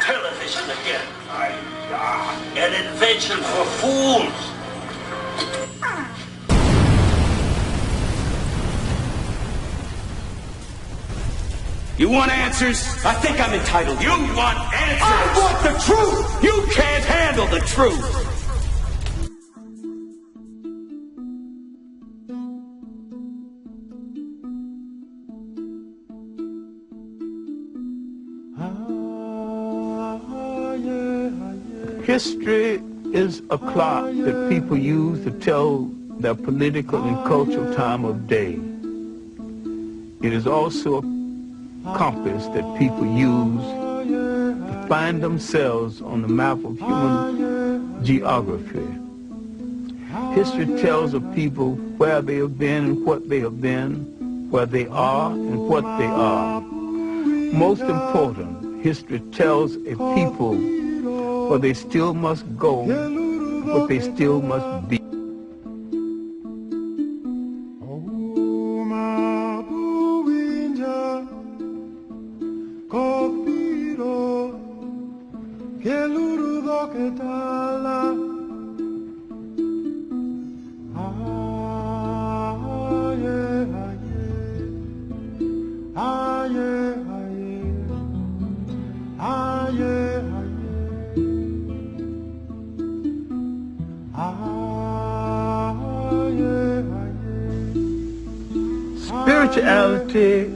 television again. An invention for fools. You want answers? I think I'm entitled. You want answers? I want the truth! You can't handle the truth! History is a clock that people use to tell their political and cultural time of day. It is also a compass that people use to find themselves on the map of human geography. History tells of people where they have been and what they have been, where they are and what they are. Most important, history tells a people where they still must go, what they still must be. Spirituality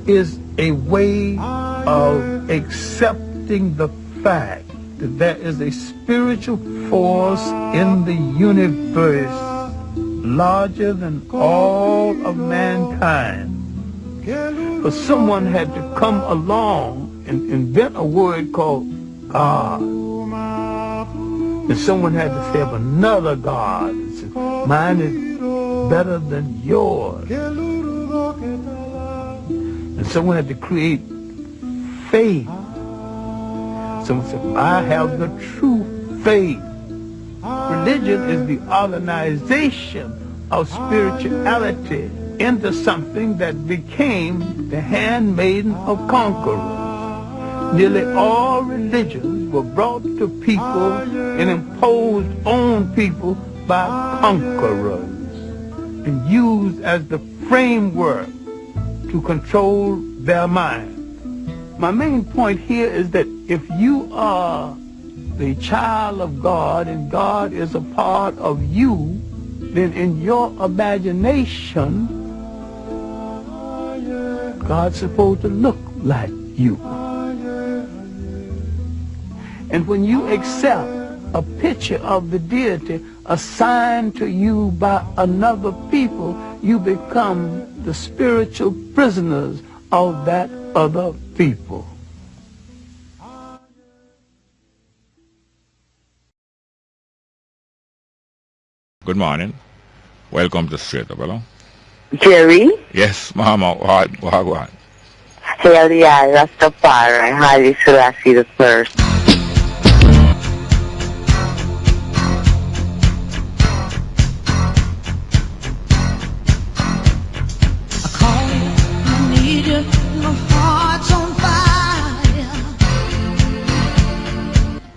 is a way of accepting the fact that there is a spiritual force in the universe larger than all of mankind. But someone had to come along and invent a word called God. And someone had to say of another God, mine is better than yours. And someone had to create faith. Someone said, I have the true faith. Religion is the organization of spirituality into something that became the handmaiden of conquerors. Nearly all religions were brought to people and imposed on people by conquerors and used as the framework to control their mind. My main point here is that if you are the child of God and God is a part of you, then in your imagination, God's supposed to look like you. And when you accept a picture of the deity assigned to you by another people, you become the spiritual prisoners of that other people. Good morning. Welcome to Straight Up, hello? Jerry? Yes, Mama. What? Hail the Tafari, Haile Selassie the First.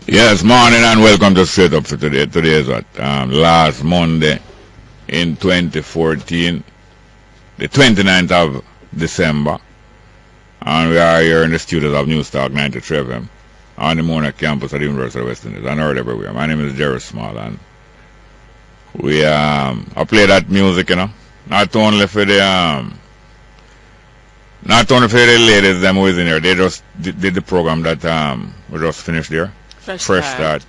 Yes, morning and welcome to Straight Up for today. Today is what? Last Monday in 2014, the 29th of December. And we are here in the studios of New Stock 93 FM on the Mona campus at the University of West Indies and heard everywhere. My name is Jerry Small and we I play that music, you know, not only for the ladies them who is in here. They just did the program that we just finished there. Fresh start.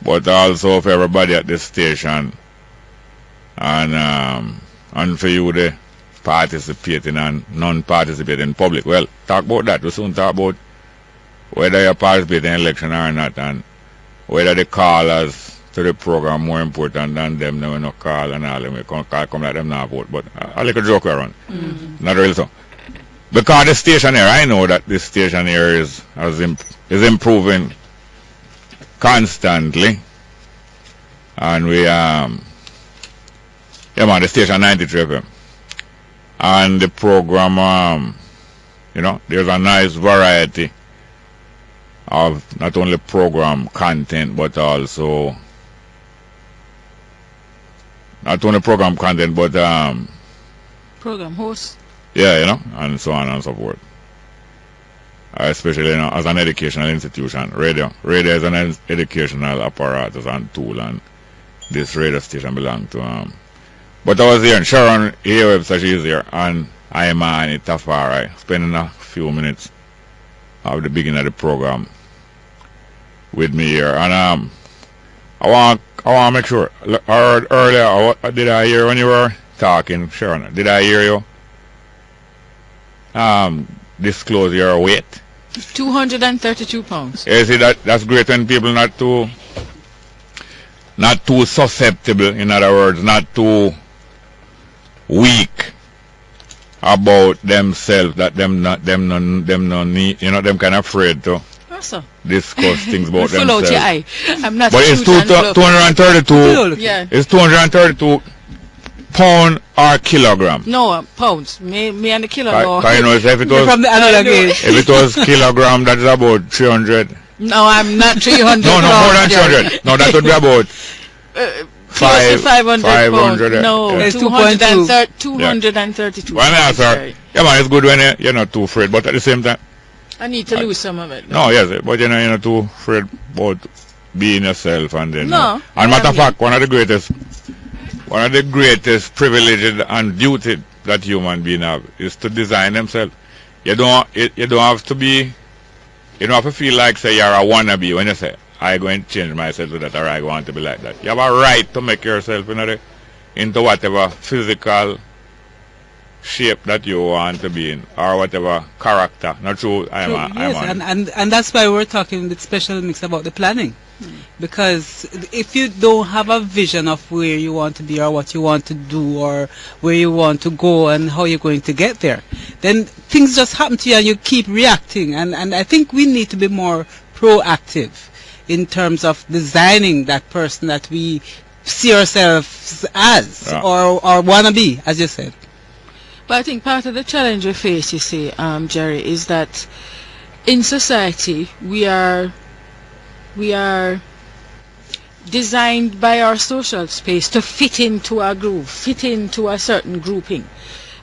But also for everybody at this station and for you the participating and non-participating public. Well, talk about that. We'll soon talk about whether you participate in election or not and whether the callers to the program more important than them now no call and all them we come like them now vote. But I like a joke around. Not really so. Because the station here, I know that this station here is improving constantly, and we the station 93 FM, and the program you know, there's a nice variety of not only program content but also program host. Yeah, and so on and so forth. Especially as an educational institution, radio is an educational apparatus and tool, and this radio station belongs to But I was here, and Sharon here website, she's here, and Imani, Tafari, spending a few minutes of the beginning of the program with me here, and I want to make sure. I heard earlier, did I hear when you were talking, Sharon? Did I hear you disclose your weight? 232 pounds. You see, that's great when people not too susceptible, in other words, not too weak about themselves, that them no need, them kind of afraid to discuss things about themselves. I'm not. But it's 232. Yeah. It's 232 pound or kilogram. No, pounds. Me and the kilogram. If it was from the if it was kilogram, that is about 300. No, I'm not 300. No, more than 300. No, that would be about 500 pounds. No, It's 232. Well, answer. Yeah, man, it's good when you're not too afraid, but at the same time, I need to lose some of it. No, yes, but you're not too afraid about being yourself, and then. No. And matter of fact, one of the greatest privileges and duty that human beings have is to design themselves. You don't have to feel like, say, you're a wannabe when you say, I'm going to change myself to that, or I want to be like that. You have a right to make yourself into whatever physical shape that you want to be in, or whatever character. Not true. And that's why we're talking with Special Mix about the planning. Because if you don't have a vision of where you want to be, or what you want to do, or where you want to go, and how you're going to get there, then things just happen to you and you keep reacting. And I think we need to be more proactive in terms of designing that person that we see ourselves as, or want to be, as you said. But I think part of the challenge we face, you see, Jerry, is that in society we are designed by our social space to fit into a groove, fit into a certain grouping.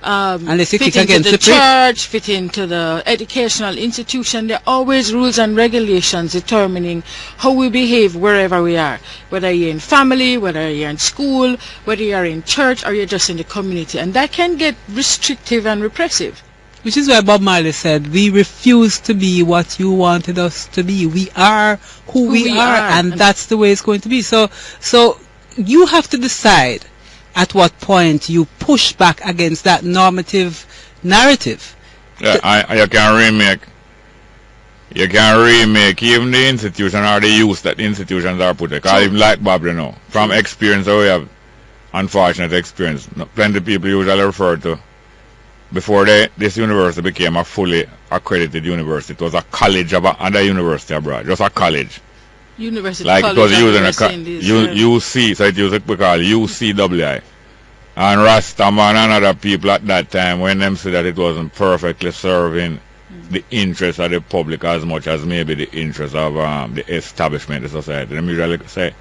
Unless you fit kick into against the the prick. church, fit into the educational institution. There are always rules and regulations determining how we behave wherever we are. Whether you're in family, whether you're in school, whether you're in church, or you're just in the community. And that can get restrictive and repressive. Which is why Bob Marley said, we refuse to be what you wanted us to be. We are who we are, and that's the way it's going to be. So you have to decide at what point you push back against that normative narrative. Yeah, you can remake even the institution or the use that the institutions are put. Because even like Bob, from experience, we have unfortunate experience. Plenty of people usually refer to, before this university became a fully accredited university, it was a college and a university abroad, just a college. University like college, it was using UC, so it used to be called UCWI. And Rastaman and other people at that time, when them said that it wasn't perfectly serving the interests of the public as much as maybe the interests of the establishment of the society, them usually say,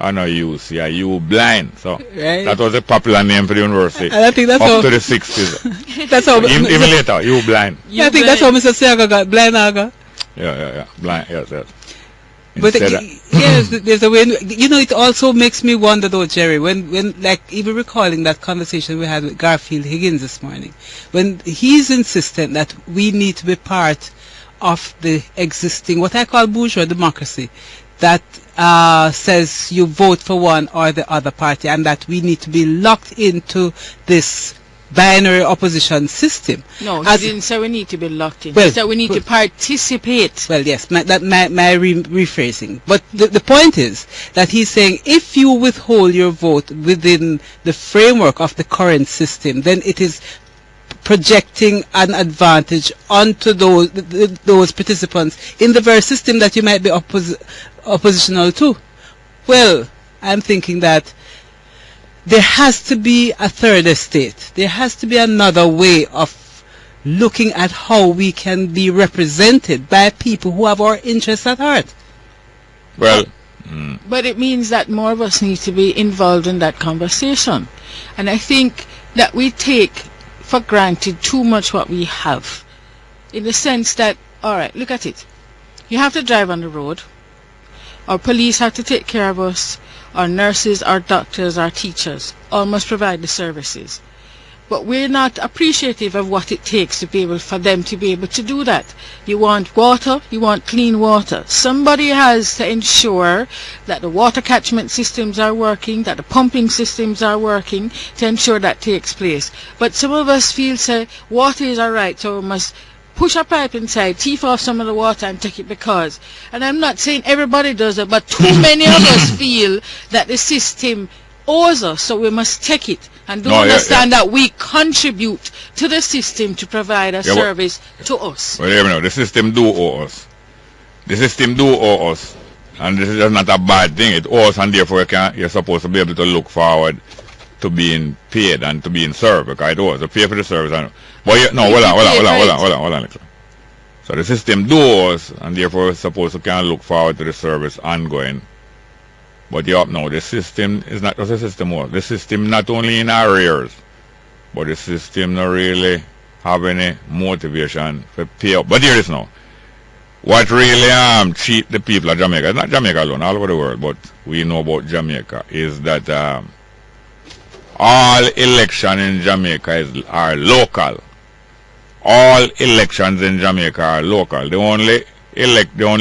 I know you see, are you blind? So that was a popular name for the university. And I think that's up to the 60s. That's how even later, you blind. I think that's how Mr. Siaga got blind. Yeah, blind. Yes. But yes, there's a way. It also makes me wonder, though, Jerry, when like even recalling that conversation we had with Garfield Higgins this morning, when he's insistent that we need to be part of the existing, what I call bourgeois democracy, that says you vote for one or the other party, and that we need to be locked into this binary opposition system. No, he didn't say we need to be locked in. Well, he said we need to participate. Well, yes, my rephrasing. But the point is that he's saying if you withhold your vote within the framework of the current system, then it is projecting an advantage onto those participants in the very system that you might be oppositional to. Well, I'm thinking that there has to be a third estate. There has to be another way of looking at how we can be represented by people who have our interests at heart. Well, But it means that more of us need to be involved in that conversation. And I think that we take for granted too much what we have. In the sense that, alright, look at it. You have to drive on the road. Our police have to take care of us. Our nurses, our doctors, our teachers all must provide the services. But we're not appreciative of what it takes to be able for them to be able to do that. You want water, you want clean water. Somebody has to ensure that the water catchment systems are working, that the pumping systems are working to ensure that takes place. But some of us feel, say, water is alright, so we must push a pipe inside, teeth off some of the water and take it because. And I'm not saying everybody does it, but too many of us feel that the system owes us, so we must take it. And do understand that we contribute to the system to provide a service to us. Well, you know, the system do owe us. The system do owe us. And this is just not a bad thing. It owes, and therefore you're supposed to be able to look forward to being paid and to being served. Because it owes. You pay for the service. But hold on. So the system do owe us, and therefore we're supposed to kind of look forward to the service ongoing. But you up now, the system is not just a system. The system not only in arrears, but the system not really have any motivation for pay up. But here it is now. What really cheat the people of Jamaica, it's not Jamaica alone, all over the world, but we know about Jamaica, is that all election in Jamaica are local. All elections in Jamaica are local. The only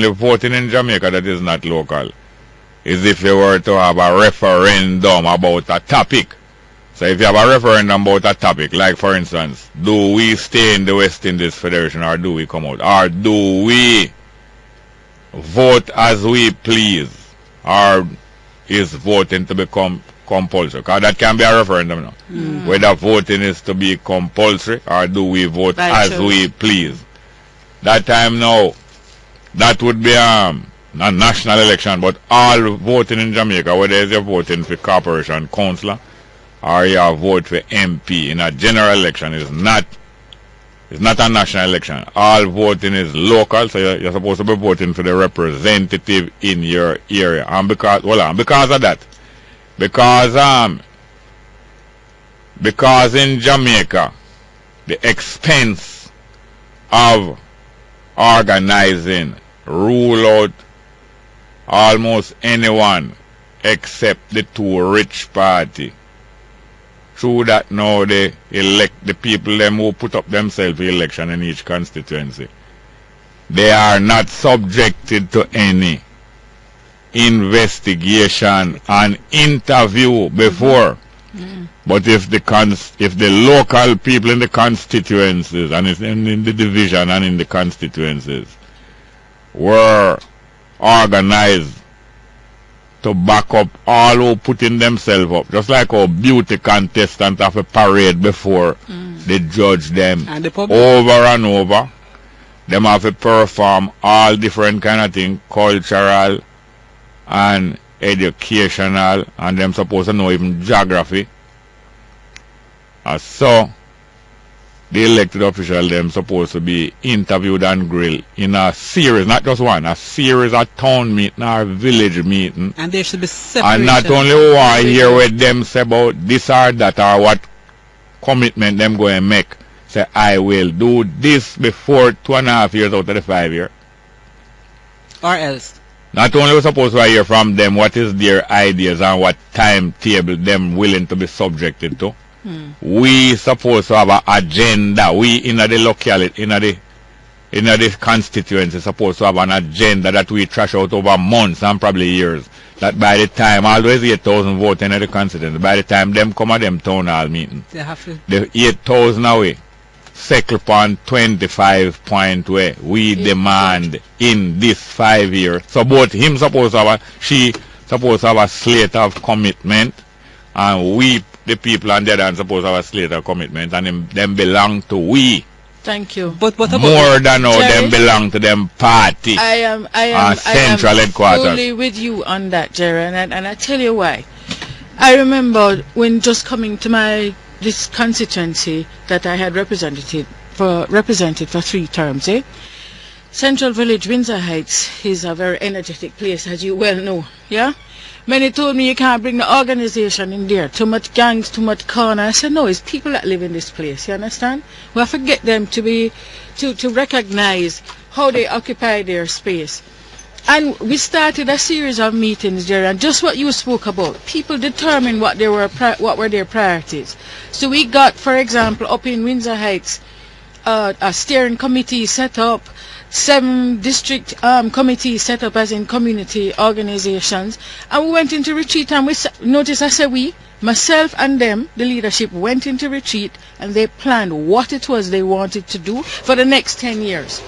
voting in Jamaica that is not local is if you were to have a referendum about a topic. So if you have a referendum about a topic, like for instance, do we stay in the West Indies Federation or do we come out? Or do we vote as we please? Or is voting to become compulsory? Because that can be a referendum now. Whether voting is to be compulsory or do we vote as we please. That time now, that would be not national election, but all voting in Jamaica, whether you're voting for corporation councillor or you vote for MP in a general election, is not a national election. All voting is local, so you're supposed to be voting for the representative in your area. And because of that, because in Jamaica the expense of organizing rule out almost anyone except the two rich party. Through that now they elect the people them who put up themselves for election in each constituency. They are not subjected to any investigation and interview before. But if the local people in the constituencies and in the division and in the constituencies were organized to back up all who putting themselves up, just like our beauty contestants have a parade before they judge them And the over and over. Them have to perform all different kind of things, cultural and educational, and them supposed to know even geography. So the elected official them supposed to be interviewed and grilled in a series, not just one, a series of town meeting or village meeting. And there should be separation. And not only who I hear what them say about this or that or what commitment them going to make. Say, I will do this before 2.5 years out of the 5 year. Or else. Not only we supposed to hear from them what is their ideas and what timetable them willing to be subjected to. We supposed to have an agenda. We in the locality, in the constituency supposed to have an agenda that we trash out over months and probably years. That by the time, always 8,000 voting in the constituency, by the time them come at them town hall meeting, They have to. the 8,000 away, settle upon 25 point way we demand in this 5 years. So both him supposed to have she supposed to have a slate of commitment, and we the people and the other supposed to have a slate of commitment, and them belong to we. Thank you. But what about More than how Jerry? them belong to them party. I am central headquarters. fully with you on that, Jerry, and I tell you why. I remember when just coming to this constituency that I had represented represented for 3 terms, eh? Central Village, Windsor Heights is a very energetic place, as you well know, yeah? Many told me you can't bring the organization in there. Too much gangs, too much corner. I said, no, it's people that live in this place, you understand? We have to get them to recognize how they occupy their space. And we started a series of meetings there, and just what you spoke about, people determine what were their priorities. So we got, for example, up in Windsor Heights, a steering committee set up, 7 district committees set up as in community organizations, and we went into retreat, and notice I said myself and them, the leadership, went into retreat, and they planned what it was they wanted to do for the next 10 years.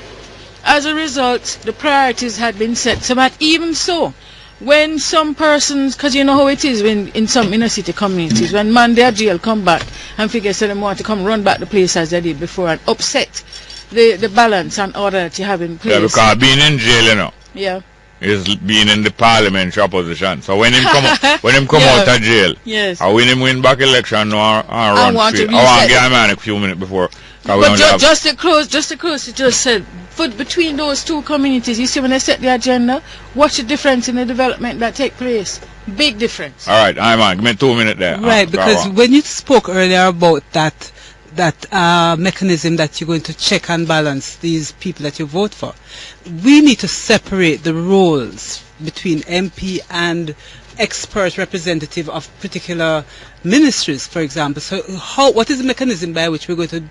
As a result, the priorities had been set, so that even so, when some persons, because you know how it is when in some inner city communities, when man their jail come back and figure so them want to come run back the place as they did before and upset the balance and order that you have in place. Yeah, because being in jail, you know, yeah, is being in the parliamentary opposition. So when him come out of jail, yes, or when him win back election or run straight, I want to give a man a few minutes before. But just to close, it just said, between those 2 communities, you see when they set the agenda, watch the difference in the development that take place. Big difference. All right, man, give me 2 minutes there. Right, because when you spoke earlier about that mechanism that you're going to check and balance these people that you vote for, we need to separate the roles between MP and expert representative of particular ministries, for example. So what is the mechanism by which we're going to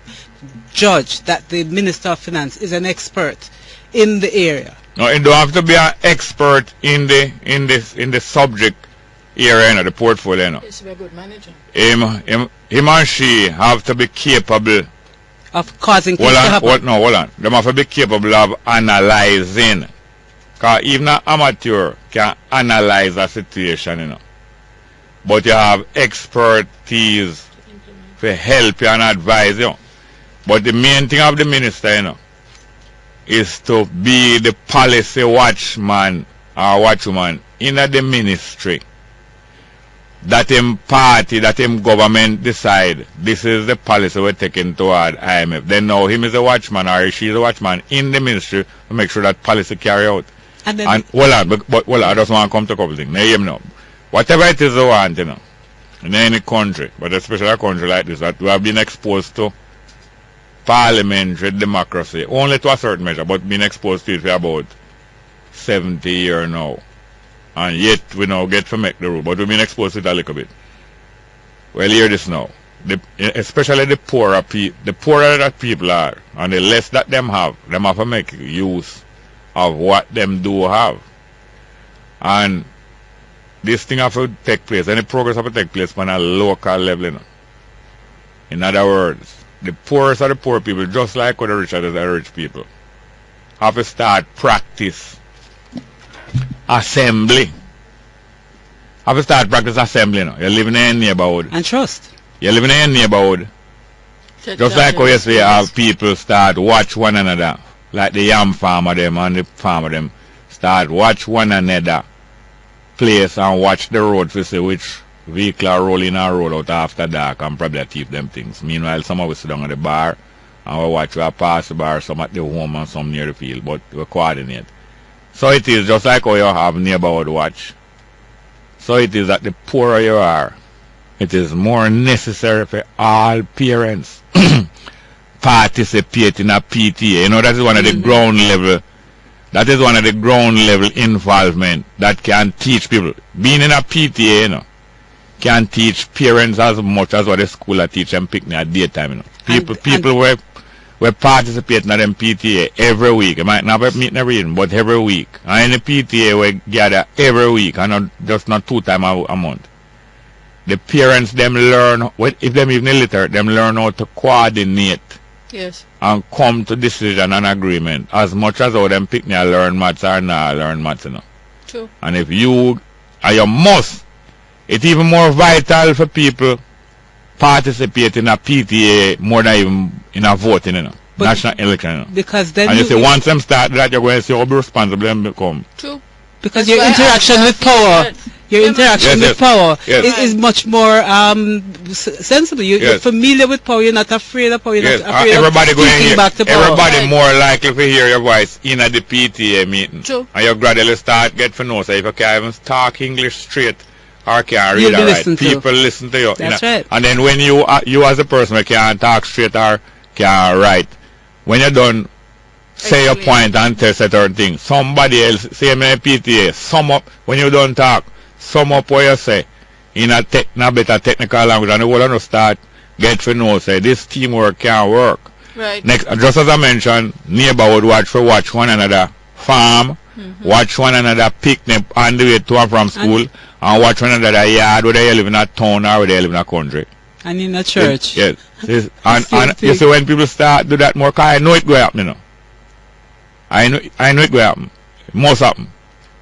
judge that the Minister of Finance is an expert in the area? No, you don't have to be an expert in the subject area, you know, the portfolio, you know. It's a good manager. Him or she have to be capable of causing things to happen. Hold on. They have to be capable of analyzing. Because even an amateur can analyze a situation, you know. But you have expertise to help you and advise you. But the main thing of the minister, you know, is to be the policy watchman or watchwoman in the ministry. That him party, that him government decide this is the policy we're taking toward IMF. Then now him is a watchman or she is a watchman in the ministry to make sure that policy carry out. And hold on, but I just want to come to a couple things. Now, you know, whatever it is you want, you know, in any country, but especially a country like this, that we have been exposed to parliamentary democracy, only to a certain measure, but been exposed to it for about 70 years now. And yet we now get to make the rule, but we've been exposed to it a little bit. Well, hear this now. Especially the poorer that people are, and the less that them have to make use of what them do have. And this thing have to take place, any progress have to take place on a local level, you know. In other words, the poorest of the poor people, just like the rich are the rich people, have to start practice assembly. Have to start practice assembly, you know. You're living in a neighborhood. And trust. You're living in a neighborhood. Just like how you say have people start watch one another. Like the yam farmer them and the farmer them start watch one another place and watch the road to see which vehicle are rolling and roll out after dark and probably thief them things. Meanwhile, some of us sit down at the bar and we watch we pass the bar, some at the home and some near the field, but we coordinate. So it is just like how you have neighborhood watch. So it is that the poorer you are, it is more necessary for all parents participate in a PTA. You know, that is one of the ground level. That is one of the ground level involvement that can teach people. Being in a PTA, you know, can teach parents as much as what the school are teach them picnic at daytime. You know, people were participating in them PTA every week. It might not be meeting a reading, but every week. And in the PTA we gather every week, and not 2 times a month. The parents them learn, if them even illiterate, them learn how to coordinate. Yes. And come to decision and agreement as much as how them picnic learn maths or not learn maths, you know. True. And if you must, it's even more vital for people participate in a PTA more than even in a voting, you know. But national election, you know. Because then and you say once them start that, you're going to see how responsible them become. True. Because your interaction with power your interaction Yes, with power yes. is much more sensible. You're Yes. familiar with power. You're not afraid of power. You're Yes, not afraid everybody of going speaking here. back to power. Everybody more likely to hear your voice in at the PTA meeting. True. And you gradually start get to know. So if you can't even talk English straight or can't You'll read be or write, listened to. people listen to you. That's you know. right. And then when you as a person who can't talk straight or can't write, when you're done, say your point and tell certain things. Somebody else, say me PTA, sum up when you don't talk. Sum up what you say in a better technical language, and the world will start get to know. Say this teamwork can work. Right. Next, just as I mentioned, neighborhood watch one another farm, watch one another picnic on the way to and from school, and watch one another yard, whether you live in a town or whether you live in a country. And in a church. Yes. And Same you thing. see when people start do that more, 'cause I know it go happen, you know. I know it go happen. It must happen.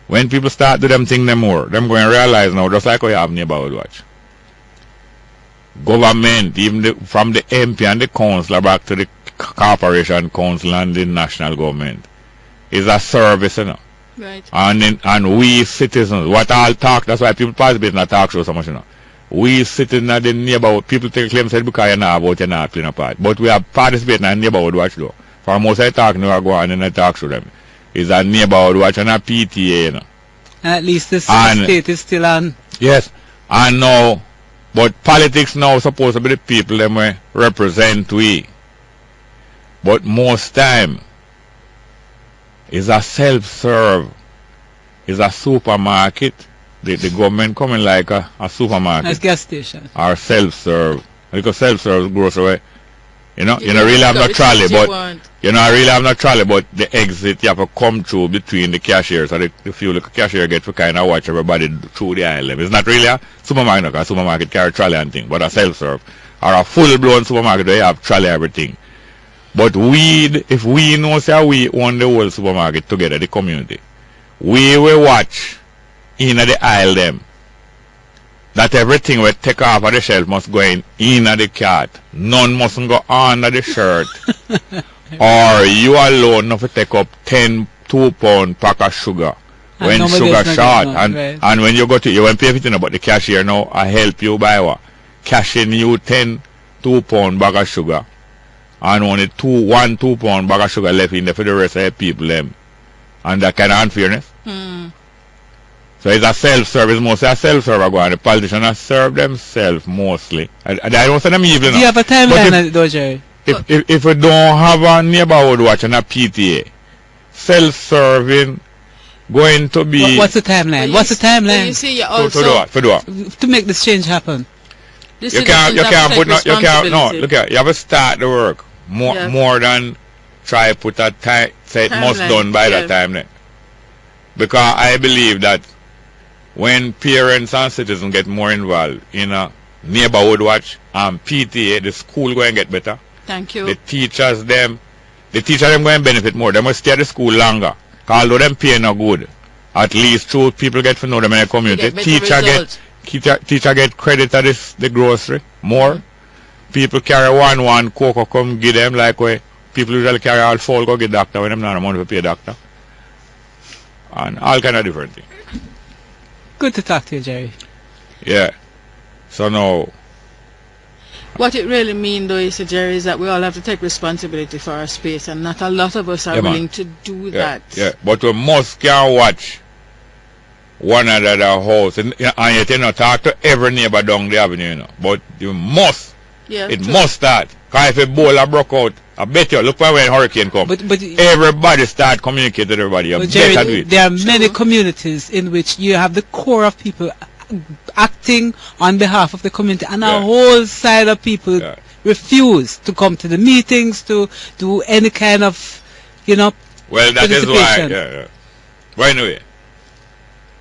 When people start do them thing them more, them going to realize now, just like we have neighborhood watch. Government, even from the MP and the councillor back to the corporation council and the national government, is a service, you know. Right. And we citizens, what all talk, that's why people participate in the talk show so much, you know. We sitting in the neighborhood, people take claim said because you're not about, you're not playing a part. But we are participating in the neighborhood watch though. For most of the talk now go on in the talk show them. Is a neighborhood watch and a PTA, you know. And at least the And- state is still on. Yes. And now, but politics now supposed to be the people them we represent we. But most time, is a self-serve, is a supermarket. The government coming like a supermarket. As gas station. Or self-serve. Because self-serve grocery, you know, you You don't really have got no the trolley, things you but want. you know, really have no trolley, but the exit you have to come through between the cashiers. So the few the cashier get to kind of watch everybody through the aisle. It's not really a supermarket, no, 'cause a supermarket carry trolley and thing, but a self-serve. Or a full-blown supermarket where you have trolley everything. But if we know say we own the whole supermarket together, the community, we will watch in the aisle them that everything we take off of the shelf must go in the cart. None mustn't go under the shirt. Or you alone have to take up 2-pound pack of sugar And when nobody sugar else not short. getting none, right. And when you go to, you won't pay 15, but the cashier now I help you buy what? Cashing you 2-pound bag of sugar. And only 2-pound bag of sugar left in there for the rest of the people them. And that kind of unfairness. So it's a self-service, mostly a self-serve go on. The politicians serve themselves mostly. I don't say them evil. Do you have a timeline But on it though, Jerry? if we don't have a neighborhood watch and a PTA, self-serving going to be What's the timeline? But What's the you timeline see, you to also do what? For do what? to make this change happen? the You can't citizens have to put take no, you can't no. responsibility. Look at you have to start the work Yeah. more than try put a time say it must Timeline, done by that yeah. time then. Because I believe that when parents and citizens get more involved in a neighborhood watch and PTA, the school going to get better. Thank you. The teachers them going to benefit more. They must stay at the school longer. 'Cause although them pay no good, at least two people get to know them in the community. Get better results. Teacher get credit at the grocery more. People carry one cocoa come give them like way people usually carry all 4 go get doctor when them not money to pay doctor. And all kind of different things. Good to talk to you, Jerry. Yeah. So now What it really means, though, is, Jerry, is that we all have to take responsibility for our space, and not a lot of us are Yeah, man. willing to do that. Yeah. But we must can watch one another house and yet you know talk to every neighbor down the avenue, you know. But you must Yeah, it true. must start. 'Cause if a boiler broke out, I bet you look when hurricane come. But Everybody start communicating with everybody. You But better do Jerry, it. there are many communities in which you have the core of people acting on behalf of the community, and a Yeah. whole side of people Yeah. refuse to come to the meetings, to do any kind of, Well, that is why. participation. Yeah. But anyway,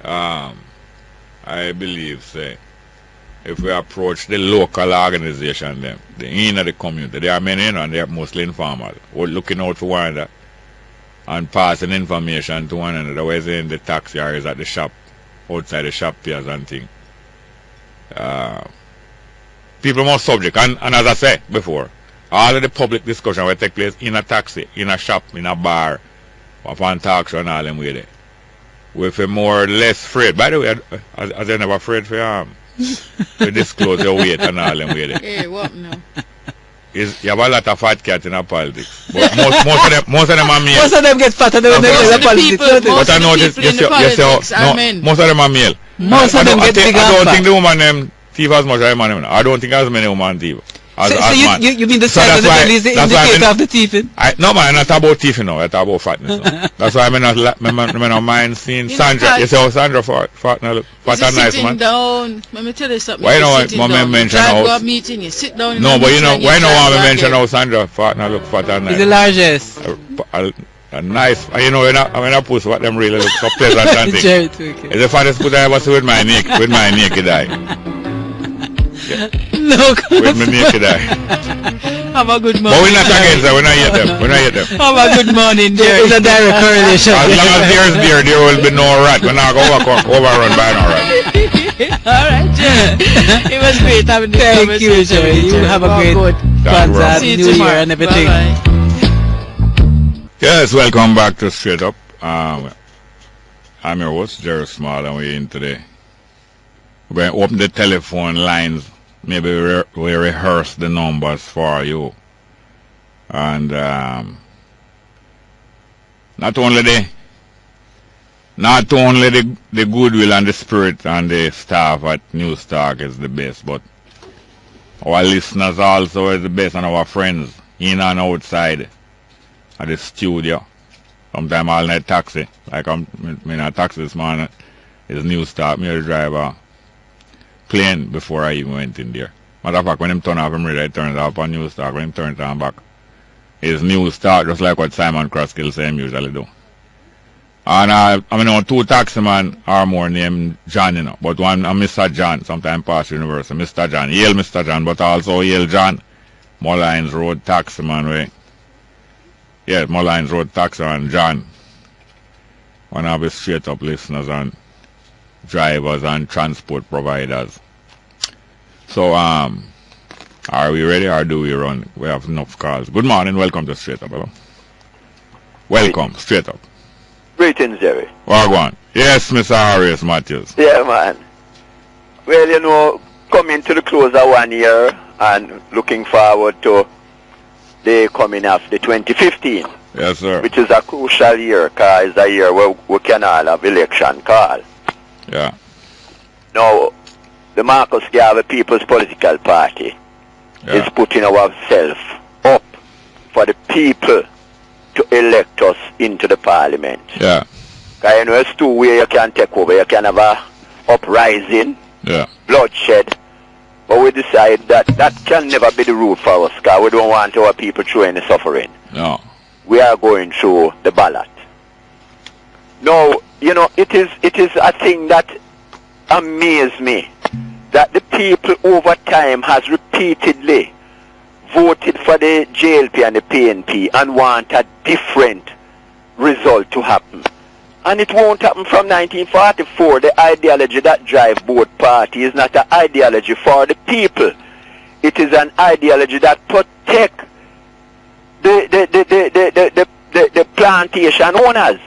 I believe, say, if we approach the local organization, them, the inner the community, there are many, and they are mostly informal. We're looking out for one another and passing information to one another, whether in the taxi or is at the shop, outside the shop piers and things. People more subject, and as I said before, all of the public discussion will take place in a taxi, in a shop, in a bar, upon talk show and all them way there. with a more or less afraid. By the way, as I never afraid for to disclose your weight and all them way there. Hey, what now? You have a lot of fat cats in our politics. But most of them are male. Most of them get fatter than they Most in of the politics. people- don't they? most But I of the notice, people in the politics are men. most of them are male. Most of them get bigger I and don't fat. think the woman them thief as much as the man them. I don't think as many women thief. As So man. you mean the So size of that's the why- belly is the that's why indicator I of the teething? No man, not about thief now, I talk about fatness now. That's why I'm not mind seeing You Sandra. know, You see how Sandra fat now look? Fat Is and he nice sitting man. down? Let me tell you something. Why He's don't sitting Mama down. mention You try to how- go up meeting, you sit down in No, a but you meeting know, and you why no try want to to go mention again. how Sandra fat now look fat and It's the nice. largest. A nice, you know, when I post what them really look so pleasant and things. Jerry Twiggy. It's the fattest put I ever see with my naked eye. Look. With my naked eye. Have a good But morning. we're not against them, we're not yet them. We're not yet them. Have a good morning, Jerry. It's a direct correlation. As long as there's beer, there will be no rat. We're not going to overrun by no rat. All right, Jerry. It was great having this Thank conversation you, Jerry. with You have a Oh, great good. Kwanzaa, See you New Year tomorrow. and everything. Bye-bye. Yes, welcome back to Straight Up. I'm your host, Jerry Small, and we're in today. We're going to open the telephone lines. Maybe we rehearse the numbers for you. And not only the goodwill and the spirit and the staff at News Talk is the best, but our listeners also is the best, and our friends in and outside at the studio. Sometimes I'll need taxi. Like I'm in a taxi this morning. It's News Talk. Me drive a plane before I even went in there. Matter of fact, when him turn off him radio, I turn it off on News Talk. When him turn it on back, it's News Talk, just like what Simon Crosskill say him usually do. And I mean, two taximen are more named John, you know. But one, Mr. John, sometime past university, Mr. John, Yale Mr. John, but also Yale John, Mullines Road taximan, way. Yeah, Mullines Road taximan, John. One of the straight up listeners and drivers and transport providers. So, are we ready or do we run? We have enough calls. Good morning, welcome to Straight Up, hello. Welcome, Straight Up. Greetings, Jerry. Wagwan. Yes, Mr. Harris Matthews. Yeah, man. Well, you know, coming to the close of 1 year and looking forward to the coming of the 2015, Yes, sir. which is a crucial year, because it's a year where we can all have election call. Yeah. Now, the Marcus Garvey People's Political Party is putting ourselves up for the people to elect us into the parliament. Yeah. Because you know, it's two ways you can take over. You can have a uprising, Yeah. bloodshed, but we decide that that can never be the route for us, because we don't want our people through any suffering. No. We are going through the ballot. Now, you know, it is a thing that amazes me that the people over time has repeatedly voted for the JLP and the PNP and want a different result to happen. And it won't happen from 1944. The ideology that drives both parties is not an ideology for the people. It is an ideology that protects the plantation owners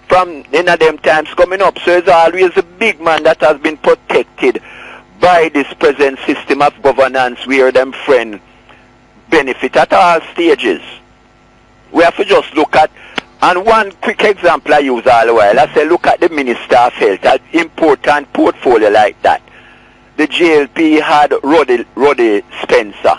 from them times coming up. So it's always a big man that has been protected by this present system of governance where them friends benefit at all stages. We have to just look at, and one quick example I use all the while, I say look at the Minister of Health, an important portfolio like that. The JLP had Roddy Spencer,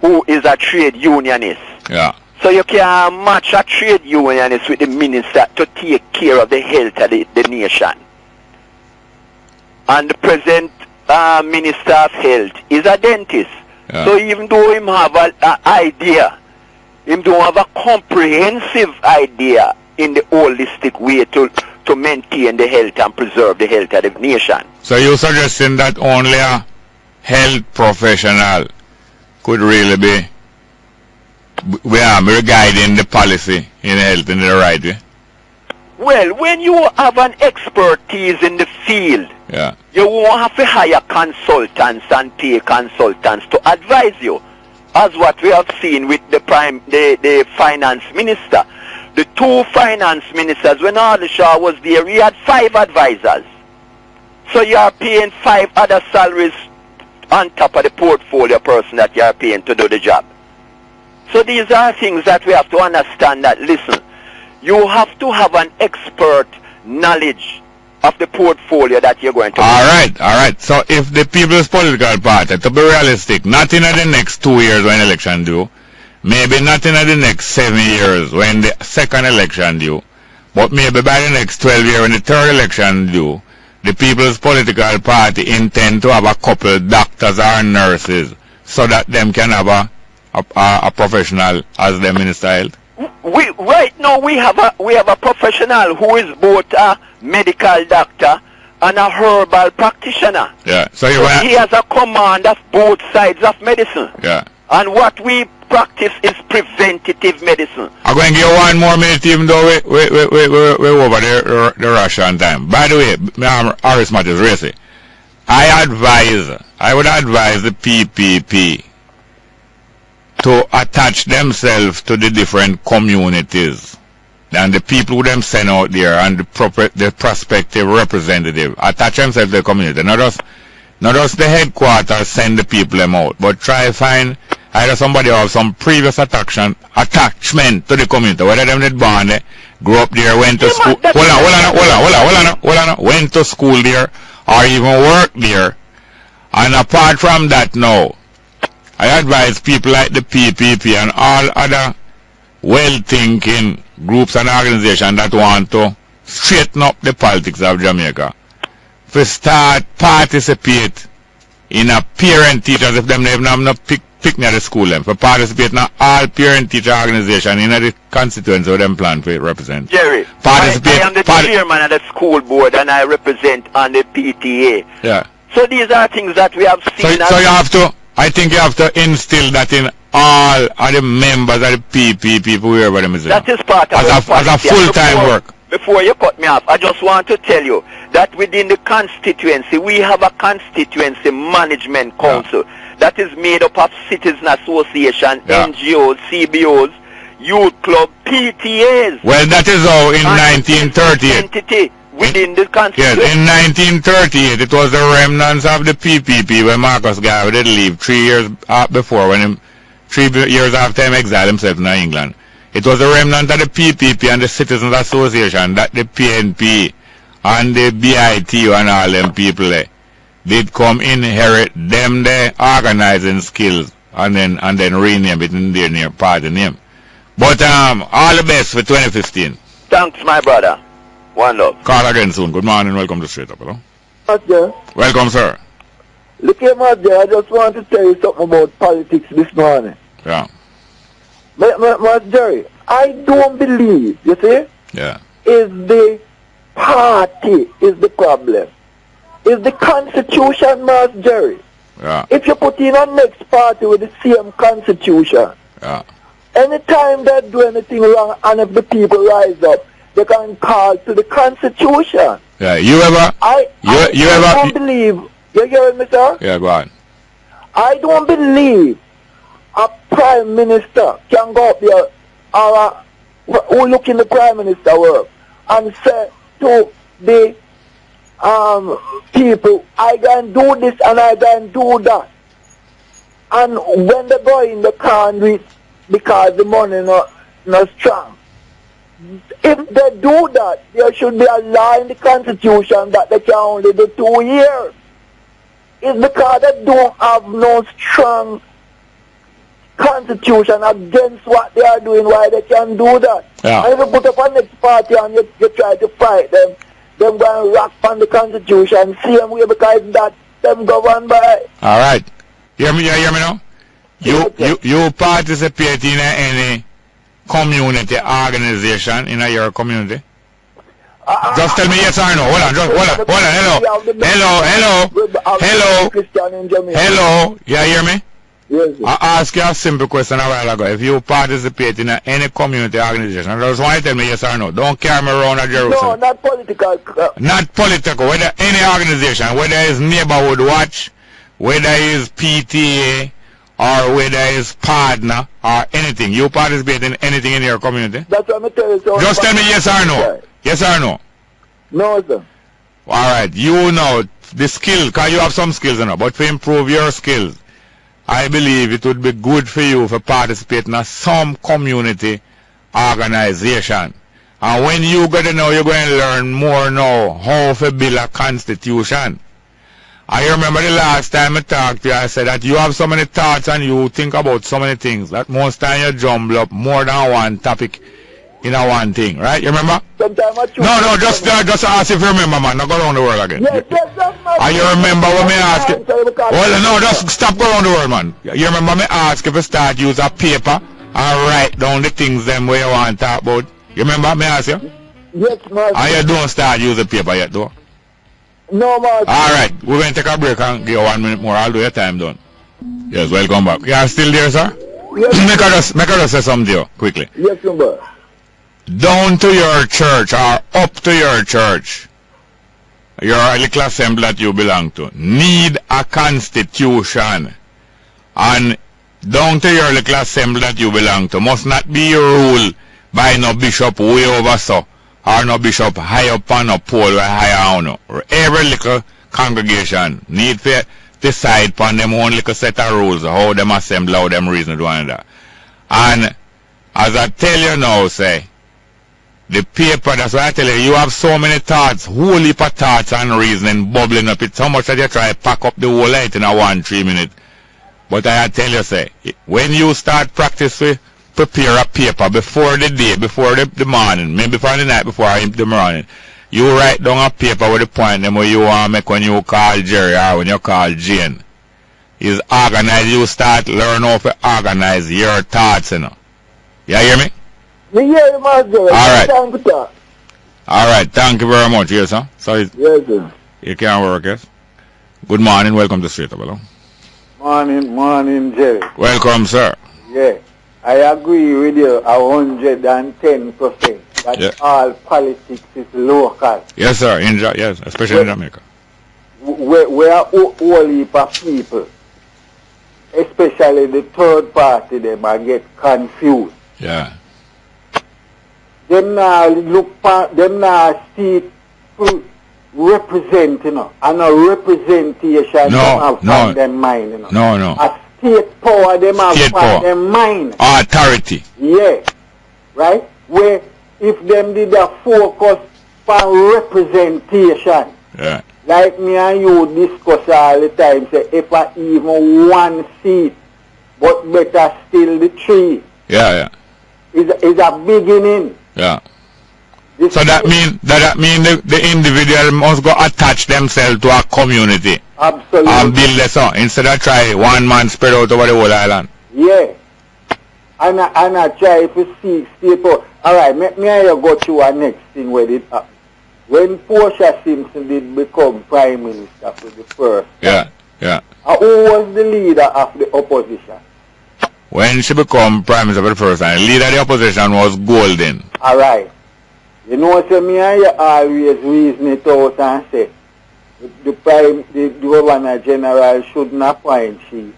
who is a trade unionist. Yeah. So you can't match a trade unionist with the minister to take care of the health of the nation. And the present Minister of Health is a dentist. Yeah. So even though him have an idea, him don't have a comprehensive idea in the holistic way to maintain the health and preserve the health of the nation. So you're suggesting that only a health professional could really be guiding the policy in health in the right way? Well, when you have an expertise in the field, Yeah. you won't have to hire consultants and pay consultants to advise you, as what we have seen with the finance minister. the two finance ministers, when Arlie Shaw was there, he had 5 advisors. So you are paying 5 other salaries on top of the portfolio person that you are paying to do the job. So these are things that we have to understand that, listen, you have to have an expert knowledge of the portfolio that you're going to All right. So if the People's Political Party, to be realistic, not in the next 2 years when election due, maybe not in the next 7 years when the second election due, but maybe by the next 12 years when the third election due, the People's Political Party intend to have a couple doctors or nurses so that them can have a professional as their minister health. Right now we have a professional who is both a medical doctor and a herbal practitioner. Yeah. So he has a command of both sides of medicine. Yeah. And what we practice is preventative medicine. I'm going to give you 1 more minute even though we're over the Russian time. By the way, Horace Matthews Racy, I would advise the PPP to attach themselves to the different communities and the people who them send out there and the prospective representative attach themselves to the community. Not just the headquarters send the people them out, but try find either somebody or some previous attachment to the community, whether them did born there, grew up there, went to school, hold on, went to school there, or even worked there. And apart from that now, I advise people like the PPP and all other well-thinking groups and organizations that want to straighten up the politics of Jamaica to start participate in a parent-teachers, if them have not pick me at the school, them, for participate in all parent-teacher organization in the constituency where them plan to represent. Jerry, I am the chairman of the school board and I represent on the PTA. Yeah. So these are things that we have seen. So you have to, I think you have to instill that in all of the members of the PPP, whoever them is. That is part of as a full-time work. Before you cut me off, I just want to tell you that within the constituency, we have a constituency management council that is made up of citizen association, NGOs, CBOs, youth club, PTAs. Well, that is how in 1938. Entity within the constituency. Yes, in 1938, it was the remnants of the PPP when Marcus Garvey did leave 3 years before, 3 years after him exiled himself in England. It was the remnant of the PPP and the Citizens Association that the PNP and the BITU and all them people did come inherit them their organizing skills and then rename it in their party name. But all the best for 2015. Thanks, my brother. One love. Call again soon. Good morning. Welcome to Straight Up. Hello. Master, Welcome, sir. look here, Master, I just want to tell you something about politics this morning. Yeah. Master Jerry, I don't believe, you see, Yeah. is the party is the problem. It's the constitution, Master Jerry. Yeah. If you put in a next party with the same constitution, Yeah. anytime they do anything wrong and if the people rise up, they can call to the constitution. Yeah. You ever? I don't believe, you hearing me, sir? Yeah. Go on. I don't believe a prime minister can go up there or who look in the prime minister work and say to the people, I can do this and I can do that. And when they go in, they can't do it because the money not strong. If they do that, there should be a law in the constitution that they can only do 2 years. It's because they don't have no strong constitution against what they are doing, why they can do that. Yeah. And if you put up a next party and you try to fight them go and rock on the constitution same way because that them governed by. All right. Hear me now? You participate in any community organization in your community? Just tell me yes or no. Hold on. Hello. You hear me? Yes, I asked you a simple question a while ago. If you participate in any community organization, I just want you to tell me yes or no. Don't carry me around at Jerusalem. No, not political. Not political. Whether any organization, whether it's Neighborhood Watch, whether it's PTA, or whether it's partner or anything. You participate in anything in your community? That's what I'm telling you. Just tell me yes or no. Yes or no? No, sir. Alright, you know the skill, because you have some skills, but to improve your skills, I believe it would be good for you to participate in some community organization. And when you get to know, you're going to learn more now how to build a constitution. I remember the last time I talked to you, I said that you have so many thoughts and you think about so many things that most time you jumble up more than one topic in a one thing, right? You remember? No, just ask if you remember, man. Not go around the world again. Yes, and you remember when me ask you? Well, no, just stop going around the world, man. You remember me ask if you start use a paper and write down the things them where you want to talk about? You remember me ask you? Yes, man. And you don't start using paper yet, though? No, man. Alright, we're going to take a break and give you 1 minute more. I'll do your time done. Yes, welcome back. You are still there, sir? Yes. make her just say something to you, quickly. Yes, sir. Down to your church or up to your church, your little assembly that you belong to, need a constitution. And down to your little assembly that you belong to must not be ruled by no bishop way over so, or no bishop high up on a pole or high on no. Every little congregation need to decide upon them own little set of rules, how them assemble, how them reason to one another. And as I tell you now, say, the paper, that's why I tell you, you have so many thoughts, whole heap of thoughts and reasoning bubbling up. It's so much that you try to pack up the whole light in a 1-3 minute. But I tell you, say, when you start practice with prepare a paper before the day, before the morning, maybe before the night, before the morning, you write down a paper with the point them where you want to make when you call Jerry or when you call Jane. Is organize, you start learn how to organize your thoughts, you know. You hear me? Yeah, Alright. Alright, thank you very much, yes, sir. So yes, sir. You can work, yes? Good morning, welcome to Straight Up, hello. Morning, Jerry. Welcome, sir. Yeah, I agree with you 110% that all politics is local. Yes, sir, yes, especially in Jamaica. We are all heap of people, especially the third party, them I get confused. Yeah. Them now see represent, and a representation no. them mind, No. A state power them have on them mind. Authority. Yeah. Right? Where if them did a focus on representation. Yeah. Like me and you discuss all the time, say if I even one seat, but better still the 3. Yeah. Is a beginning. Yeah. So that mean the individual must go attach themselves to a community. Absolutely. And build this up instead of try one man spread out over the whole island. Yeah. And I try to see people. Alright, me and you go to our next thing where it happened. When Portia Simpson did become Prime Minister for the first time. Yeah. Who was the leader of the opposition? When she became Prime Minister for the first time, the leader of the opposition was Golden. Alright. You know, so me and you always reason it out and say the Governor General shouldn't appoint she.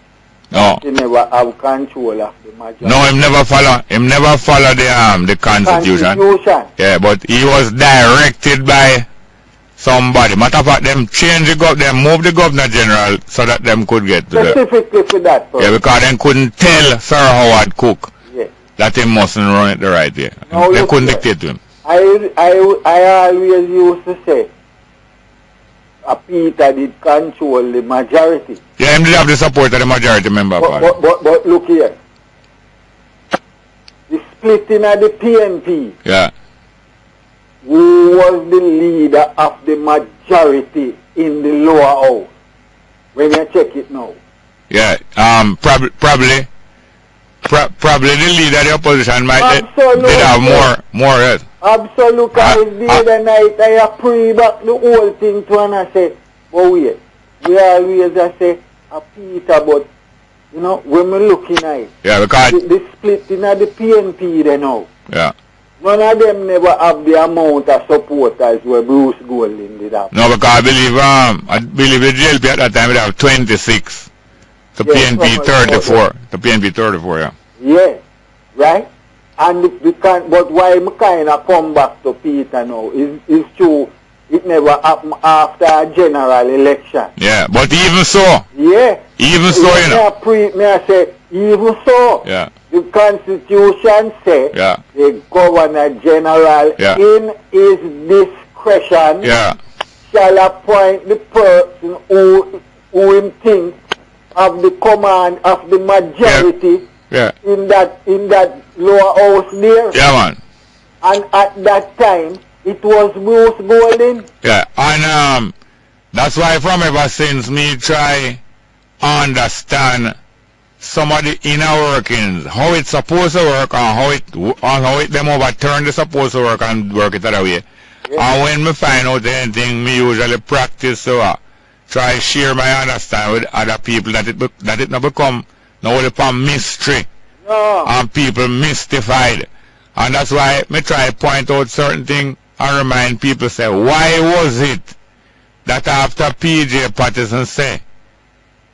No. He never have control of the majority. No, him never follow the constitution. Yeah, but he was directed by somebody. Matter of fact, them move the Governor General so that them could get to specifically for that person. Yeah, because they couldn't tell Sir Howard Cook that he mustn't run it the right way. No, they couldn't dictate to him. I always used to say Peter did control the majority. Yeah, him did have the support of the majority member. But look here. The splitting of the PNP. Yeah. Who was the leader of the majority in the lower house? When you check it now. Yeah. Probably the leader of the opposition might did have more head. Absolutely. The other night I pre-back the whole thing to and I say, but wait, we always say Peter, but you know, when we're looking at it, because the splitting of the PNP they know. Yeah. None of them never have the amount of supporters where Bruce Golding did have. No, because I believe the JLP at that time would have 26. The Yes, PNP from 34. The PNP 34, yeah. Yeah, right? And we can't, but why I kind of come back to Peter now is true. It never happened after a general election. Yeah, but even so. Yeah. Even so, you know. May I say, even so. Yeah. The Constitution says Yeah. the Governor General, Yeah. in his discretion, Yeah. shall appoint the person who him think of the command of the majority Yeah. in that lower house there. Yeah, man. And at that time, it was Bruce Golding. Yeah, and that's why from ever since me try understand some of the inner workings, how it's supposed to work, and how it them overturn the supposed to work and work it other way. Yeah. And when me find out anything, me usually practice try share my understanding with other people that it not become no upon mystery. No. And people mystified. And that's why me try point out certain things and remind people, say, why was it that after P.J. Patterson say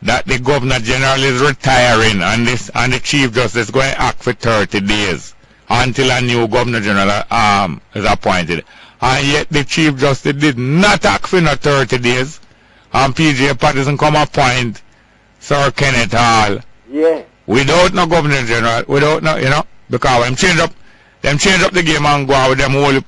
that the Governor General is retiring and the Chief Justice is going to act for 30 days until a new Governor General is appointed, and yet the Chief Justice did not act for no 30 days, and P.J. Patterson come appoint Sir Kenneth Hall, yeah, without no Governor General, without no, you know, because them change up the game and go out with them whole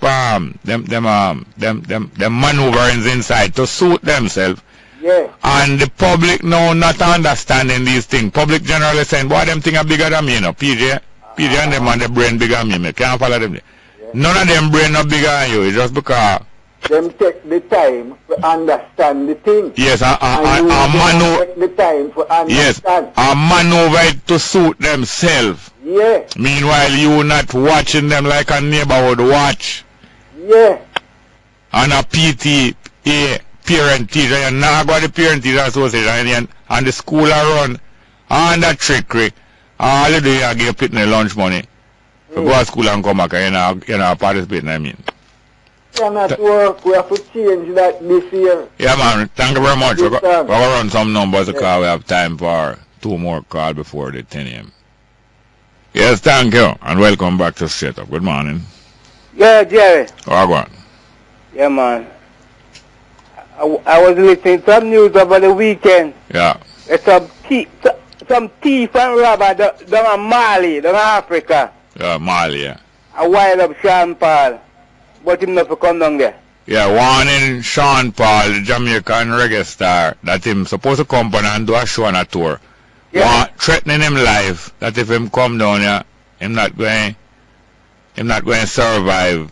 them maneuverings inside to suit themselves. Yeah. And the public now not understanding these things. Public generally saying, boy, them things are bigger than me, you know. PJ and them and the brain bigger than me. Can't follow them. Yeah. None of them brain not bigger than you. It's just because them take the time to understand the thing. Yes, and maneuver take the time to understand. Yes, and maneuver it to suit themselves. Yeah. Meanwhile, you not watching them like a neighborhood watch. Yeah. And a PTA, parent teacher, and now got the parent teacher association and the school around and that trickery. All you do is give Pitney lunch money. To go to school and come back and you know participate, I mean. Cannot work. We have to change that this year. Yeah, man. Thank you very much. We're going to run some numbers because we have time for 2 more calls before the 10 a.m. Yes, thank you. And welcome back to Straight Up. Good morning. Yeah, Jerry. Oh, go on. Yeah, man. I was listening to some news over the weekend. Yeah. It's some thief and robber down in Mali, down in Africa. Yeah, Mali, yeah. A wild up Sean Paul. But him not to come down there. Yeah, warning Sean Paul, the Jamaican reggae star, that him supposed to come down and do a show on a tour. Yeah. Threatening him life, that if him come down here, him not going to survive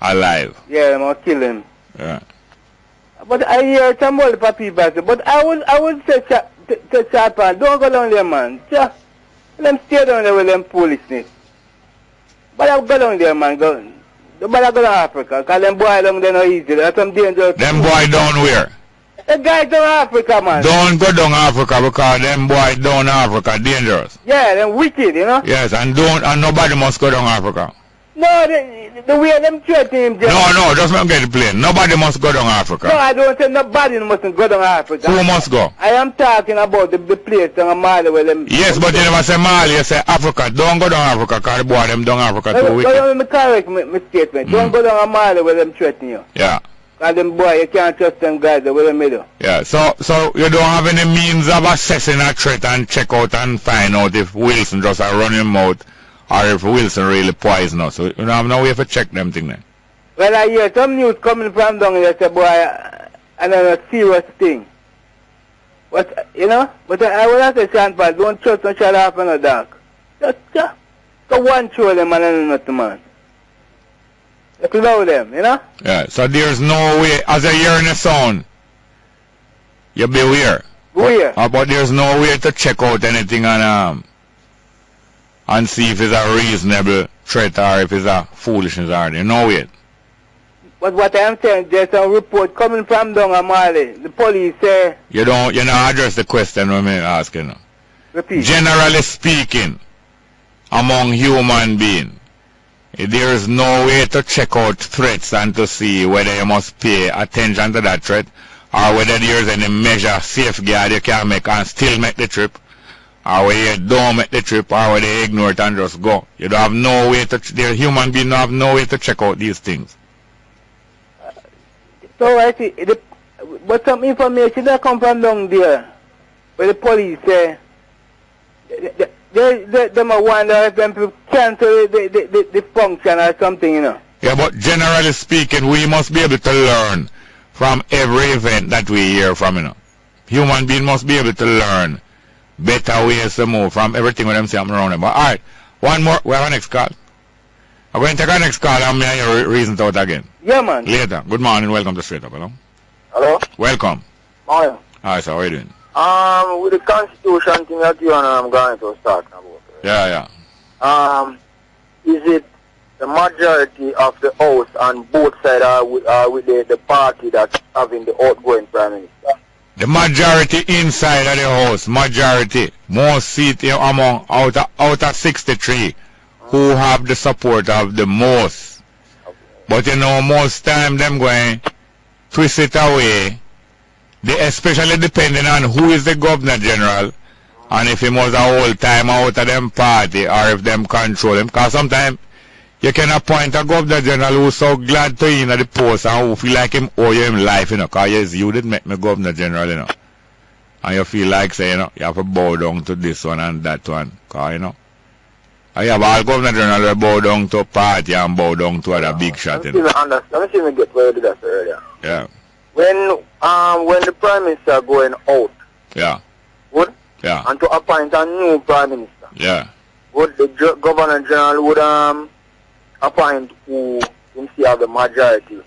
alive. Yeah, they must kill him. Yeah. But I hear some other people say, but I would say to Sean Paul, don't go down there, man. Just let them stay down there with them foolishness. But I'll go down there, man. Nobody go to Africa, because them boys down there not easy. There's some dangerous. Them boys down where? The guys down Africa, man. Don't go down Africa because them boys down Africa dangerous. Yeah, them wicked, you know? Yes, and nobody must go down Africa. No, the way them threaten him. No, just not get the plane. Nobody must go down Africa. No, I don't say nobody mustn't go down Africa. Who must go? I am talking about the place down Mali where them... Yes, but you never say Mali, you say Africa. Don't go down Africa because the boy them down Africa too wicked. Let me correct my statement. Don't go down Mali where them threaten you. Yeah. Because them boy, you can't trust them guys the way they do. Yeah, so you don't have any means of assessing a threat and check out and find out if Wilson just a running mouth or if Wilson really poisonous. So you don't have no way to check them things then. Well, I hear some news coming from down here, say, boy, and a serious thing. But, you know, but I will have to say, Sean Paul, don't trust no shut off in the dark. Just go one show them and then nothing, man. Just allow them, you know? Yeah, so there's no way, as a hearing the sound, you beware. Beware. But there's no way to check out anything and see if it's a reasonable threat or if it's a foolishness or there's no way. But what I'm saying, there's a report coming from down in Mali. The police say... You not address the question when I'm asking. Repeat. Generally speaking, among human beings, there is no way to check out threats and to see whether you must pay attention to that threat or whether there is any measure, safeguard you can make and still make the trip. or where you don't make the trip, or where they ignore it and just go. You don't have no way to, the human being don't have no way to check out these things. So I see, but some information that come from down there, where the police say, them are wonder if them cancel the function or something, you know. Yeah, but generally speaking, we must be able to learn from every event that we hear from, you know. Human being must be able to learn better ways to move from everything with them say around them. But alright, one more, we have a next call. I'm going to take our next call and may your reasons out again. Yeah, man. Later. Good morning, welcome to Straight Up, hello? Hello? Welcome. Morning. Hi, sir, how are you doing? With the Constitution thing that you and I'm going to start about. Yeah. Is it the majority of the House on both sides are with the party that's having the outgoing Prime Minister? The majority inside of the House, majority, most seat among out of 63 who have the support of the most. But you know, most time them going twist it away. They especially depending on who is the Governor General and if he was a whole time out of them party or if them control him. Because sometimes you can appoint a Governor General who's so glad to in the post and who feel like him owe you him life, you know. Because yes, you did make me Governor General, you know. And you feel like say, you know, you have to bow down to this one and that one. Because, you know, I have all Governor General that bow down to a party and bow down to other big shot, you know. Let me see me get where you did that earlier. Yeah. When the Prime Minister going out, Yeah. would and to appoint a new Prime Minister, Yeah. would the Governor General would appoint who him see have the majority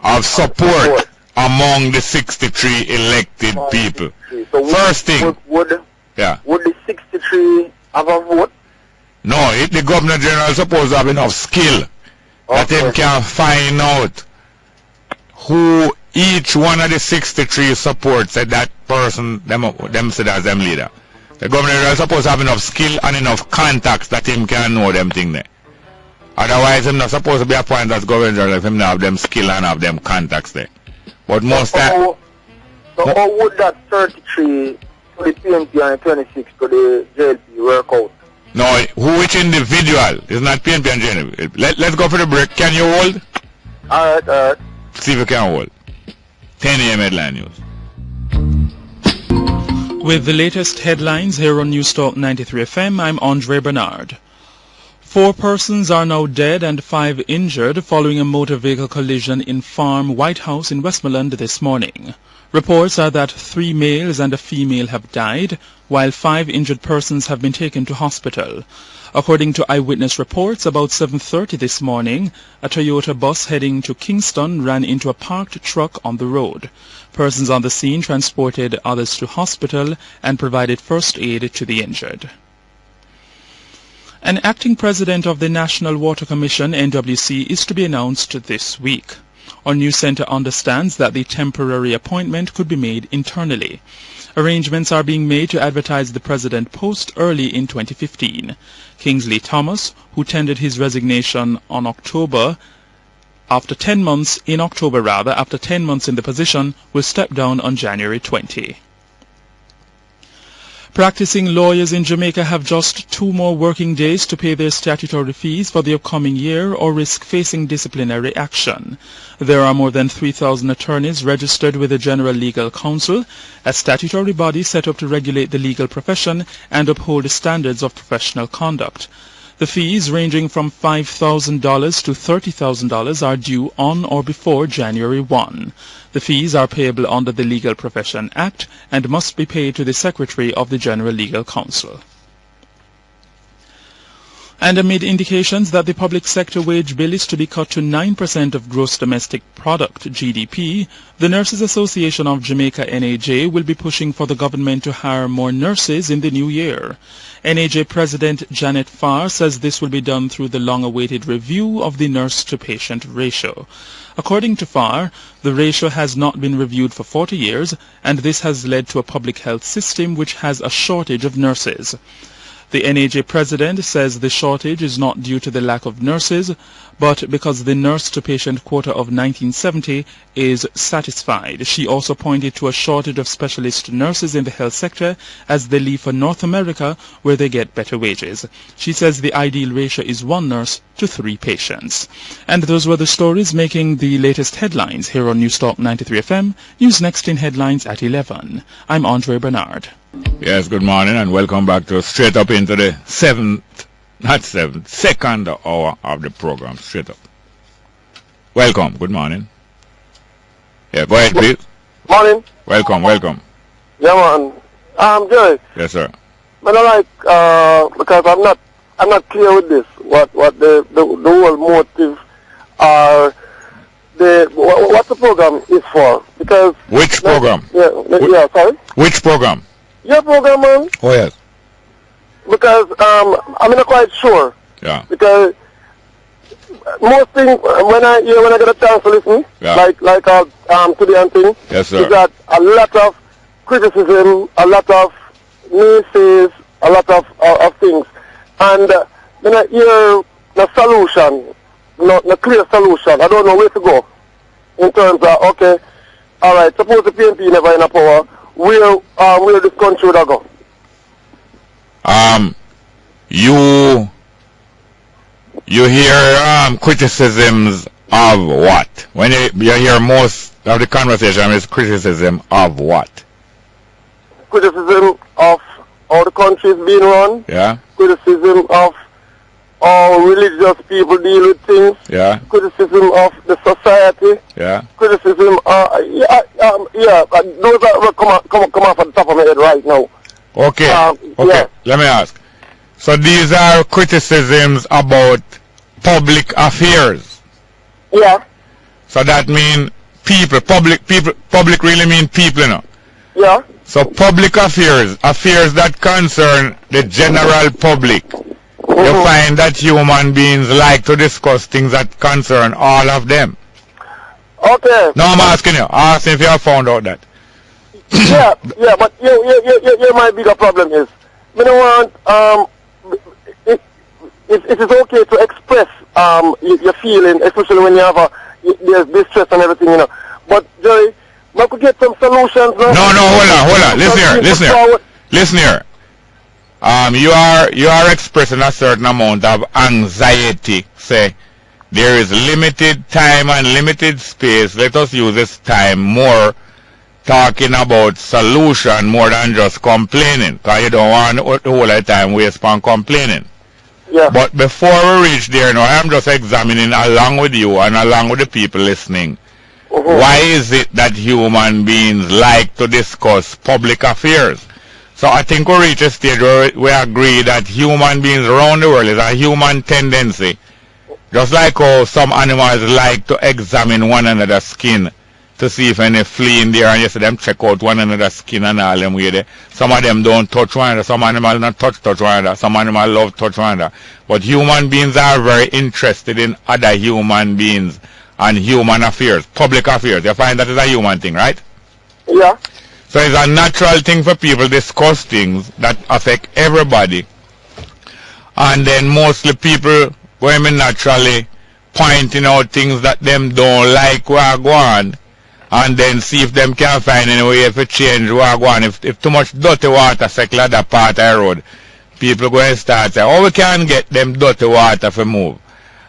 of support among the 63 elected people. So First thing. would the 63 have a vote? No, the Governor General supposed to have enough skill that him can find out who each one of the 63 supports that person, them said as them leader. The Governor General supposed to have enough skill and enough contacts that him can know them thing there. Otherwise, him not supposed to be appointed as Governor General if him not have them skill and have them contacts there. But most time... So how would that 33 to the PNP and the 26 to the JLP work out? No, which individual? It's not PNP and JLP. Let's go for the break. Can you hold? Alright. See if you can hold. 10 a.m. headline news. With the latest headlines here on News Talk 93 FM, I'm Andre Bernard. 4 persons are now dead and 5 injured following a motor vehicle collision in Farm White House in Westmoreland this morning. Reports are that 3 males and a female have died, while 5 injured persons have been taken to hospital. According to eyewitness reports, about 7:30 this morning, a Toyota bus heading to Kingston ran into a parked truck on the road. Persons on the scene transported others to hospital and provided first aid to the injured. An acting president of the National Water Commission, NWC, is to be announced this week. Our news center understands that the temporary appointment could be made internally. Arrangements are being made to advertise the president post early in 2015. Kingsley Thomas, who tendered his resignation on after 10 months in the position, will step down on January 20. Practicing lawyers in Jamaica have just 2 more working days to pay their statutory fees for the upcoming year or risk facing disciplinary action. There are more than 3,000 attorneys registered with the General Legal Council, a statutory body set up to regulate the legal profession and uphold the standards of professional conduct. The fees, ranging from $5,000 to $30,000, are due on or before January 1. The fees are payable under the Legal Profession Act and must be paid to the Secretary of the General Legal Council. And amid indications that the public sector wage bill is to be cut to 9% of gross domestic product, GDP, the Nurses Association of Jamaica, NAJ, will be pushing for the government to hire more nurses in the new year. NAJ President Janet Farr says this will be done through the long-awaited review of the nurse-to-patient ratio. According to Farr, the ratio has not been reviewed for 40 years, and this has led to a public health system which has a shortage of nurses. The NAJ president says the shortage is not due to the lack of nurses, but because the nurse-to-patient quota of 1970 is satisfied. She also pointed to a shortage of specialist nurses in the health sector as they leave for North America, where they get better wages. She says the ideal ratio is 1 nurse to 3 patients. And those were the stories making the latest headlines here on Newstalk 93 FM. News next in headlines at 11. I'm Andre Bernard. Yes, good morning and welcome back to Straight Up into the second hour of the program. Straight Up. Welcome, good morning. Yeah, go ahead, please. Morning. Welcome. Yeah, man. Jerry. Yes, sir. But I like, because I'm not clear with this, what the whole motive or what the program is for. Because which program? Yeah, sorry? Which program? Your program, man. Oh, yes. Because I'm not quite sure. Yeah. Because most things when I get a chance to listen, like today and thing, yes, sir, is that a lot of criticism, a lot of naysays, a lot of things, and when I hear the solution, no clear solution, I don't know where to go in terms of okay, all right, suppose the PNP never in a power, where this country would go. You hear criticisms of what? When you hear most of the conversation is criticism of what? Criticism of how the country is being run. Yeah. Criticism of how religious people deal with things. Yeah. Criticism of the society. Yeah. Criticism. Those are come off at the top of my head right now. Okay. Okay. Yeah. Let me ask. So these are criticisms about public affairs. Yeah. So that means people. Public really mean people, you know. Yeah. So public affairs that concern the general public. You find that human beings like to discuss things that concern all of them. Okay. No, I'm asking you. Asking if you have found out that. yeah, but you my bigger problem is, you don't want it is okay to express your feeling, especially when you have there's distress and everything, you know. But Jerry, we could get some solutions. No, hold on. Listen here. You are expressing a certain amount of anxiety. Say there is limited time and limited space. Let us use this time more talking about solution more than just complaining, because you don't want the whole of the time waste on complaining. Yeah. But before we reach there now, I'm just examining along with you and along with the people listening. Why is it that human beings like to discuss public affairs? So I think we reach a stage where we agree that human beings around the world is a human tendency. Just like how some animals like to examine one another's skin to see if any flea in there, and you see them check out one another's skin and all them way there. Some of them don't touch one another, some animals not touch one another, some animals love touch one another. But human beings are very interested in other human beings and human affairs, public affairs. You find that is a human thing, right? Yeah. So it's a natural thing for people to discuss things that affect everybody. And then mostly people women naturally pointing out things that them don't like where go on, and then see if them can find any way to change where go on. If too much dirty water circle at that part of the road, people go and start saying, oh, we can get them dirty water to move.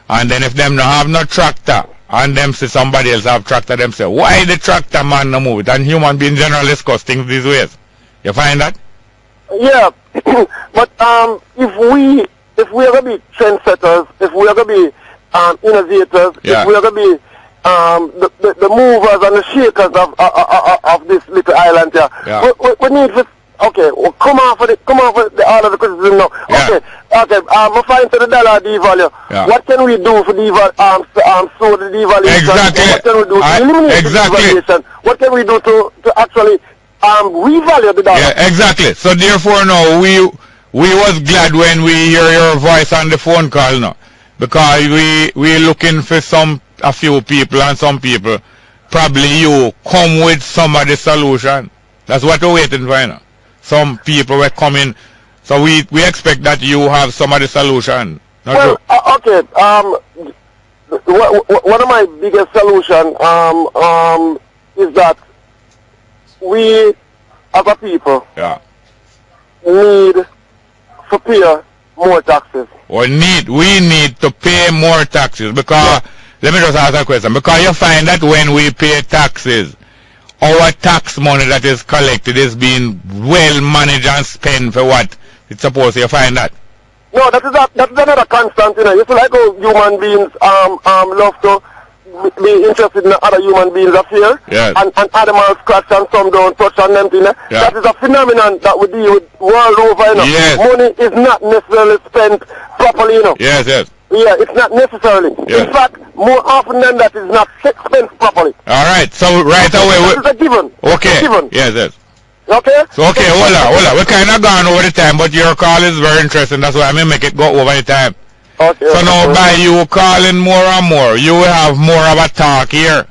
And then if them don't have no tractor, and them see somebody else have tractor, them say, why the tractor man no move it? And human beings generally discuss things these ways. You find that? Yeah. But if we are going to be trendsetters, if we are going to be innovators, if we are going to be the movers and the shakers of this little island here, we need to, okay, well, come on for all of the criticism now. Okay, we're fine to the dollar devalue. What can we do for so the devaluation? Exactly. What can we do to eliminate the devaluation? What can we do to actually revalue the dollar? Yeah, exactly. So therefore now we was glad when we hear your voice on the phone call now, because we looking for a few people, and some people, probably you, come with some of the solution. That's what we're waiting for now. Some people were coming, so we expect that you have some of the solution. Well, okay, one of my biggest solutions is that we, as a people, need to pay more taxes. We need to pay more taxes because, let me just ask a question, because you find that when we pay taxes, our tax money that is collected is being well managed and spent for what it's supposed to. You find that? No, that's another constant, you know. It's like how human beings love to be interested in other human beings' affairs, and animals scratch and some don't touch on them, you know. That is a phenomenon that we deal with world over, you know. Money is not necessarily spent properly, you know. Yeah, it's not necessarily. In fact, more often than that, it's not spent properly. All right, so right away... That is a given. Okay. It's a given. Yes. Okay? So, okay, hold on. We're kind of gone over the time, but your call is very interesting. That's why I may make it go over the time. Okay. So now, by you calling more and more, you will have more of a talk here.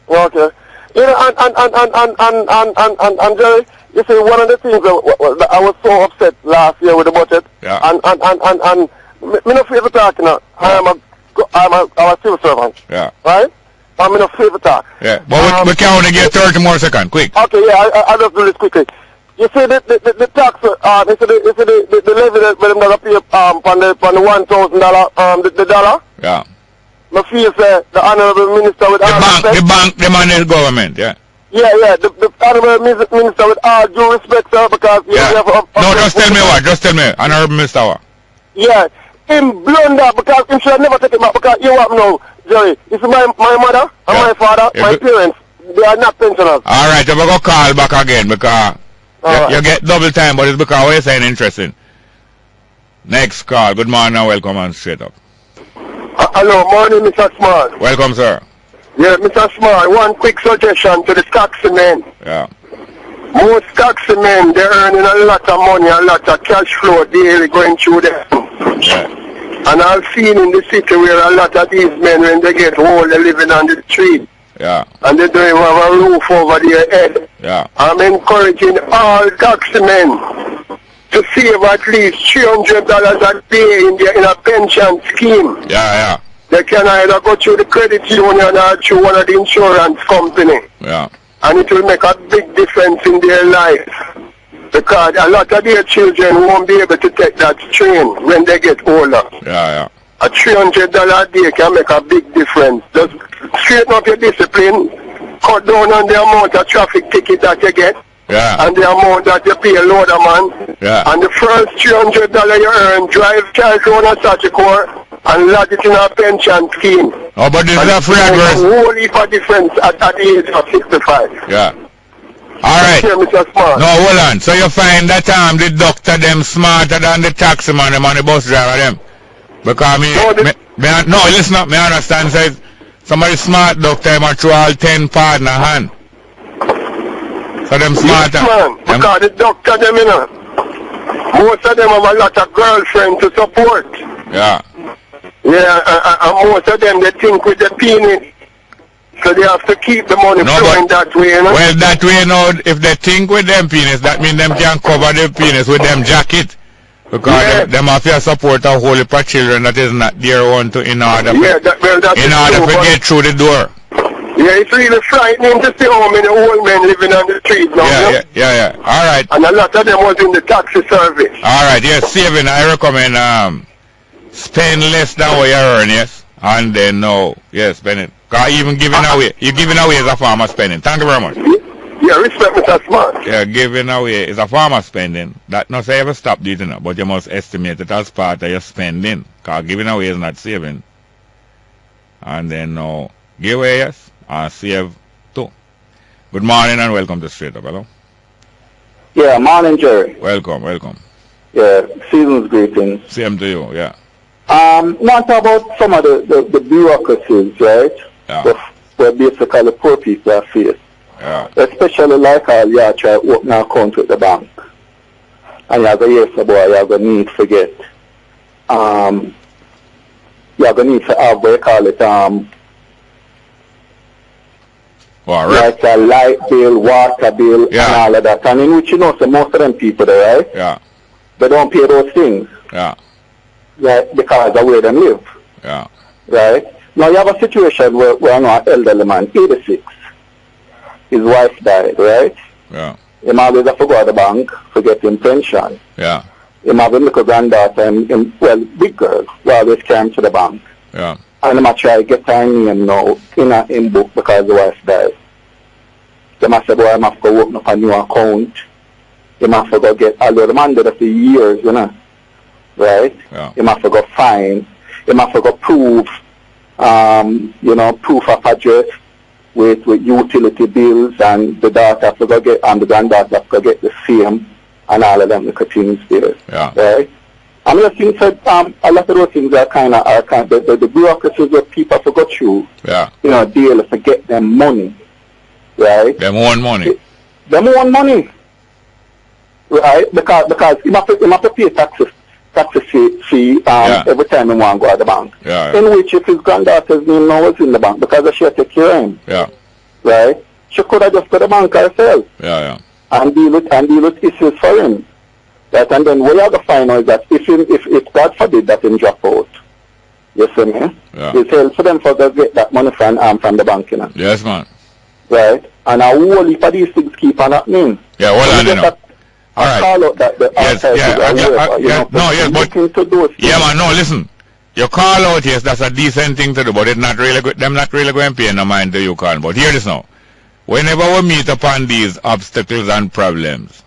Okay. You know, and Jerry, you see, one of the things that I was so upset last year with the budget, and me no favor talk, you know. I'm a civil servant. Right? I'm in a favor talk. But we can only get 30 more seconds. Quick. Okay, I'll just do this quickly. You see the tax, the levy that them gonna pay on the $1,000 the dollar. Yeah. My feel say the honorable minister with the money is government. Yeah, the honorable minister with all due respect, sir, because no, just tell me what. Just tell me, honorable minister what. Yeah, him blunder because him should never take it back because you what now, Jerry. It's my mother and my father, my parents. They are not pensioners. All right, I'm gonna call back again because you get double time, but it's because we're saying interesting. Next call. Good morning and welcome on Straight Up. Hello, morning, Mr. Smart. Welcome, sir. Yeah, Mr. Smart, one quick suggestion to the stocks men. Yeah. Most stocks men, they're earning a lot of money, a lot of cash flow daily going through them. And I've seen in the city where a lot of these men, when they get old, they're living on the street. And they don't even have a roof over their head. I'm encouraging all taxmen to save at least $300 a day in a pension scheme. They can either go through the credit union or through one of the insurance company. And it will make a big difference in their life. Because a lot of their children won't be able to take that strain when they get older. A $300 a day can make a big difference. Just straighten up your discipline, cut down on the amount of traffic ticket that you get, and the amount that you pay a loader man. And the first $300 you earn, drive child loan and Sagicor and lodge it in a pension scheme. Oh, but this is a free address. A whole heap of difference at the age of 65. All right. Mr. Smart. No, hold on. So you find that the doctor them smarter than the taxi man, them and the bus driver them. Because listen up, me understand, says somebody smart doctor, them are through all 10 partner hand. So them smarter. Yes, man, because the doctor them, you know, most of them have a lot of girlfriends to support. And most of them, they think with the penis. So they have to keep the money flowing that way, you know? Well, that way, you know, if they think with them penis, that means them can cover their penis with them jacket. Because them have to support a whole heap of children that is not their own in order to get through the door. Yeah, it's really frightening to see how many old men living on the streets now. All right. And a lot of them was in the taxi service. All right, saving, I recommend spend less than what you earn, and then spend it. Because even giving away, you're giving away is a form of spending. Thank you very much. Yeah, respect Mr. Smart. Yeah, giving away is a form of spending. That not say ever stop doing it, but you must estimate it as part of your spending. Because giving away is not saving. And then give away, and save too. Good morning and welcome to Straight Up. Hello? Yeah, morning, Jerry. Welcome. Yeah, season's greetings. Same to you, Want to talk about some of the bureaucracies, right? Where basically poor people are faced. Especially like you try to open an account with the bank. And you go, yes, boy, you go need to get, you go need to have, what you call it, like a light bill, water bill, and all of that. And in which, so most of them people there, right? They don't pay those things. Right, because of where they live. Right? Now you have a situation where I know an elderly man, 86. His wife died, right? Yeah. He always have to go to the bank to get him pension. Yeah. He have a little granddaughter and well, big girl, who always came to the bank. Yeah. And I'm try to get her name now in book because the wife died. They must say, boy, I have to go open up a new account. They must go get, although the man did it for years, you know. Right? Yeah. He must go fine. He must go prove, proof of address with utility bills, and the daughter have to go get, and the granddaughter have to go get the same, and all of them the things there. Yeah. Right? And I think that a lot of those things are kind of the bureaucracies that people have to go through. Yeah. You know, deal to get them money. Right? Them own money. Them own money. Right? Because you have to pay taxes fee every time he want to go to the bank. Yeah. In which if his granddaughter's name now was in the bank because she had to take care of him. Yeah. Right? She could have just go to the bank herself. Yeah. And deal with issues for him. Right? And then what you have to find out is that if God forbid that him drop out, you see me? Yeah. It's help for them for to get that money from the bank, you know. Yes, man. Right? And a whole heap of these things keep on happening. Yeah, hold on, you know. All right. Call out that the man, no, listen. You call out, yes, that's a decent thing to do, but it's not really good. Them not really going to pay no mind to you call. But hear this now. Whenever we meet upon these obstacles and problems,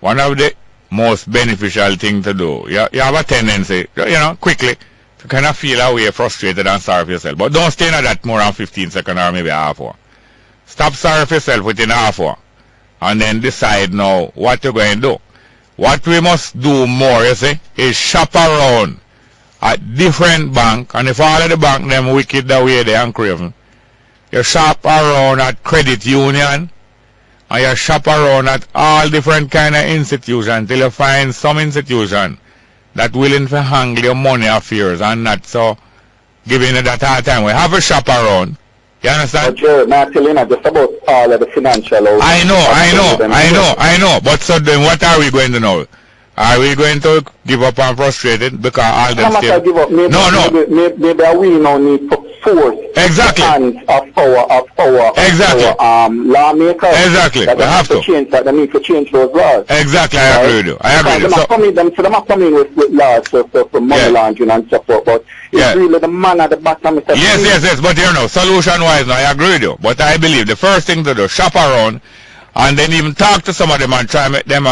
one of the most beneficial thing to do, you have a tendency, quickly, to kind of feel away, frustrated and sorry for yourself. But don't stay in that more than 15 seconds or maybe half hour. Stop sorry for yourself within half hour. And then decide now what you're going to do. What we must do more, you see, is shop around at different bank. And if all of the bank them wicked the way they and craven, you shop around at credit union, and you shop around at all different kind of institutions till you find some institution that willing to handle your money affairs and not so giving you that hard time. We have a shop around. You understand? But you're not telling us just about all of the financial... I know. But so then what are we going to know? Are we going to give up and frustrated because all them still... Give up. Maybe we now need to force exactly. the hands of our lawmakers. Exactly. That we have to. They need to change those laws. Exactly. I agree with you. Them are coming with laws for money laundering and so forth. But it's really the man at the bottom. Yes. But solution-wise, now, I agree with you. But I believe the first thing to do, shop around, and then even talk to some of them and try to make them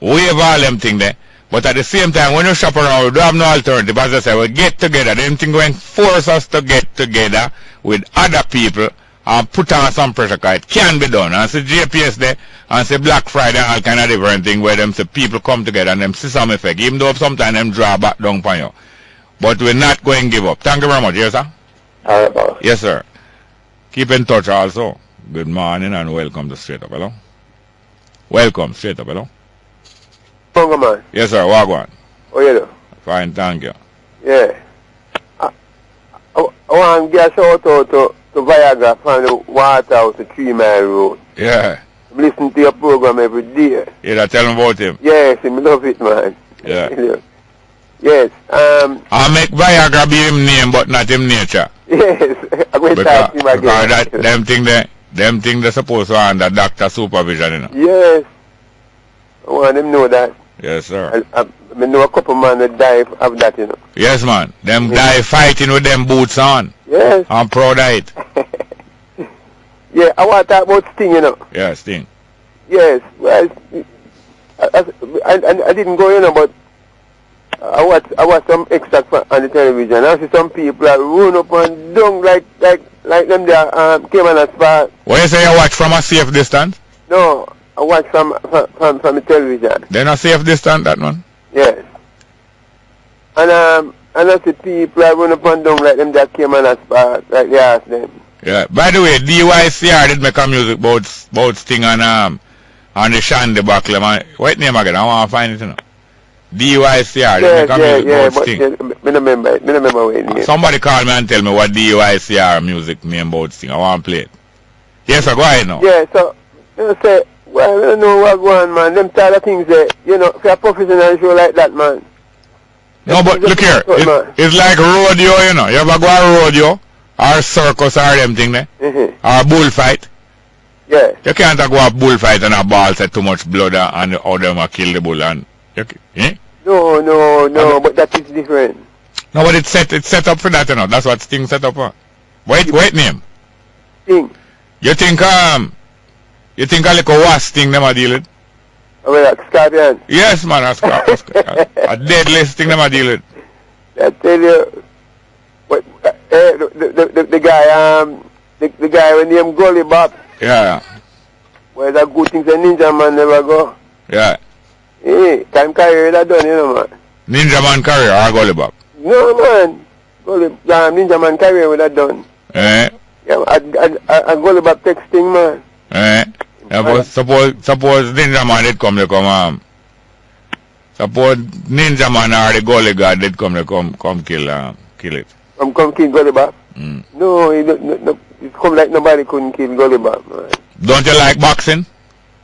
waive all them things there. But at the same time, when you shop around, we don't have no alternative. As I say, we get together. Them things going to force us to get together with other people and put on some pressure, because it can be done. And say JPS there, and say Black Friday and all kind of different things where them say people come together and them see some effect. Even though sometimes them draw back down upon you. But we're not going to give up. Thank you very much. Yes, sir? All right, boss. Yes, sir. Keep in touch also. Good morning and welcome to Straight Up, hello? Welcome, Straight Up, hello? Man. Yes, sir. Wagwan. Oh, you do? Fine, thank you. Yeah. I want to get a shout out to Viagra from the Water House, the 3 Mile Road. Yeah. I listen to your program every day. Yeah, tell him about him. Yes, I love it, man. Yeah. Yes. I make Viagra be him name, but not him nature. Yes. I'm going to talk to him again. Because them thing they're supposed to have under doctor supervision, you know. Yes. I want them know that. Yes, sir. I know a couple man that die of that, you know. Yes, man. Them die fighting with them boots on. Yes. I'm proud of it. Yeah, I want to talk about Sting, you know. Yeah, Sting. Yes. Well, I didn't go, you know, but I watched some extracts on the television. I see some people that run up and down like them there came on a spot. What you say you watch from a safe distance? No, I watch from the television. They're not safe distance, that one? Yes. And I see people that run up and down like them that came on a spot, like they asked them. Yeah. By the way, DYCR did make a music about Sting and the Shandy Buckler. What name again? I want to find it, you know. DYCR did make a music about Sting. I remember what it name. Somebody call me and tell me what DYCR music name about Sting. I want to play it. Yes, sir, go ahead now. Yeah, so, you say, well, I don't know what's going on, man. Them type of things there, you know, for a professional show like that, man. No, but look here. It's like rodeo, you know. You ever go to rodeo? Or circus or them thing there? Or bullfight? Yeah. You can't go a bullfight and a ball set too much blood and all them will kill the bull and... No, but that is different. No, but it's set up for that, you know. That's what Sting set up for. Wait name. Sting. You think a little wasp Sting them a deal with? Oh, well, like scorpion. Yes, man, a deadly Sting them a deal with. I tell you, what, the guy when name Gully Bob. Yeah. Well, that good things a ninja man never go. Yeah. Hey, time career that done, you know, man. Ninja man career or Gully Bob? No, man. Ninja man career with that done. Eh? Yeah, I Gully Bob texting, man. Eh? Yeah, but suppose Ninja man did come suppose Ninja man or the Gully God did come kill it. Come kill Gully Bob? No, it come like nobody couldn't kill Gully Bob, man. Don't you like boxing?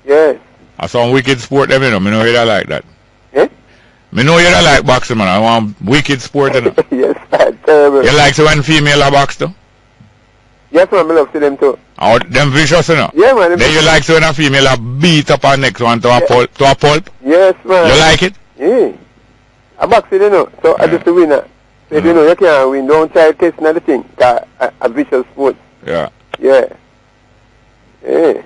Yes. I some wicked sport, you know. I know you don't like that. Eh? I know you don't like boxing, man. I want wicked sport, you know. Yes, that's terrible. You like when female are box too? Yes, man, I love to them too. Oh, them vicious, you know? Yeah, man. Then you like when a female are beat up her next one to a pulp? Yes, man. You like it? Yeah. I box it, you know. So I just a winner. So if you know you can't win, don't try testing other thing. A vicious sport. Yeah. Yeah. Yeah.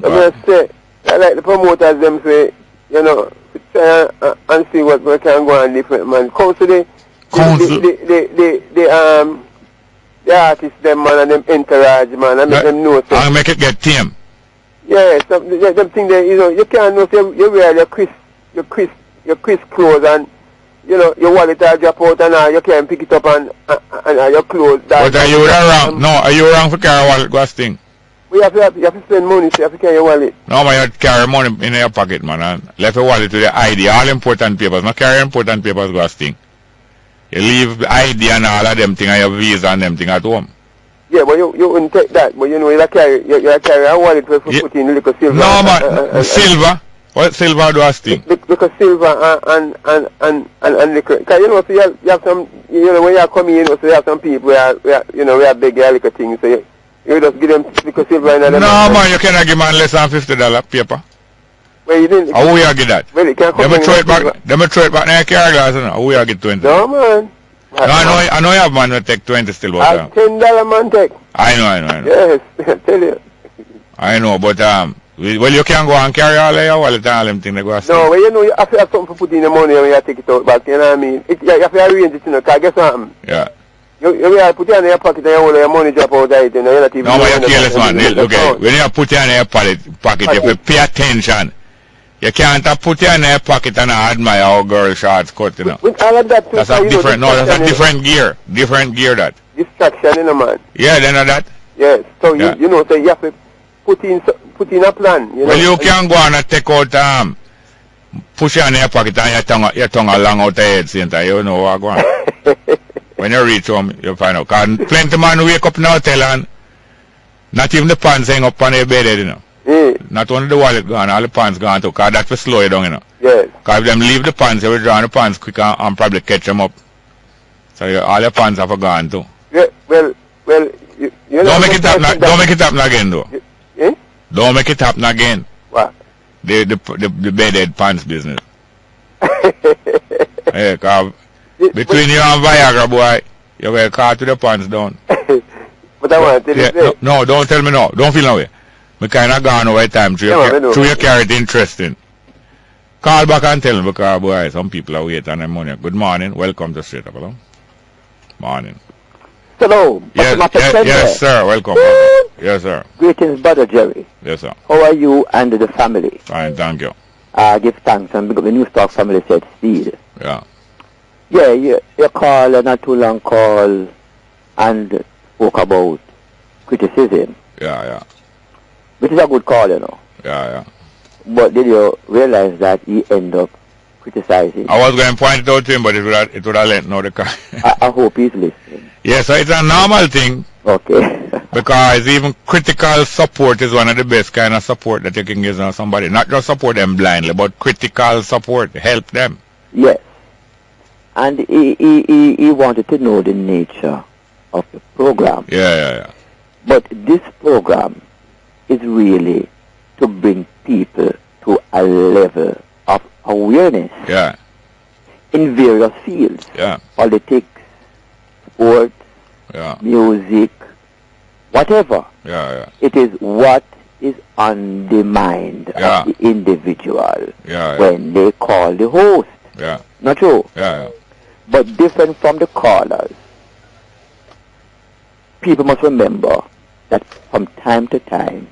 I must say, I like the promoters them say, you know, try and see what we can go on different, man. Council the artists them, man, and them entourage, man, and make them know. So. And make it get team. Yeah, so them thing there, you know, you can't know if you wear your crisp clothes and, you know, your wallet will drop out and you can't pick it up and your clothes. But are you wrong? No, are you wrong for carry wallet, go thing? You have to spend money, so you have to carry your wallet. No, man, you carry money in your pocket, man, and left your wallet with the ID, all important papers. Not carry important papers, go thing. You leave the ID and all of them thing and your visa and them thing at home. Yeah, but you wouldn't take that, but you know, you carry a wallet for putting a little silver. No, man, silver? What silver do I thing? Because silver and liquor. Because, you know, so you have some, you know, when you come in, you know, so you have some people where you know, we have big liquor things, so you just give them liquor silver and no, man, you cannot give man less than $50 paper. Well, you didn't. How we get that? Well, you can't come throw it back in your car glass, you know. How we get 20? No, man. No, I know you have man who take 20 still, but $10 man take. I know. Yes, I tell you. I know, but well, you can go and carry all of your wallet and all them things they go. No, well, you know, you have to have something to put in the money when you take it out back, you know what I mean? You have to arrange it, you know, because guess something? Yeah. You put it in your pocket and you hold your money drop out of it, you know, you're not even... No, but you're careless, man. Look, when you put it in your pocket, you have to pay attention. You can't put it in your pocket and admire how girl shorts cut, you know. With all of that, that's a different, no, that's a different gear. Different gear, that. Distraction, you know, man. Yeah, they know that. Yes, so you know, so you have to put in a plan, you know. Well, you can go and take out, push it in your pocket and your tongue along out the head, center, you know what going on. When you reach home, you'll find out. Because plenty of man wake up in the hotel and not even the pants hang up on your bed, you know. Not only the wallet gone, all the pants gone too, because that will slow you down, you know. Yes. Because if them leave the pants, you will draw the pants quick and probably catch them up. So all your pants have gone too. Yeah, well, you know... Don't make it happen again, though. Don't make it happen again. What? The bedhead pants business. Hey, because between you and Viagra, boy, you will cut to the pants down. But I want to tell you no, don't tell me no. Don't feel no way. We kind of gone over time through your carry it interesting. Call back and tell me because, boy, some people are waiting on their money. Good morning. Welcome to Straight Up. Hello. Morning. Hello. Yes, sir. Welcome. Yes, sir. Greetings, Brother Jerry. Yes, sir. How are you and the family? Fine, thank you. Give thanks and because the New Stock family said speed. Yeah. Yeah, you call not too long call and spoke about criticism. Yeah. Which is a good call, you know. Yeah. But did you realize that he ended up criticizing? I was going to point it out to him, but it would have lent now the car. I hope he's listening. Yes, so it's a normal thing. Okay. Because even critical support is one of the best kind of support that you can give somebody. Not just support them blindly, but critical support. Help them. Yes. And he wanted to know the nature of the program. Yeah. But this program is really to bring people to a level of awareness. Yeah. In various fields. Yeah. Politics, sports, music, whatever. Yeah. It is what is on the mind of the individual when they call the host. Yeah. Not true? Yeah. But different from the callers. People must remember that from time to time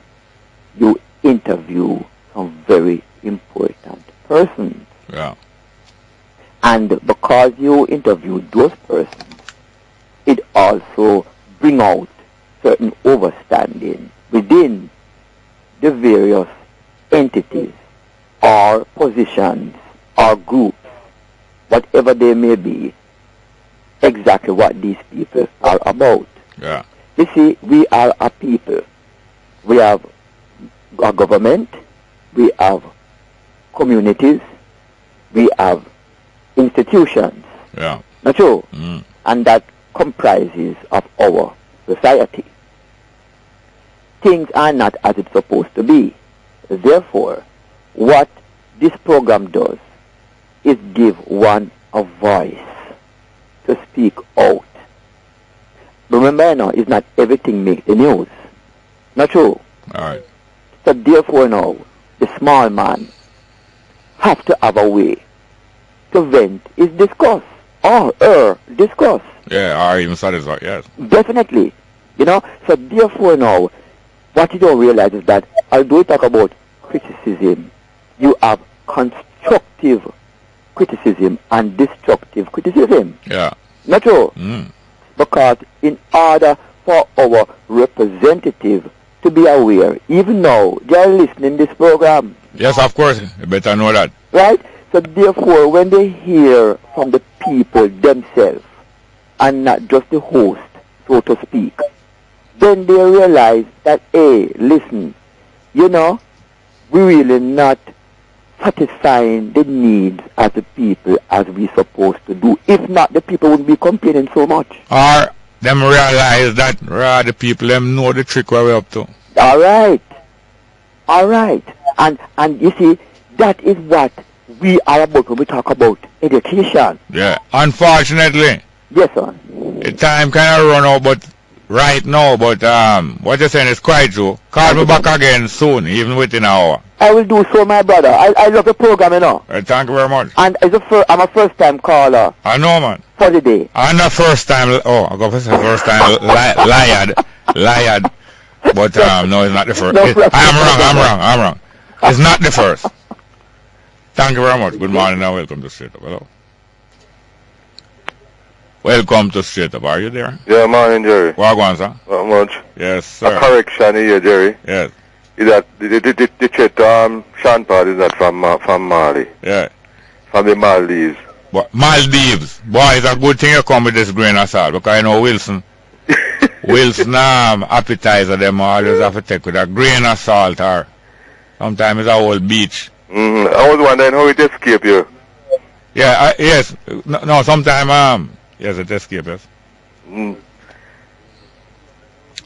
you interview some very important persons. Yeah. And because you interview those persons, it also bring out certain overstanding within the various entities or positions or groups, whatever they may be, exactly what these people are about. Yeah. You see, we are a people. We have a government, we have communities, we have institutions. Yeah. Not true? And that comprises of our society. Things are not as it's supposed to be. Therefore, what this program does is give one a voice to speak out. Remember now, it's not everything makes the news. Not true? Alright. So therefore now, the small man have to have a way to vent his discourse or her discourse. Yeah, or even satisfied, yes. Definitely. You know, so therefore now, what you don't realize is that although you talk about criticism, you have constructive criticism and destructive criticism. Yeah. Not true? Because in order for our representative to be aware, even now they are listening this program. Yes, of course. You better know that. Right? So therefore, when they hear from the people themselves and not just the host, so to speak, then they realize that, hey, listen, you know, we really not satisfying the needs of the people as we supposed to do. If not, the people wouldn't be complaining so much. Or them realize that the people them know the trick where we're up to. All right. And you see, that is what we are about when we talk about education. Yeah. Unfortunately. Yes, sir. The time kind of run out, but right now, but what you're saying is quite true. Call me back again soon, even within an hour. I will do so, my brother. I love the program, you know. Thank you very much. And I'm a first-time caller. I know, man. For the day. I'm not first-time. Oh, I got first-time liad. But no, it's not the first. I'm wrong. It's not the first. Thank you very much. Good morning and welcome to Straight Up. Hello. Welcome to Straight Up. Are you there? Yeah, morning, Jerry. Wagwan, sir. Not much. Yes, sir. A correction here, Jerry. Yes. Is that the chat Sean Paul is not from Mali? Yeah. From the Maldives. But Maldives. Boy, it's a good thing you come with this grain of salt, because I know Wilson appetizer them always have to take with a grain of salt, or sometimes it's a whole beach. I was wondering how it escaped you. Yeah, yes. No, sometimes yes, it escaped us.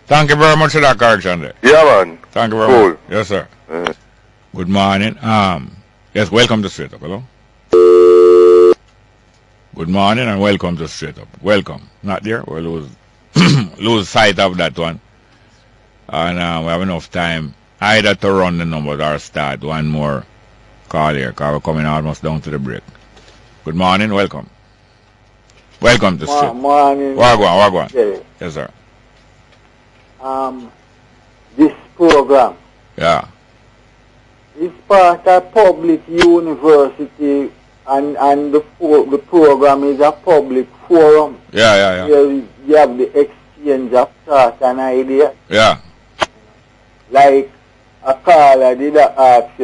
Thank you very much for that correction there. Yeah, man. Thank you very much. Yes, sir. Good morning. Yes, welcome to Straight Up. Hello. Good morning and welcome to Straight Up. Welcome. Not there? We'll lose sight of that one. And we have enough time either to run the numbers or start one more call here, because we're coming almost down to the break. Good morning. Welcome. Welcome to Straight Up. Morning. Wagwan. Yeah. Yes, sir. This program. Yeah. It's part of public university, and the program is a public forum. Yeah. You have the exchange of thoughts and ideas. Yeah. Like a caller did ask,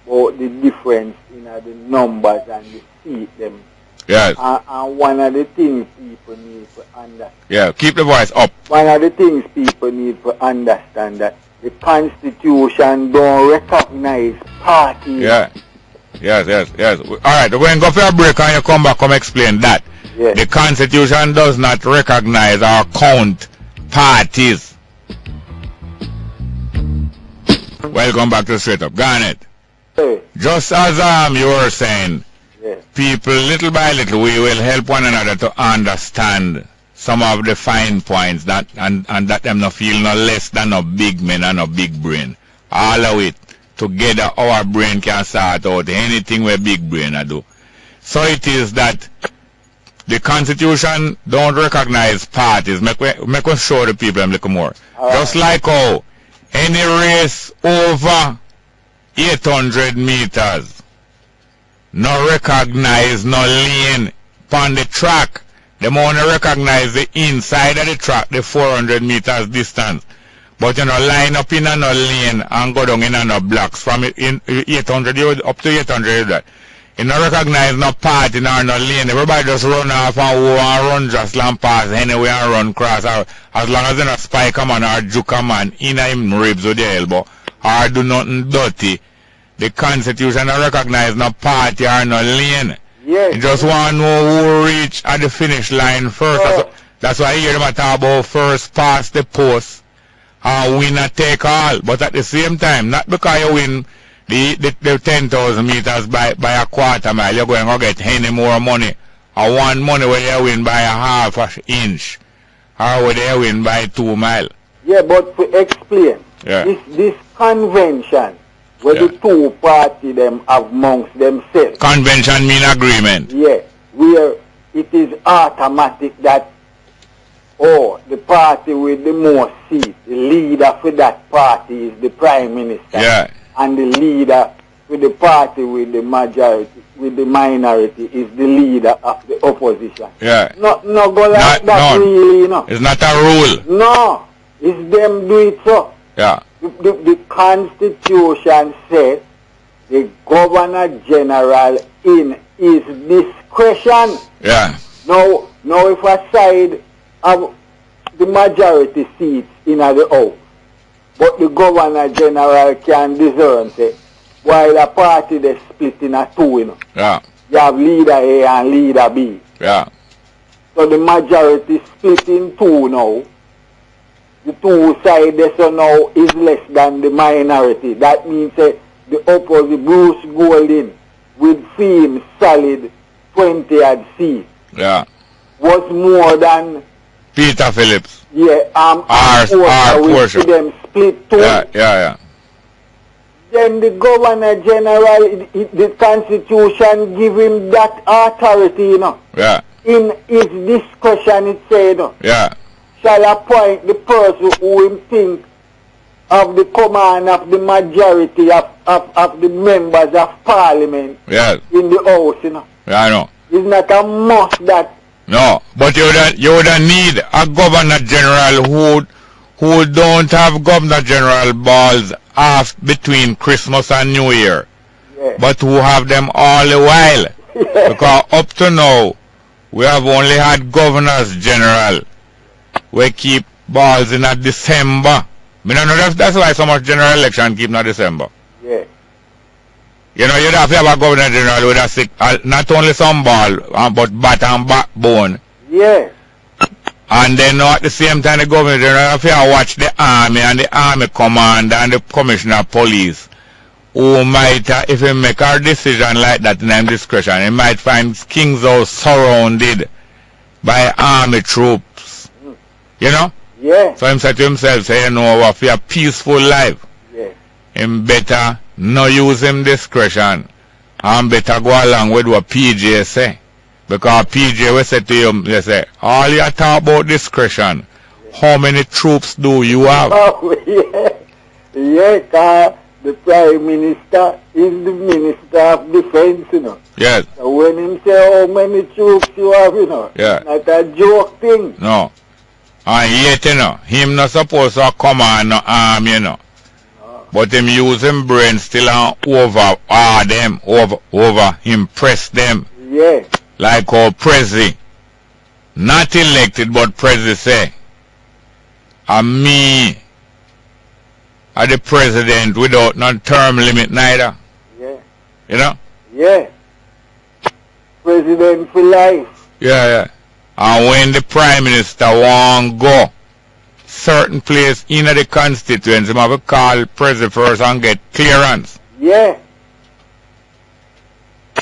about the difference in the numbers and the seat them. Yes. And one of the things people need to understand. Yeah, keep the voice up. One of the things people need to understand that the Constitution don't recognize parties. Yeah. Yes. All right, we're going to go for a break and you come back, come explain that. Yes. The Constitution does not recognize or count parties. Welcome back to Straight Up. Garnet. Hey. Just as you were saying, people, little by little, we will help one another to understand some of the fine points that and that them no feel no less than no big men and no big brain. All of it together, our brain can sort out anything where big brain do. So it is that the Constitution don't recognize parties. Make us show the people a little more. Just like how any race over 800 meters no recognize no lane on the track. They only recognize the inside of the track, the 400 meters distance. But you know, line up in a no lane and go down in a no blocks from in 800 up to 800. You don't recognize no party nor no lane. Everybody just run off and go and run just land pass anyway and run cross. Or, as long as they not spike a man or juke a man in him ribs with the elbow or do nothing dirty, the Constitution don't recognize no party or no lane. Yes. You just want to know who reach at the finish line first. That's why I hear them talk about first past the post and winner take all. But at the same time, not because you win the 10,000 meters by a quarter mile, you're going to get any more money. Or one money where you win by a half an inch. Or where you win by 2 miles. Yeah, but to explain, this convention where the two parties them have amongst themselves. Convention mean agreement. Yeah, where it is automatic that the party with the most seats, the leader for that party is the Prime Minister. Yeah. And the leader with the party with the majority, with the minority is the leader of the opposition. Yeah. No go like that really, you know. It's not a rule. No, it's them do it so. Yeah. The Constitution says the Governor General in his discretion. Yeah. Now if a side have the majority seats in the House, but the Governor General can discern, say, while the party they split in a two, you know. Yeah. You have leader A and leader B. Yeah. So the majority split in two now. The two sides so now is less than the minority. That means the opposite Bruce Golding with him solid 20 odd seats. Yeah. Was more than Peter Phillips. Yeah, our portion. Them split two. Yeah. Then the Governor General, the Constitution give him that authority, you know. Yeah. In his discretion, it said, you know. Yeah. Shall appoint the person who him think of the command of the majority of the members of Parliament in the House, you know. Yeah, I know. It's not a must that. No, but you would need a Governor General who don't have Governor General balls off between Christmas and New Year, but who have them all the while. Because up to now, we have only had Governors General. We keep balls in a December. That's why so much general election keep in December. Yeah. You know, you'd have to have a Governor General with a sick, not only some ball, but bat and backbone. Yeah. And then at the same time, the Governor General have to watch the Army and the Army Commander and the Commissioner of Police, who might, if he make a decision like that in his discretion, he might find King's House surrounded by Army troops. You know? Yeah. So he said to himself, say, you know, for a peaceful life, him better no use him discretion and better go along with what PJ say. Because PJ will say to him, they say, all you talk about discretion, how many troops do you have? Oh, because the Prime Minister is the Minister of Defense, you know. Yes. So when him say how many troops you have, you know, not a joke thing. No. And yet, you know, him not supposed to command no army, you know. But him use him brain still and over them, over impress them. Yeah. Like how Prezi, not elected, but Prezi say, and me are the president without no term limit neither. Yeah. You know? Yeah. President for life. Yeah. And when the Prime Minister won't go certain place in the constituency, he have to call President first and get clearance. Yeah.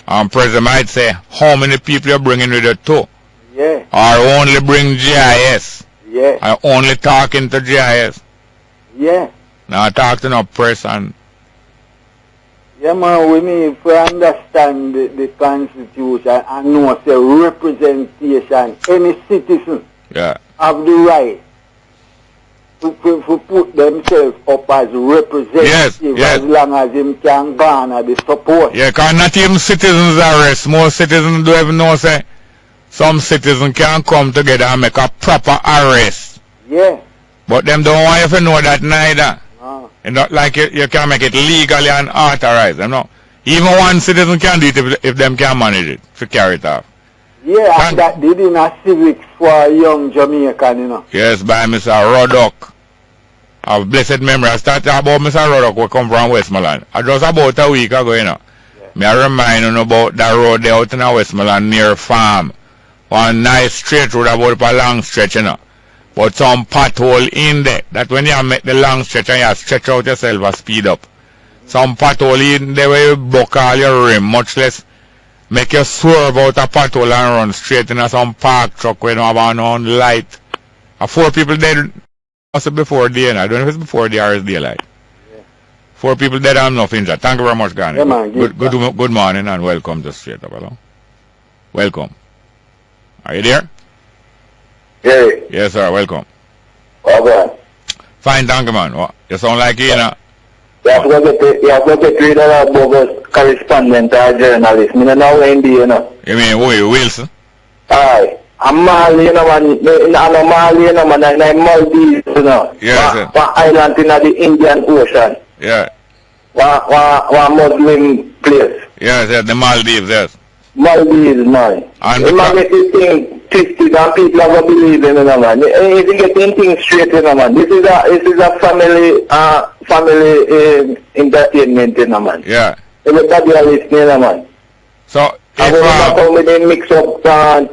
And President might say, how many people you're bringing with you too? Yeah. Or only bring GIS. Yeah. I only talking to GIS. Yeah. Now talk to no press and... Yeah, man, we need to understand the Constitution and know the representation. Any citizen have the right to put themselves up as representative as long as him can garner the support. Yeah, because not even citizens arrest. Most citizens don't even know, say, some citizens can come together and make a proper arrest. Yeah. But them don't want you to know that neither. And not like you can make it legally and authorized. You know? Even one citizen can do it if them can manage it, to carry it off. Yeah, and that did in a civics for a young Jamaican, you know. Yes, by Mr. Roddock. Of blessed memory. I started about Mr. Roddock who come from Westmoreland. Just about a week ago, you know. Me I remind you about that road there out in Westmoreland near farm. One nice straight road about a long stretch, you know. But some pothole in there. That when you make the long stretch and you stretch out yourself and speed up. Some pothole in there where you block all your rim, much less make you swerve out a pothole and run straight into some park truck where you don't have no light. 4 people dead. Also before day, I don't know if it's before day or it's daylight. 4 people dead and enough injured. Thank you very much, Gani. Yeah, man, good morning and welcome to Straight Up. Hello. Welcome. Are you there? Yeah. Yes, sir. Welcome. Okay. Fine, thank you, man. You sound like you know. You have to get rid of that bogus correspondent or journalist. I don't know when you know. You mean who? Wilson? Aye. I'm Mali, you know, man. I'm Mali, you know, man. I'm Maldives, you know. Yes, one island in the Indian Ocean. Yeah. One Muslim place. Yes, the Maldives, yes. Maldives, man. And you might get this thing twisted and people are going to believe in it, man. If you get anything straight, you know, man. This is a family entertainment, you know, man. Yeah. Everybody are listening, you know, man. So, if they mix up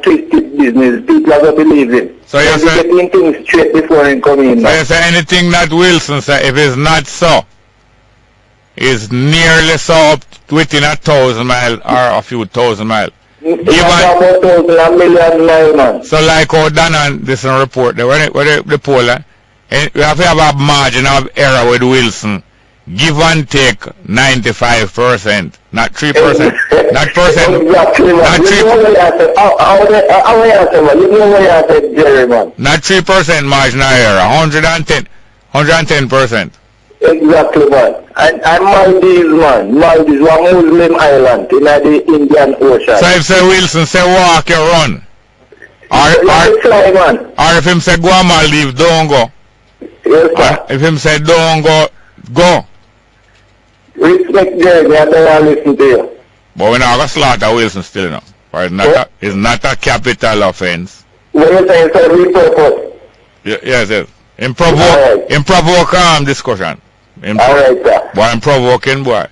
twisted business, people are going to believe it. So you say... get anything straight before it come in. So you say anything that Wilson say, if it's not so, is nearly so up within 1,000 miles or a few thousand miles. About 1,000 million miles, man. So like how Dan and this report, where the poll, we have to have a margin of error with Wilson. Give and take 95%, not 3%, not percent, exactly, not 3%. Not 3% margin of error, 110%. Exactly, man. And Maldives, man. Maldives, one Muslim island in the Indian Ocean. So if say Wilson say walk, you run. Or if him say go on Maldives, don't go. Yes, sir. If him say don't go, go. Respect Jeremy, I don't want to listen to you. But we're not going to slaughter Wilson still, you know. It's not a capital offense. What you say, sir, repurpose? Yes. Improvoke calm discussion. Alright, sir. Boy, I'm provoking, boy.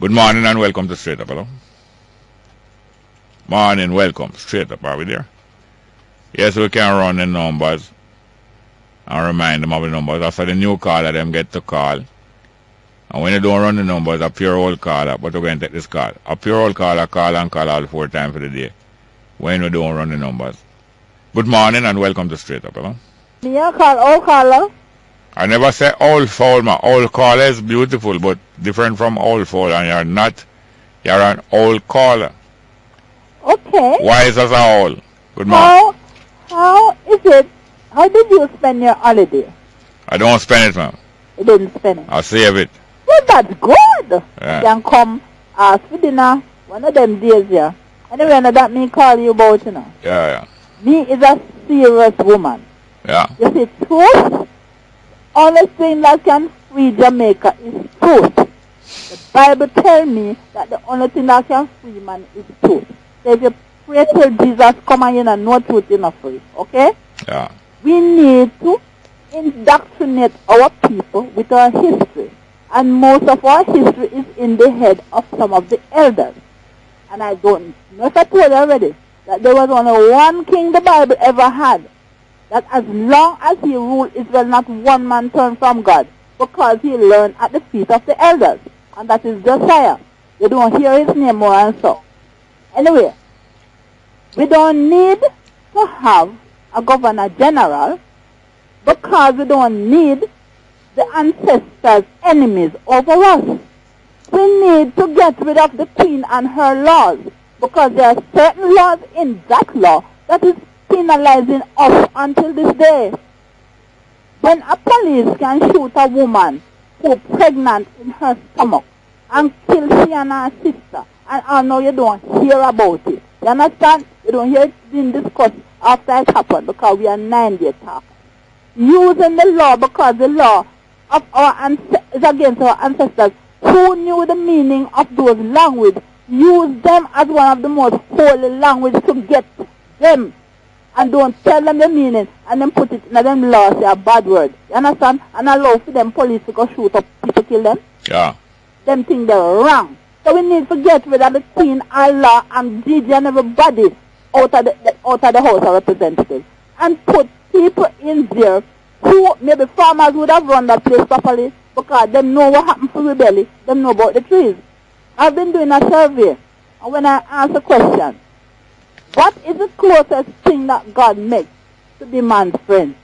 Good morning and welcome to Straight Up, hello. Morning, welcome. Straight Up, are we there? Yes, we can run the numbers and remind them of the numbers. After the new caller, them get to call. And when you don't run the numbers, a pure old caller, but we're going to take this call. A pure old caller, call and call all 4 times for the day. When we don't run the numbers. Good morning and welcome to Straight Up, hello. Yeah, call old caller. I never say old foul, man. Old caller is beautiful, but different from old foul, and you're an old caller. Okay. Wise as a owl. Good morning. How is it? How did you spend your holiday? I don't spend it, man. You didn't spend it? I save it. Well, that's good. Yeah. You can come ask for dinner one of them days, yeah. Anyway, now that me call you about, you know. Yeah. Me is a serious woman. Yeah. You see, truth, only thing that can free Jamaica is truth. The Bible tells me that the only thing that can free man is truth. So if you pray till Jesus come and you know no truth, you're not free. Okay? Yeah. We need to indoctrinate our people with our history And most of our history is in the head of some of the elders. And I don't know if I told you already that there was only one king the Bible ever had, that as long as he ruled Israel, not one man turned from God, because he learned at the feet of the elders. And that is Josiah. You don't hear his name more and so. Anyway, we don't need to have a governor general because we don't need the ancestors' enemies over us. We need to get rid of the queen and her laws because there are certain laws in that law that is penalizing us until this day. When a police can shoot a woman who is pregnant in her stomach and kill she and her sister, and I know you don't hear about it. You understand? You don't hear it being discussed after it happened because we are 9-day talk. Using the law because the law of our is against our ancestors who knew the meaning of those languages, use them as one of the most holy languages to get them, and don't tell them the meaning and then put it in them laws, say a bad word. You understand? And allow for them police to go shoot up people, kill them. Yeah. Them think they're wrong. So we need to get rid of the Queen, Allah, and DJ and everybody out of the House of Representatives and put people in there who maybe farmers would have run that place properly because they know what happened to the belly, they know about the trees. I've been doing a survey, and when I ask a question, what is the closest thing that God makes to be man's friend?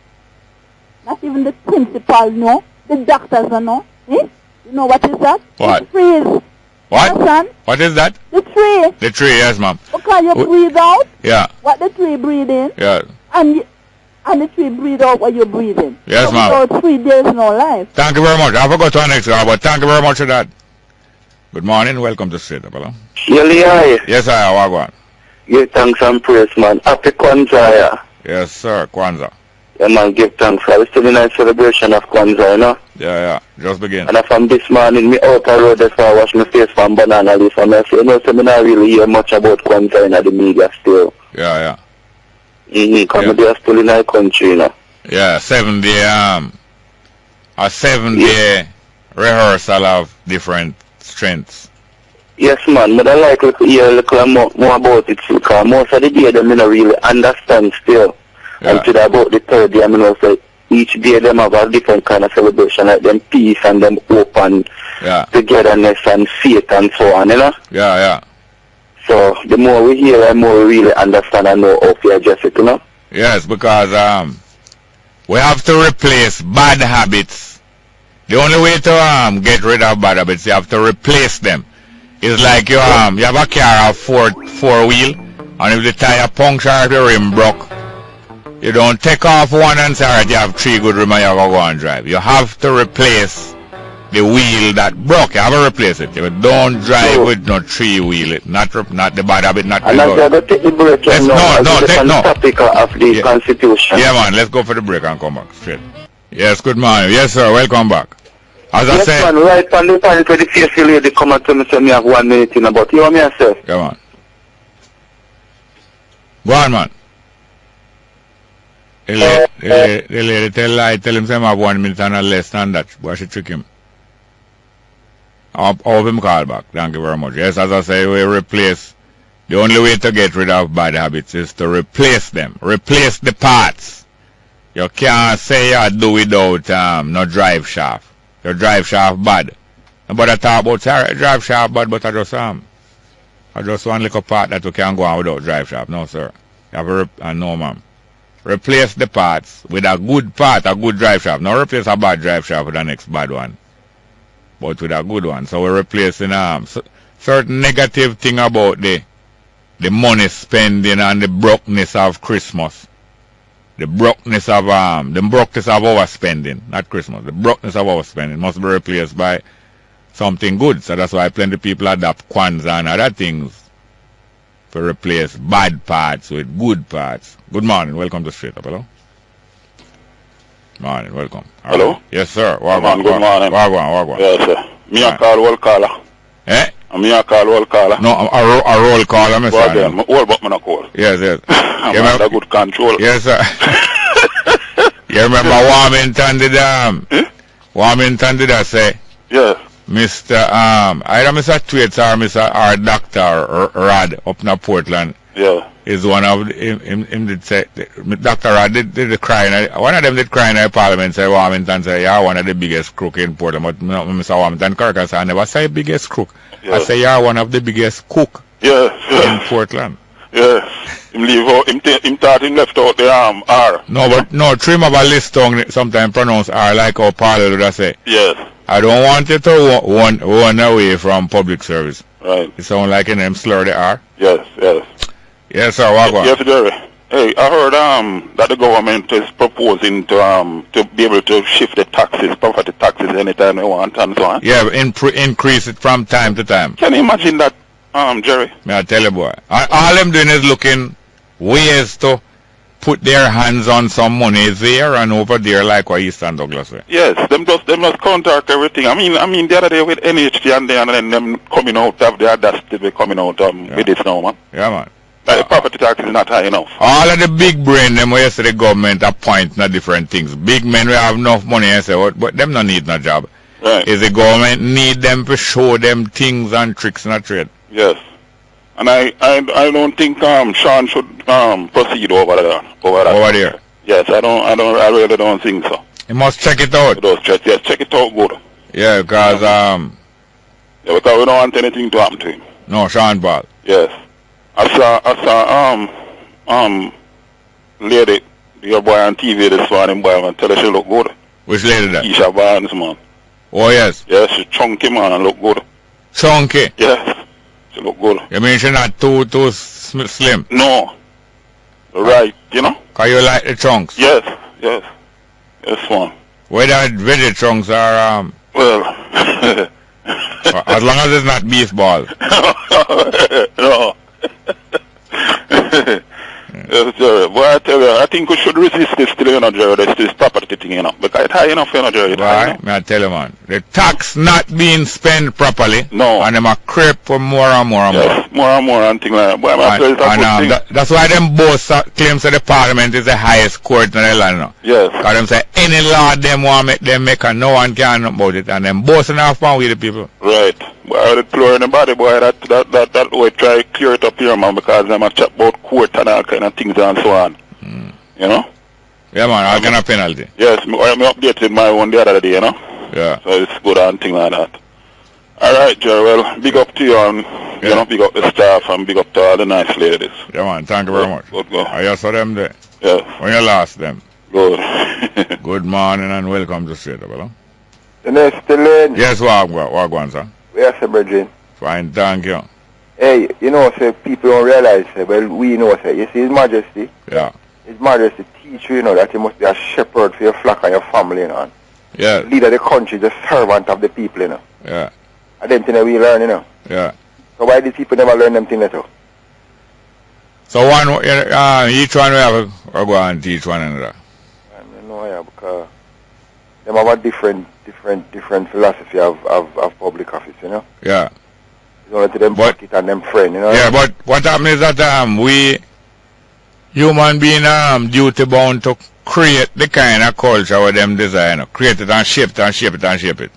Not even the principal know, the doctors know. Eh? You know what is that? What? The trees. What? Son? What is that? The tree. The tree, yes, ma'am. Because you breathe out Yeah. what the tree breathe in, Yeah. and the tree breathe out what you breathe in. Yes, so ma'am. without tree, there is no life. Thank you very much. I forgot to our next call, but thank you very much for that. Good morning. Welcome to Straight Up. Hello. Yes, I am. Wagwan. Give thanks and praise, man. Happy Kwanzaa. Yes, sir. Kwanzaa. Yeah, man, give thanks. I was still in a celebration of Kwanzaa, you know? Yeah. Just begin. And from this morning, me out the road, I wash my face from banana leaf, and I say, you know, so me not really hear much about Kwanzaa in the media still. Yeah. Because they are still in our country, you know? Yeah, 7-day, a 7-day rehearsal of different strengths. Yes, man, but I like to hear a little more about it, because most of the day, them don't really understand still. Until about the third day, I mean, also, each day them have a different kind of celebration, like them peace and them hope and togetherness and faith and so on, you know? Yeah. So the more we hear, the more we really understand and know how to address it, you know? Yes, because we have to replace bad habits. The only way to get rid of bad habits, you have to replace them. It's like you have a car of four wheel, and if the tire puncture or the rim broke, you don't take off one and say, alright, you have 3 good rims and you go and drive. You have to replace the wheel that broke. You have to replace it. You don't drive with no 3-wheel. Not the bad habit, not the good. And take the break no. Topic of the Constitution. Yeah, man, let's go for the break and come back straight. Yes, good morning. Yes, sir, welcome back. As I said, man, right on the point where the faithful lady come and tell me, say me have 1 minute in about. You want me to say? Come on. Go on, man. The lady tell him say I have 1 minute and less than that. Why should trick him? I'll have him call back. Thank you very much. Yes, as I say, we replace. The only way to get rid of bad habits is to replace them. Replace the parts. You can't say you do without no drive shaft. Your drive shaft bad. Nobody talk about drive shaft bad, but I just one little part that you can go on without drive shaft. No, sir. You have a no, ma'am. Replace the parts with a good part, a good drive shaft. Not replace a bad drive shaft with the next bad one, but with a good one. So we're replacing certain negative thing about the money spending and the brokenness of Christmas. The brokenness of our spending, not Christmas. The brokenness of our spending must be replaced by something good. So that's why plenty of people adopt Kwanzaa and other things to replace bad parts with good parts. Good morning. Welcome to Straight Up. Hello. Morning. Welcome. Hello. Right. Yes, sir. Good morning. Wagwan. Yes, sir. Me a call roll caller. Eh? Me a call roll caller. No, a roll caller, Mr. Well then, all but me a call. Yes. I'm under good control. Yes, sir. You remember Warmington did Warmington did say Yes. Mr. Either Mr. Twaits or Mr. Dr. Rod up in Portland. Yeah. Is one of him did say Dr. Rod did cry. One of them did cry in the parliament. Say Warmington say you're one of the biggest crook in Portland. But Mr. Warmington Kirk I never say biggest crook. Yes. I say you're one of the biggest cook. Yes. In Portland. Yes. Him thought him left out the R. No, but no, trim of a list tongue sometimes pronounce R like how Paul would say. Yes. I don't want you to run away from public service. Right. It sounds like in them slur the R. Yes, yes. Yes, sir, what Yes, Jerry. Hey, I heard that the government is proposing to be able to shift the taxes, property taxes anytime they want and so on. Yeah, increase it from time to time. Can you imagine that, Jerry? May I tell you, boy. All them doing is looking ways to put their hands on some money there and over there like what Eastern Douglas say. Yes, them just counteract everything. I mean the other day with NHT and then them coming out of the audacity to coming out with this now, man. Yeah, man. Like the property tax is not high enough. All of the big brain them where you say the government appoint not different things. Big men will have enough money and say, but them not need no job. Right. Is the government need them to show them things and tricks in a trade? Yes. And I don't think Sean should proceed over there. Over there. Yes, I really don't think so. You must check it out. Check it out good. Yeah, because yeah, because we don't want anything to happen to him. No, Sean Paul. Yes. I saw lady, your boy on TV this morning, boy, and tell her she look good. Which lady that? Isha Barnes, man. Oh yes. Yes, she chunky, man, and look good. Chunky? Yes. She look good. You mean she not too slim? No. Right, you know? Cause you like the chunks? Yes, yes. Yes, one. Whether veggie chunks are well as long as it's not beef balls. No. Yes, Jerry. Boy, I tell you, I think we should resist this still, you know, Jerry, this property thing, you know. Because it's high enough, you know, Jerry. Why? May I tell you, man. The tax not being spent properly. No. And them a creep for more and more and yes, more and more and things like that. Boy, that's why them both claims that the parliament is the highest court in the land now. Yes. Because them say any law them want make them make and no one can know about it. And them both enough fun with the people. Right. Boy, I would clear anybody, boy, that way try to clear it up here, man, because them a chat about court and all kind of things and so on. You know? Yeah, man, all kind of penalty. Yes, I updated my one the other day, you know? Yeah. So it's good and things like that. Alright, Jerry, well, big up to you and, you know, big up the staff and big up to all the nice ladies. Yeah, man, thank you very much. Good go. I just saw them there. Yeah. When you lost them. Good. Good morning and welcome to Straight Up, hello? The next lane. Yes, Wagwan, sir. Yes, sir, Bridget. Fine, thank you. Hey, you know, sir, people don't realize, sir, well, we know, sir, you see His Majesty? Yeah. His Majesty teach you, you know, that you must be a shepherd for your flock and your family, you know. Yeah. Leader of the country, the servant of the people, you know. Yeah. And them things that we learn, you know. Yeah. So why these people never learn them things at all? So each one will have a go and teach one another. I don't know, yeah, because them have a different philosophy of public office, you know. Yeah. You know, to them pocket and them friend, you know. Yeah, but what happens is that we human being duty bound to create the kind of culture where them desire, create it and shape it and shape it and shape it.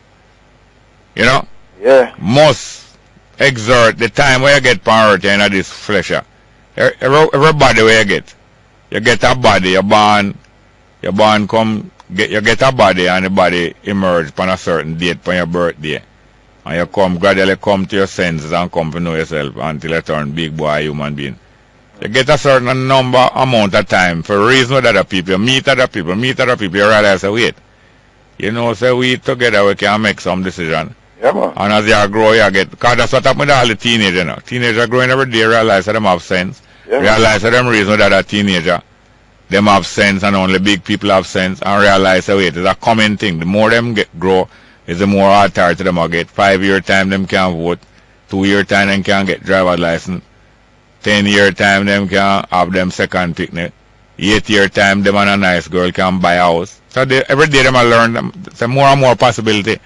You know? Yeah. Must exert the time where you get priority in this flesh. Everybody where you get a body, you get a body and the body emerge on a certain date on your birthday. And you gradually come to your senses and come to know yourself until you turn big boy human being. You get a certain amount of time for reason with other people, meet other people, you realize, wait, you know, so we together we can make some decision. Yeah, man. And as you grow, you get, because that's what happens with all the teenagers now. Teenagers growing every day, realize that them have sense. Yeah, realize that them reason with other teenager, them have sense and only big people have sense, and realize that wait, it's a common thing. The more them grow, is the more authority them will get. 5-year time them can vote, 2-year time them can get driver's license, 10-year time them can have them second picnic, 8-year time them and a nice girl can buy a house. So every day them will learn them, it's more and more possibility.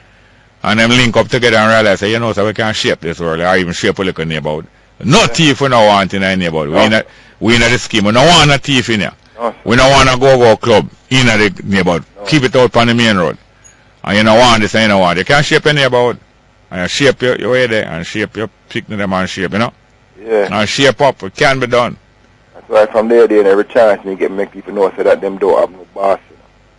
And them link up together and realize, you know, so we can shape this world, or even shape a little neighborhood. No thief we don't want in our neighborhood. No. We in the scheme. We don't want a thief in here. No. We don't want a go-go club in the neighborhood. No. Keep it out on the main road. And you don't want this and you don't want it. You can't shape any about. And you shape your way there and shape your picnic them and shape, you know? Yeah. And shape up. It can be done. That's why from there, and every chance me get make people know so that them don't have no boss. You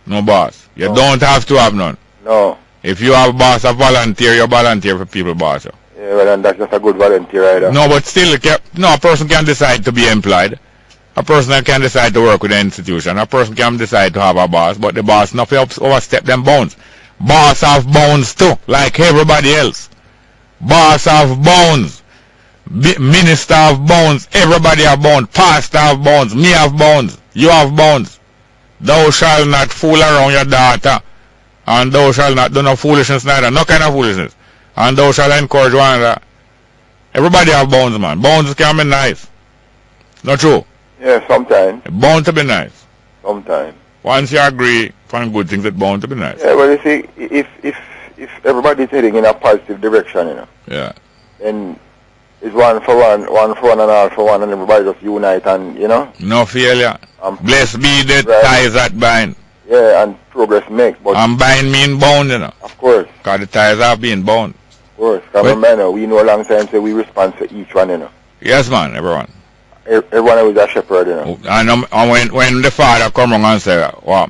know? No boss. You don't have to have none. No. If you have a boss, a volunteer, you volunteer for people, boss. Yeah, well, then that's just a good volunteer either. No, but still, a person can decide to be employed. A person can decide to work with an institution. A person can decide to have a boss, but the boss not overstep them bounds. Boss have bounds too, like everybody else. Boss have bounds. Minister have bounds. Everybody have bounds. Pastor have bounds. Me have bounds. You have bounds. Thou shalt not fool around your daughter. And thou shalt not do no foolishness neither. No kind of foolishness. And thou shalt encourage one another. Everybody have bounds, man. Bounds can be nice. Not true? Yeah, sometimes. Bound to be nice. Sometimes. Once you agree on good things, it's bound to be nice. Yeah, well, you see, if everybody's heading in a positive direction, you know. Yeah. Then it's one for one and all for one, and everybody just unite and, you know. No failure. Blessed be the ties that bind. Yeah, and progress makes. But and bind mean bound, you know. Of course. Because the ties are being bound. Of course. Because remember, we know a long time, so we respond for each one, you know. Yes, man, everyone. Everyone is a shepherd, you know. And when the father come around and say, what?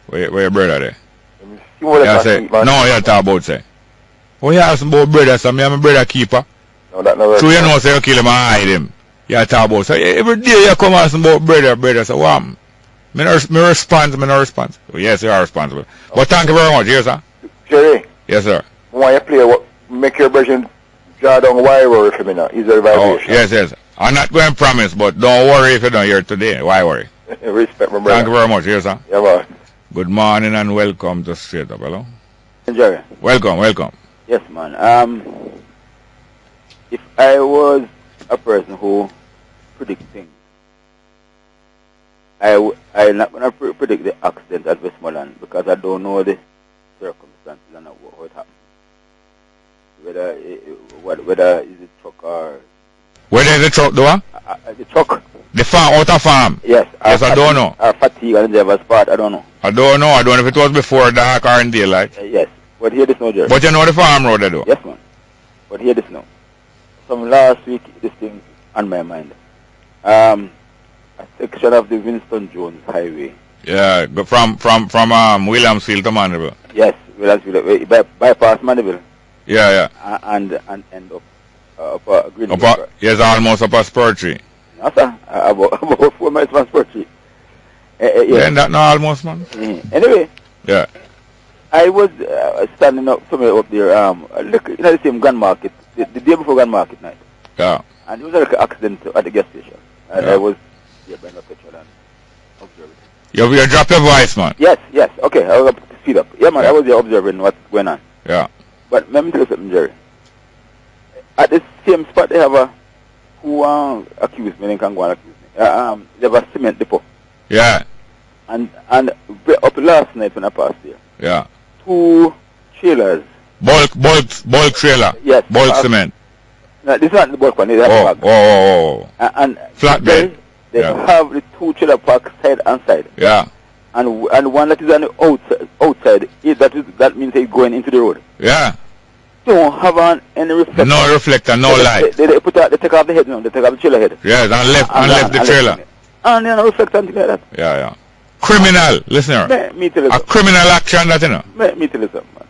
Where your brother there? You say, no, you talk about say. Oh, you ask about brother, so me and my brother keeper. No, that never. So you know, say you kill him and hide him. You talk about say, every day you come ask about brother, so what? Me no response. Oh, yes, you are responsible. But thank you very much, yes, sir. Jerry. Yes, sir. When you play, make your version draw down why worry for me now. Is there a violation? Oh, yes. I'm not going to promise, but don't worry if you don't hear today. Why worry? Respect, my brother. Thank you very much, yes, sir. Yeah, man. Good morning and welcome to Straight Up, hello? Jerry. Welcome. Yes, man. If I was a person who predicts things, I'm not going to predict the accident at Westmoreland because I don't know the circumstances and how it happened. Whether is it truck or... Whether is the truck, the what? The truck. The farm, outer farm? Yes. Yes, I don't know. Fatigue and the driver's part, I don't know. I don't know if it was before dark or in daylight. Yes. But hear this now, Jerry. But you know the farm road, though? Yes, man. But hear this now. From last week, this thing on my mind. A section of the Winston Jones Highway. Yeah, from Williamsfield to Mandeville. Yes, Williamsfield, bypass Mandeville. Yeah. And end up Green. Yes, almost up a spur tree. No, sir. About 4 miles from spur tree. Yeah, that not almost, man. Anyway. Yeah. I was standing up somewhere up there, look, you know, the same gun market, the day before gun market night. Yeah. And there was like an accident at the gas station. And I was here buying a petrol and observing. You drop your voice, man. Yes. Okay, I was up to speed up. Yeah, man, I was there observing what's going on. Yeah. But let me tell you something, Jerry. At the same spot, they have who accused me, they can go and accuse me. They have a cement depot. Yeah. And up last night when I passed there. Yeah. 2 trailers. Bulk trailer. Yes. Bulk cement. No, this is not the bulk one. And flatbed. They have the 2 trailer parks side and side. Yeah. And one that is on the outside. That means it's going into the road. Yeah. Don't have any reflector. No reflector, no light. They take off the head now. They take off the trailer head. Yes, and left the trailer. And no reflector and things like that. Yeah. Criminal, listener. A criminal action, that, you know. Me tell you something,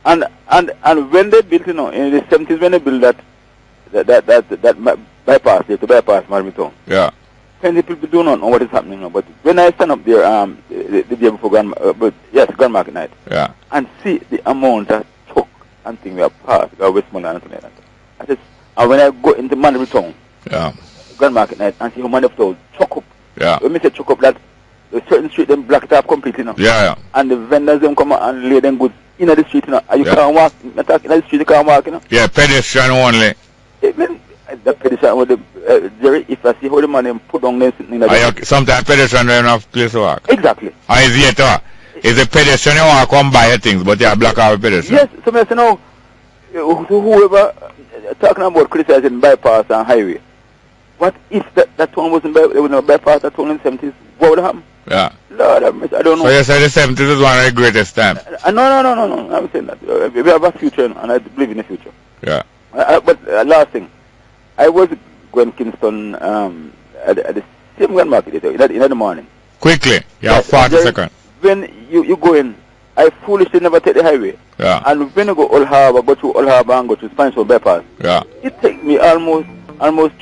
man. And when they built, you know, in the 70s, when they built that bypass there, to bypass Marmiton. Yeah. Plenty people do not know what is happening now. But when I stand up there, the day before Gun Market night. Yeah. And see the amount of truck and things we have passed, Westmoreland and something like that. And when I go into Marmiton. Yeah. Gun Market night and see how many people choke up. Yeah. When me say choke up, that the certain street them block it up completely now. Yeah. And the vendors them come and lay them goods in the street, you know. And you can't walk in the street, you can't walk, you know. Yeah, pedestrian only. Even the pedestrian with the Jerry, if I see how the man them put down them sitting in the sometimes pedestrian don't have place to walk. Exactly. And is yet is a pedestrian you want to come buy your things, but you block out pedestrian. Yes, so I say now, whoever talking about criticizing bypass and highway, what if that one wasn't bypass that one in the 70s? What would happen? Yeah. Lord, I don't know. So you say the 70s is one of the greatest time? No. I'm saying that. We have a future, and I believe in the future. Yeah. But last thing. I was going to Kingston at the same gun market in the morning. Quickly. You have 40 seconds. When you go in, I foolishly never take the highway. Yeah. And when I go Old Harbor, go through Old Harbor and go to Spanish Road bypass. Yeah. It takes me almost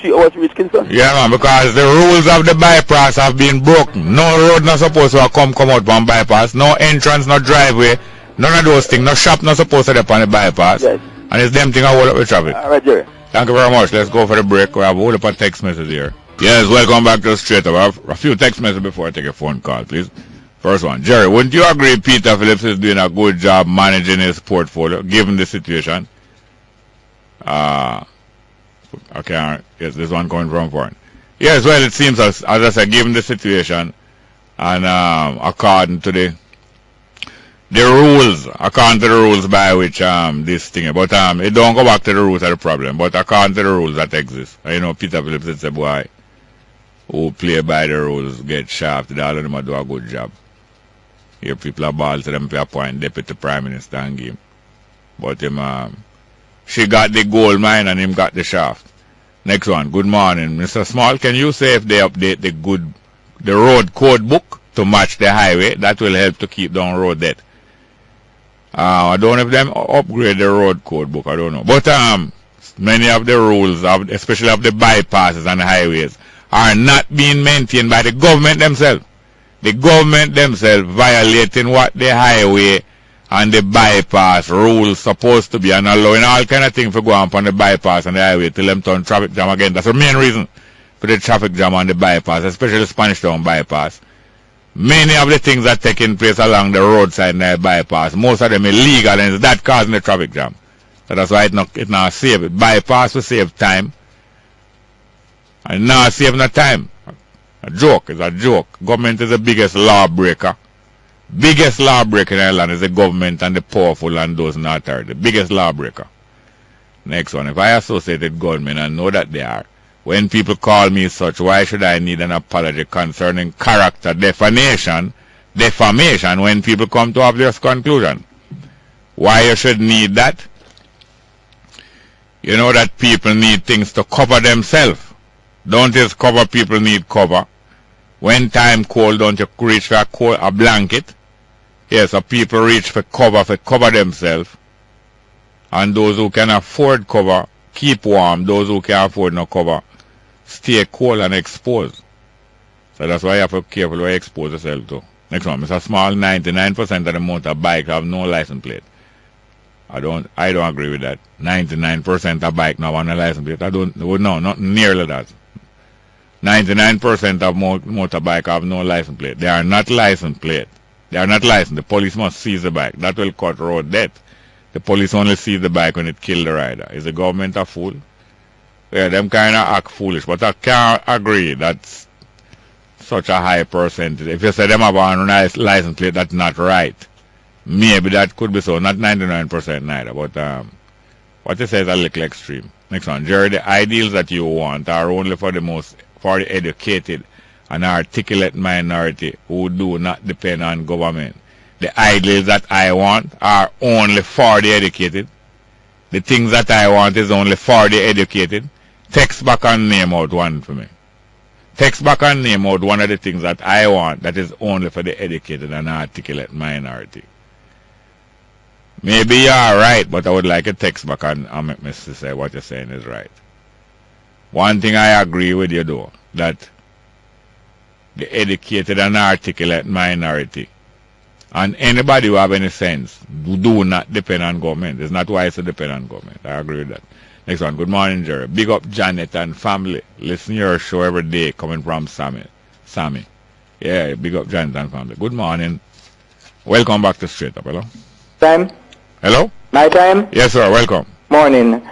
3 hours to reach Kingston. Yeah, man, because the rules of the bypass have been broken. No road not supposed to come out from bypass. No entrance, no driveway. None of those things. No shop not supposed to be on the bypass. Yes. And it's them thing I hold up with traffic. All right, Jerry. Thank you very much. Let's go for the break. We have a whole lot of text messages here. Yes, welcome back to Straight Up. I have a few text messages before I take a phone call, please. First one. Jerry, wouldn't you agree Peter Phillips is doing a good job managing his portfolio, given the situation? Okay, yes, this one coming from foreign. Yes, well, it seems, as I said, given the situation, and according to the rules, by which this thing, but it don't go back to the rules of the problem, but according to the rules that exist. You know, Peter Phillips is a boy who play by the rules, get shafted, all of them do a good job. Here people are ball to them to appoint deputy prime minister and give. But him, she got the gold mine and him got the shaft. Next one. Good morning, Mr. Small. Can you say if they update the road code book to match the highway? That will help to keep down road debt. I don't know if them upgrade the road code book. I don't know. But many of the rules, especially of the bypasses and the highways, are not being maintained by the government themselves. The government themselves violating what the highway and the bypass rules supposed to be, and allowing all kind of things to go on the bypass and the highway till them turn traffic jam again. That's the main reason for the traffic jam on the bypass, especially the Spanish Town bypass. Many of the things that are taking place along the roadside and the bypass, most of them illegal, and it's that causing the traffic jam. So that's why it not save it. Bypass will save time, and now save no time. A joke is a joke. Government is the biggest lawbreaker. Biggest lawbreaker in Ireland is the government and the powerful and those in authority. The biggest lawbreaker. Next one. If I associated government and know that they are, when people call me such, why should I need an apology concerning character defamation when people come to obvious conclusion? Why you should need that? You know that people need things to cover themselves. Don't just cover, people need cover. When time cold, don't you reach for a blanket? Yes, so people reach for cover themselves. And those who can afford cover, keep warm. Those who can afford no cover, stay cold and exposed. So that's why you have to be careful where you expose yourself to. Next one, Mr. Small, 99% of the motorbike have no license plate. I don't agree with that. 99% of bike now have no license plate. No, not nearly that. 99% of motorbike have no license plate. They are not license plate. They are not licensed. The police must seize the bike. That will cut road debt. The police only seize the bike when it kills the rider. Is the government a fool? Yeah, them kind of act foolish. But I can't agree that's such a high percentage. If you say them have a nice license plate, that's not right. Maybe that could be so. Not 99% neither. But what you say is a little extreme. Next one. Jerry, the ideals that you want are only for the educated and articulate minority who do not depend on government. The ideals that I want are only for the educated. The things that I want is only for the educated. Text back and name out one for me. Text back and name out one of the things that I want that is only for the educated and articulate minority. Maybe you are right, but I would like a text back and make me say what you're saying is right. One thing I agree with you though, that the educated and articulate minority and anybody who have any sense do not depend on government. It's not wise to depend on government. I agree with that. Next one. Good morning, Jerry. Big up Janet and family. Listen to your show every day coming from Sammy. Yeah, big up Janet and family. Good morning. Welcome back to Straight Up. Hello? Time? Hello? My time? Yes, sir. Welcome. Morning.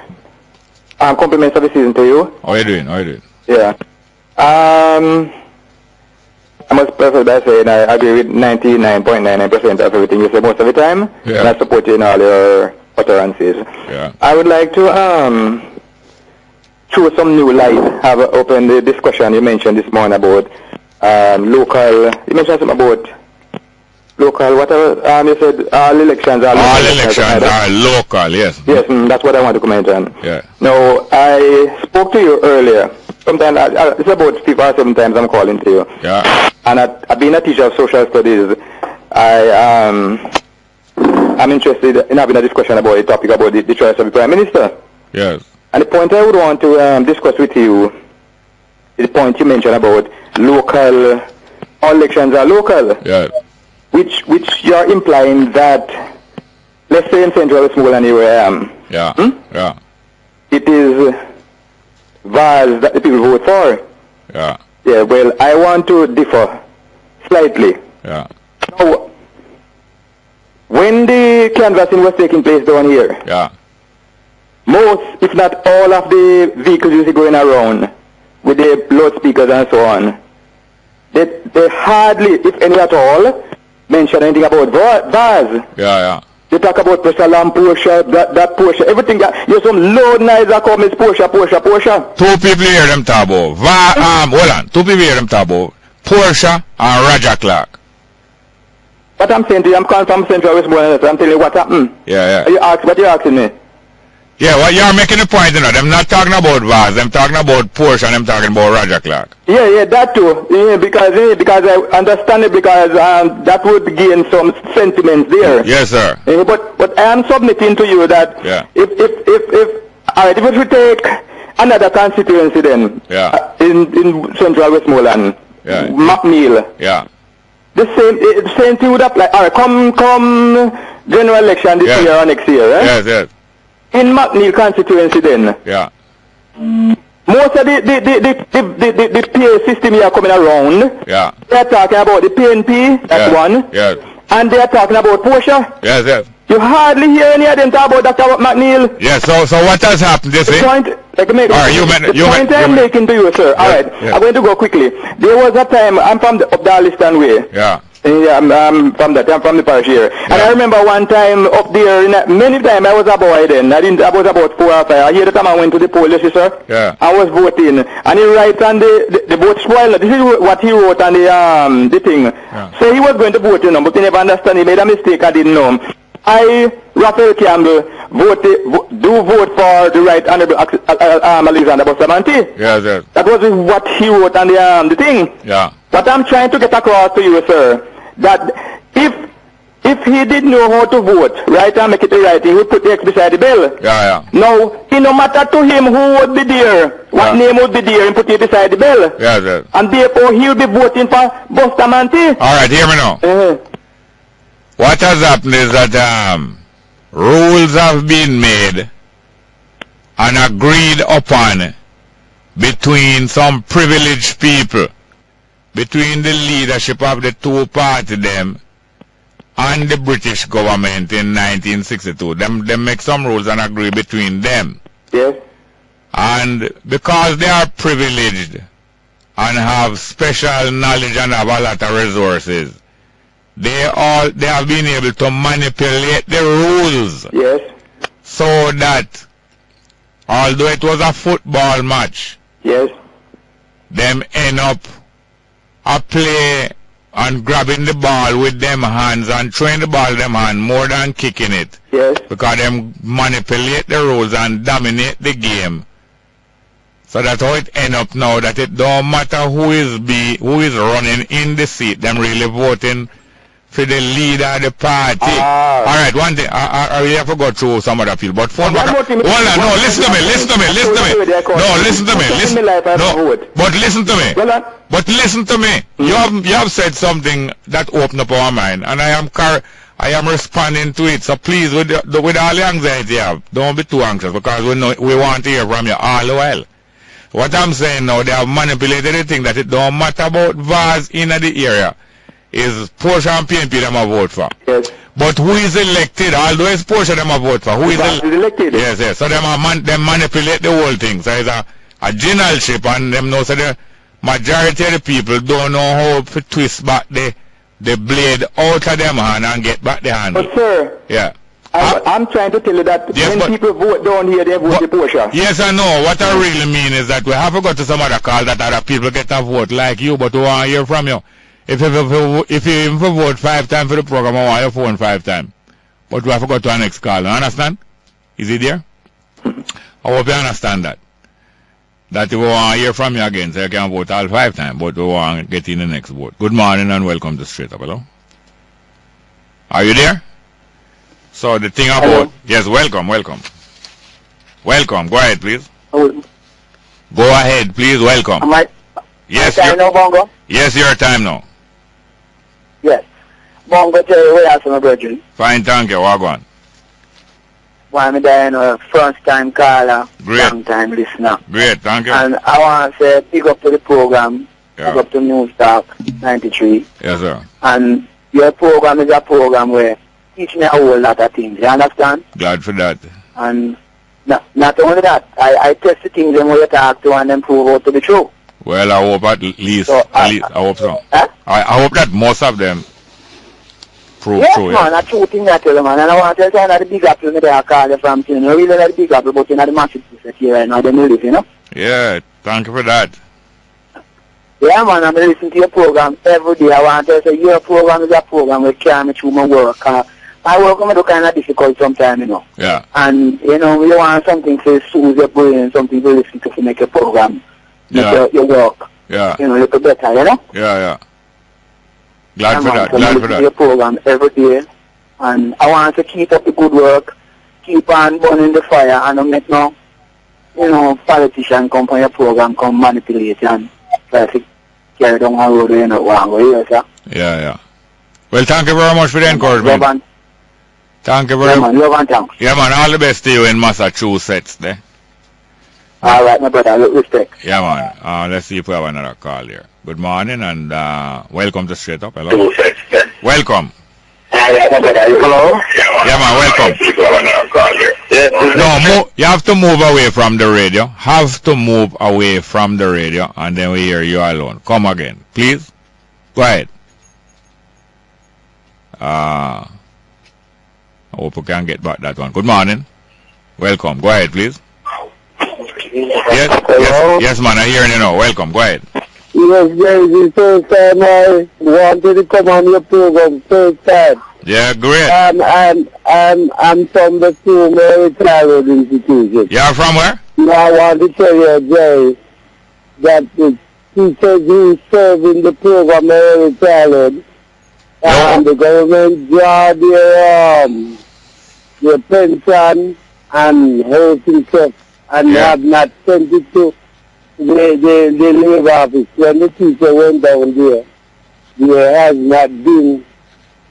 Compliments of the season to you. How are you doing? How are you doing? Yeah. I must preface by saying I agree with 99.99% of everything you say most of the time. Yeah. And I support you in all your utterances. Yeah. I would like to throw some new light, have opened the discussion you mentioned this morning about local, you mentioned something about local, whatever, you said all elections are local. All elections are local, yes. Yes, that's what I want to comment on. Yeah. Now, I spoke to you earlier. Sometimes, it's about 5 or 7 times I'm calling to you. Yeah. And I've been a teacher of social studies. I'm interested in having a discussion about the topic about the choice of the Prime Minister. Yes. And the point I would want to discuss with you is the point you mentioned about local, all elections are local. Yeah. Which you're implying that, let's say in Central Westmoreland where I am. Yeah. Yeah. It is VAS that the people vote for. Yeah. Yeah, well, I want to differ slightly. Yeah. Now, when the canvassing was taking place down here, yeah, most, if not all of the vehicles you see going around with the loudspeakers and so on, they hardly, if any at all, mention anything about VAS. Yeah, yeah. They talk about pressure lamp, Porsche, that Porsche, everything. There's some loud noise that comes, Porsche. Two people hear them talk about hold on. Two people hear them talk about Porsche and Roger Clark. What I'm saying to you, I'm calling from Central Westmoreland, so I'm telling you what happened. Yeah, yeah. What you're asking me? Yeah, well, you're making a point, you know. Them not talking about VAS, them talking about Porsche, and them talking about Roger Clark. Yeah, that too. Yeah, because I understand it, because that would gain some sentiments there. Yes, sir. But I am submitting to you that if we take another constituency then, in Central Westmoreland, McNeil. Yeah. The same thing would apply. All right, come general election this year or next year, right? Yes, yes. In McNeil constituency then. Yeah. Most of the PA system here coming around. Yeah. They're talking about the PNP, that's one. Yes. And they're talking about Porsche. Yes, yes. You hardly hear any of them talk about Dr. McNeil. Yes, so what has happened this week? The point I'm making to you, sir. Alright, I'm going to go quickly. There was a time, I'm from the Darliston way. Yeah. Yeah, I'm from the parish here. Yeah. And I remember one time up there, many times I was a boy then. I was about 4 or 5. I hear the time I went to the poll, you see, sir. Yeah. I was voting. And he writes on the vote spoiler. This is what he wrote on the thing. Yeah. So he was going to vote, but he never understand. He made a mistake, I didn't know. Raphael Campbell, vote for the Right Honorable Alexander Bustamante. Yes, yes. That was what he wrote on the thing. Yeah. What I'm trying to get across to you, sir, that if he didn't know how to vote, right, and make it right, he would put the X beside the bell. Yeah, yeah. Now, it no matter to him who would be there, what name would be there, and put it beside the bell. Yes, yes. And therefore, he will be voting for Bustamante. All right, hear me now. What has happened is that rules have been made and agreed upon between some privileged people, between the leadership of the two parties them and the British government in 1962. Them make some rules and agree between them. Yes. And because they are privileged and have special knowledge and have a lot of resources, they have been able to manipulate the rules. Yes. So that although it was a football match, yes, them end up a play and grabbing the ball with them hands and throwing the ball with them hand more than kicking it. Yes. Because them manipulate the rules and dominate the game. So that's how it end up now, that it don't matter who is running in the seat, them really voting for the leader of the party. Alright, one thing, we have to go through some other people, but phone back. Hold on, no, listen to me. No, listen to me. But listen to me. But listen to me. You have said something that opened up our mind, and I am responding to it. So please, with all the anxiety you have, don't be too anxious, because we want to hear from you all the while. What I'm saying now, they have manipulated the thing that it don't matter about VAS in the area. Is Porsche and PNP them a vote for. Yes. But who is elected? Although it's Porsche them a vote for. Who is elected? Yes, yes. So them manipulate the whole thing. So it's a generalship, and them know so the majority of the people don't know how to twist back the blade out of them hand and get back the hand. But sir. Yeah. I'm trying to tell you that yes, when people vote down here, they vote the portion. Yes, I know. What I really mean is that we have to go to some other call that other people get a vote like you, but we want to hear from you. If you even vote 5 times for the program, I want your phone 5 times. But we have to go to our next call. You understand? Is it there? I hope you understand that. That we want to hear from you again, so you can vote all 5 times, but we want to get in the next vote. Good morning and welcome to Straight Up. Hello? Are you there? So the thing about... Hello? Yes, welcome. Welcome. Go ahead, please. Hello. Go ahead, please. Welcome. Am I... Yes, time now, Bongo? Yes, your time now. Yes. Bongo, tell you where my brethren. Fine, thank you. Walk on. Why am I there? A first-time caller, great. long-time listener. Great, thank you. And I want to say pick up to the program, pick up to News Talk 93. Yes, sir. And your program is a program where teach me a whole lot of things. You understand? Glad for that. And not only that, I test the things them where you talk to and then prove out to be true. Well, I hope at least, I hope so. Huh? I hope that most of them prove true. Yes, man, that's true thing I tell you, man. And I want to tell you that the big apple that I call you from, you know, really not the big apple, but you know the massive piece here right now, they live, you know? Yeah, thank you for that. Yeah, man, I'm listening to your program every day. I want to tell you, your program is a program where carry me through my work. My work is kind of difficult sometimes, you know. Yeah. And, you know, you want something to soothe your brain, something to listen to make your program. Make your work, you know, a little better, you know? Yeah. Glad for that. Glad for that. Your program every day, and I want to keep up the good work, keep on burning the fire, and don't make no, you know, politician come from your program, come manipulate and try to carry down a road you know wrong way, yes, sir. Yeah. Well, thank you very much for the encouragement. Thank you very much. Love and thanks. Yeah, man. All the best to you in Massachusetts, there. All right, my brother. Respect. Yeah, man. Let's see if we have another call here. Good morning and welcome to Straight Up. Hello. Welcome. Hello. Yeah, man. Welcome. No, you have to move away from the radio. And then we hear you alone. Come again, please. Go ahead. I hope we can get back that one. Good morning. Welcome. Go ahead, please. Yes, man, I hear you now. Welcome, go ahead. Yes, the first time I wanted to come on your program, first time. Yeah, great. I'm from the Mary Childhood Institution. You're from where? I want to tell you, Jerry, that the teachers who serve in the program Mary Childhood, and the government draw their pension and housing stuff. And have not sent it to the labor office. When the teacher went down there has not been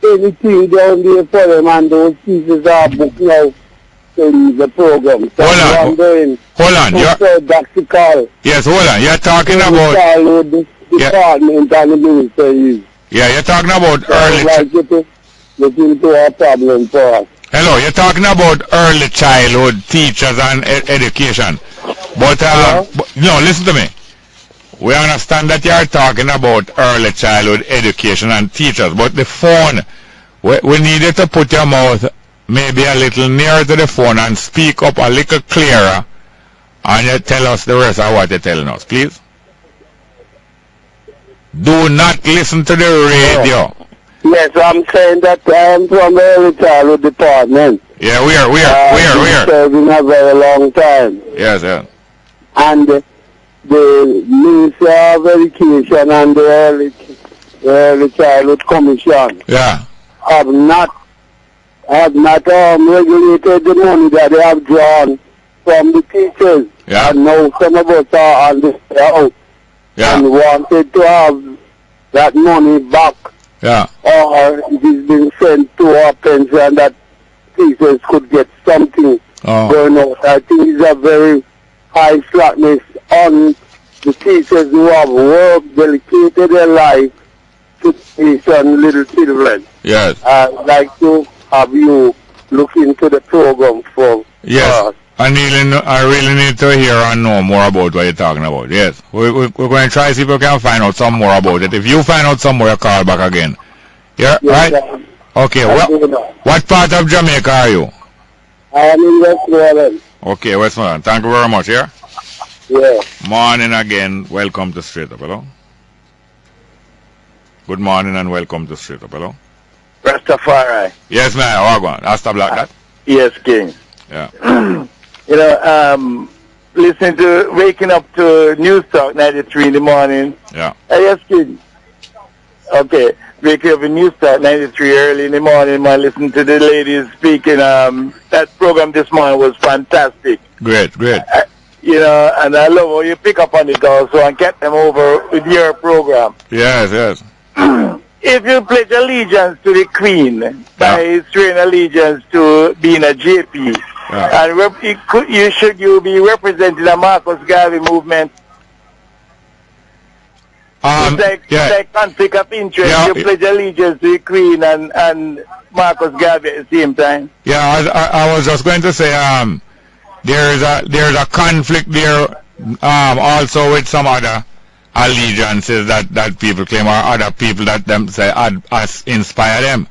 anything down there for them, and those teachers are booked now to leave the program. So hold on. That's the call. Yes, hold on. You're talking about... the department and the ministry. Yeah, you're talking about early... Get into a problem for us. Hello, you're talking about early childhood teachers and education. But, no, listen to me. We understand that you're talking about early childhood education and teachers, but the phone, we needed to put your mouth maybe a little nearer to the phone and speak up a little clearer, and you tell us the rest of what you're telling us, please. Do not listen to the radio. Yes, I'm saying that I'm from the early childhood department. Yeah, we are. Serving a very long time. Yes, yeah. And the Ministry of Education and the early childhood commission have not regulated the money that they have drawn from the teachers. Yeah. And now some of us are on the out and wanted to have that money back. Yeah. Or it is being sent to our pension that teachers could get something going out. I think it's a very high slackness on the teachers who have worked, dedicated their life to teach little children. Yes. I'd like to have you look into the program for yes. I really need to hear and know more about what you're talking about. Yes. We're going to try to see if we can find out some more about it. If you find out some more, call back again. Yeah, yes, right? Okay, what part of Jamaica are you? I am in Westmoreland. Okay, Westmoreland. Thank you very much, yeah? Yeah. Morning again. Welcome to Straight Up, hello? Good morning and welcome to Straight Up, hello? Rastafari. Yes, man. How are you? Rasta Black, that? Yes, King. Yeah. Listening to, waking up to News Talk 93 in the morning. Yeah. Yes, King. Okay. Waking up in News Talk 93 early in the morning, man, listening to the ladies speaking. That program this morning was fantastic. Great. And I love how you pick up on it also and get them over with your program. Yes. If you pledge allegiance to the Queen by swearing allegiance to being a JP, and you be representing the Marcus Garvey movement. It's like conflict of interest. You pledge allegiance to the Queen and Marcus Garvey at the same time. Yeah, I was just going to say there's a conflict there also with some other allegiances that people claim, or other people that them say inspire them.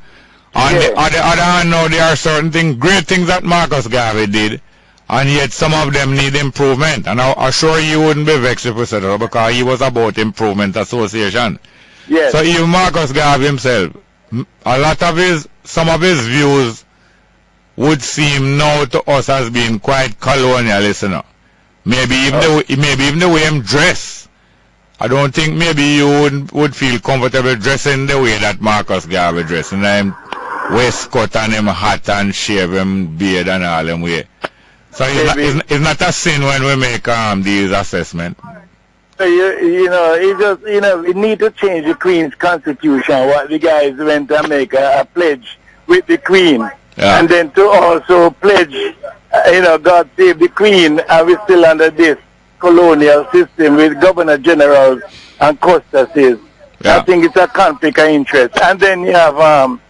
On the other hand, now there are certain things, great things that Marcus Garvey did, and yet some of them need improvement. And I'm sure you wouldn't be vexed if we said that, because he was about Improvement Association. Yes. So even Marcus Garvey himself, some of his views would seem now to us as being quite colonialist, you know. Maybe even the way him dress. I don't think maybe you would feel comfortable dressing the way that Marcus Garvey dressed, and him waistcoat and him hat and shave him beard and all them way. So it's not a sin when we make these assessments. So we need to change the Queen's constitution. What the guys went to make a pledge with the Queen, and then to also pledge, God save the Queen, and we're still under this colonial system with governor generals and custodies. I think it's a conflict of interest. And then you have,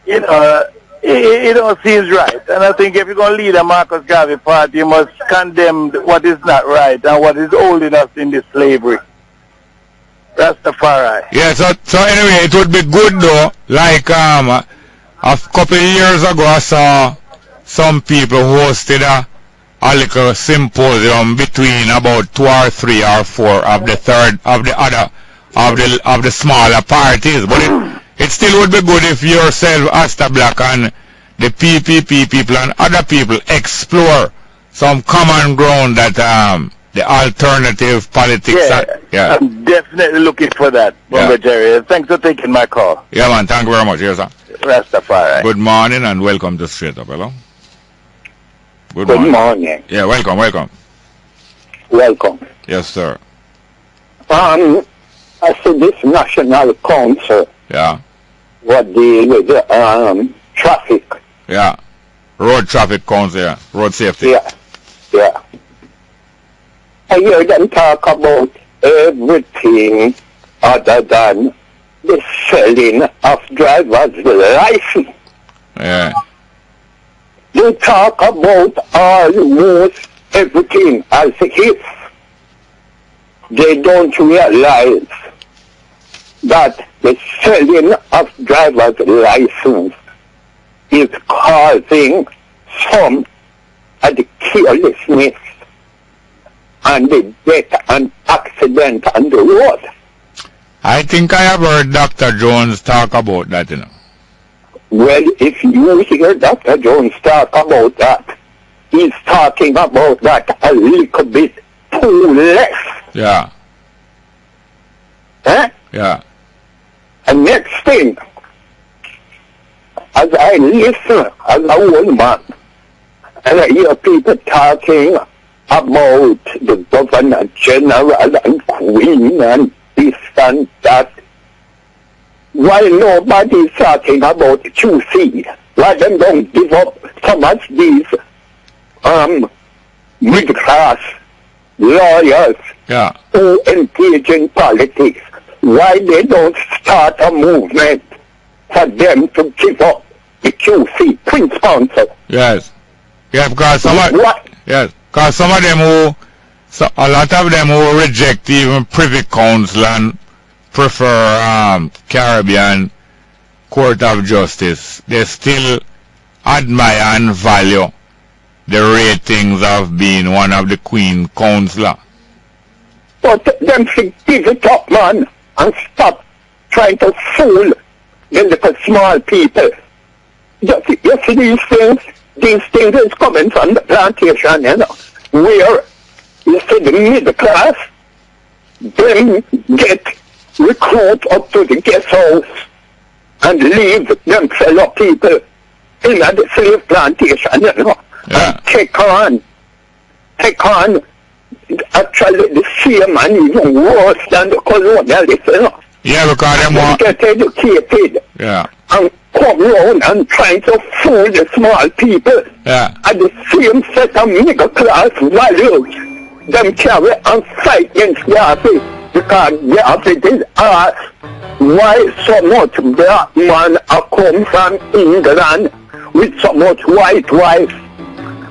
it all seems right. And I think if you're going to lead a Marcus Garvey party, you must condemn what is not right and what is holding us in this slavery. Rastafari. Yeah, so anyway, it would be good though, like a couple of years ago I saw some people hosted a little symposium between about 2 or 3 or 4 of the smaller parties, but it still would be good if yourself, Asta Black, and the PPP people and other people explore some common ground that the alternative politics. I'm definitely looking for that, Bunga Jerry. Thanks for taking my call. Yeah, man. Thank you very much. Yes, sir. Rastafari. Good morning and welcome to Straight Up. Hello. Good morning. Yeah, welcome. Welcome. Yes, sir. I said this National Council. Yeah. What deal with traffic. Yeah. Road traffic council, yeah. Road safety. Yeah. I hear them talk about everything other than the selling of driver's license. Yeah. They talk about almost everything as if they don't realize that the selling of driver's license is causing some of the carelessness and the death and accident on the road. I think I have heard Dr. Jones talk about that, you know. Well, if you hear Dr. Jones talk about that, he's talking about that a little bit too less. Yeah. Huh? Yeah. And next thing, as I listen as a old man, and I hear people talking about the Governor General and Queen and this and that, while nobody's talking about QC, why them don't give up some of these middle class lawyers who engage in politics, why they don't start a movement for them to give up the QC principle. Yes. Yeah, because some of them a lot of them who reject even Privy Council and prefer Caribbean court of justice, they still admire and value the ratings of being one of the Queen Counselor. But them should give it up, man, and stop trying to fool the little small people. You see these things is coming from the plantation, you know, where you see the middle class, them get recruit up to the guest house and leave them fellow people in the slave plantation, you know, and take on actually the same and even worse than the colonialists, you know. Yeah, because them want get educated. Yeah. And come round and trying to fool the small people. Yeah. At the same set of middle class values. Them carry and fight against Garvey because Garvey did ask why so much black man are come from England with so much white wife.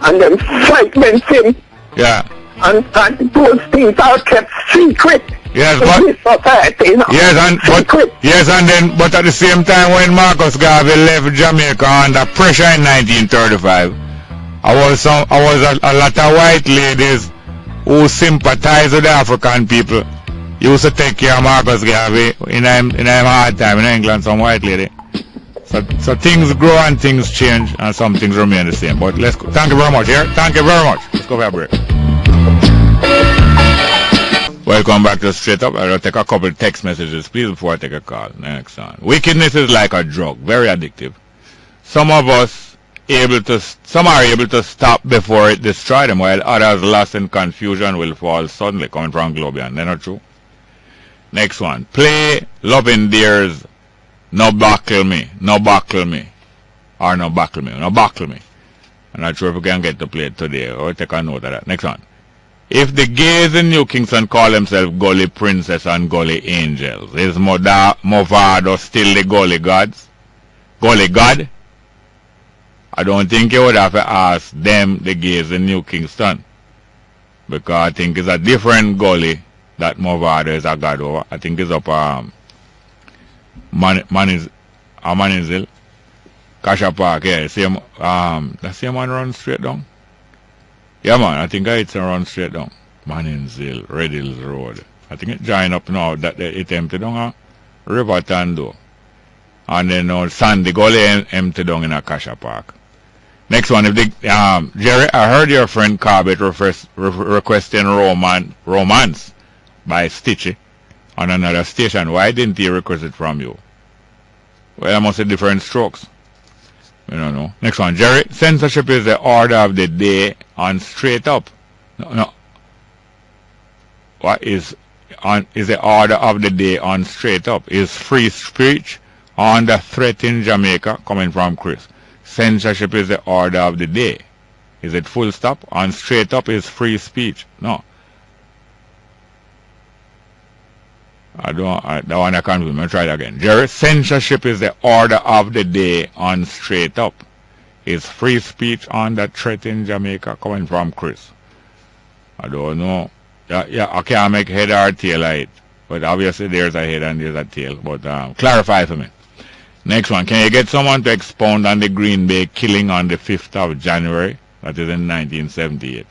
And them fight against him. Yeah. And those things are kept secret. Yes, but but at the same time when Marcus Garvey left Jamaica under pressure in 1935, I was a lot of white ladies who sympathized with the African people. Used to take care of Marcus Garvey in a hard time in England, some white lady. So things grow and things change and some things remain the same. But let's go. Thank you very much. Thank you very much. Let's go for a break. Welcome back to Straight Up. I'll take a couple text messages, please, before I take a call. Next on. Wickedness is like a drug, very addictive. Some are able to stop before it destroys them, while others lost in confusion will fall suddenly, coming from Globian. They're not true. Next one. Play Loving Dears, No Buckle Me, No Buckle Me. Or No Buckle Me, No Buckle Me. I'm not sure if we can get to play it today. I'll take a note of that. Next one. If the gays in New Kingston call themselves Gully Princess and Gully Angels, is Movado still the Gully Gods? Gully God? I don't think you would have to ask them, the gays in New Kingston. Because I think it's a different Gully that Movado is a God over. I think it's up Manizil. Kasha Park, yeah. Same, the same one run straight down. Yeah, man, I think it's around straight down. Manningsville, Red Hills Road. I think it join up now that it empty down River Tando. And then Sandy Gully empty down in Akasha Park. Next one, if the Jerry, I heard your friend Corbett requesting Romance by Stitchy on another station. Why didn't he request it from you? Well, I must have different strokes. I don't know. Next one, Jerry. Censorship is the order of the day on Straight Up. No. What is the order of the day on Straight Up? Is free speech under threat in Jamaica? Coming from Chris. Censorship is the order of the day. Is it full stop? On Straight Up is free speech. No. That one I can't do. Let me try it again. Jerry, censorship is the order of the day on Straight Up. Is free speech under threat in Jamaica? Coming from Chris. I don't know. Yeah, I can't make head or tail of it. But obviously there's a head and there's a tail. But clarify for me. Next one. Can you get someone to expound on the Green Bay killing on the 5th of January? That is in 1978.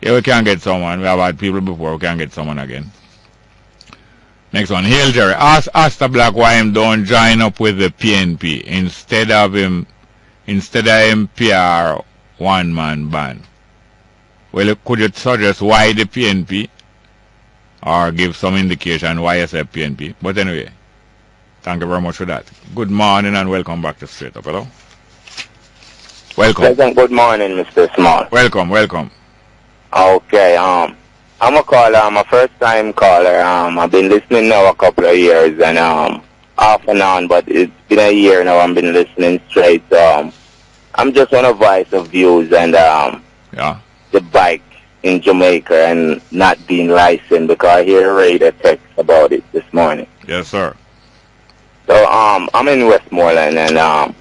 Yeah, we can get someone. We have had people before. We can get someone again. Next one. Hail Jerry. Ask Asta Black why him don't join up with the PNP instead of him PR one-man band. Well, could you suggest why the PNP or give some indication why you say PNP? But anyway, thank you very much for that. Good morning and welcome back to Straight Up. Hello? Welcome. Pleasant good morning, Mr. Small. Welcome. Okay, I'm a caller. I'm a first-time caller. I've been listening now a couple of years and off and on, but it's been a year now I've been listening straight. I'm just on a voice of views and the bike in Jamaica and not being licensed because I hear a text about it this morning. Yes, sir. So I'm in Westmoreland and a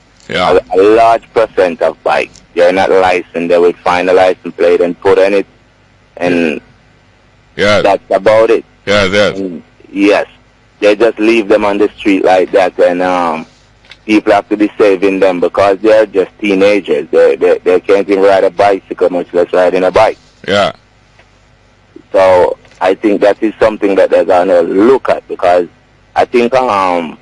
large percent of bikes, they're not licensed. They will find a license plate and put on it and that's about it. Yes. And yes. They just leave them on the street like that and people have to be saving them because they're just teenagers. They can't even ride a bicycle, much less riding a bike. Yeah. So I think that is something that they're gonna look at, because I think I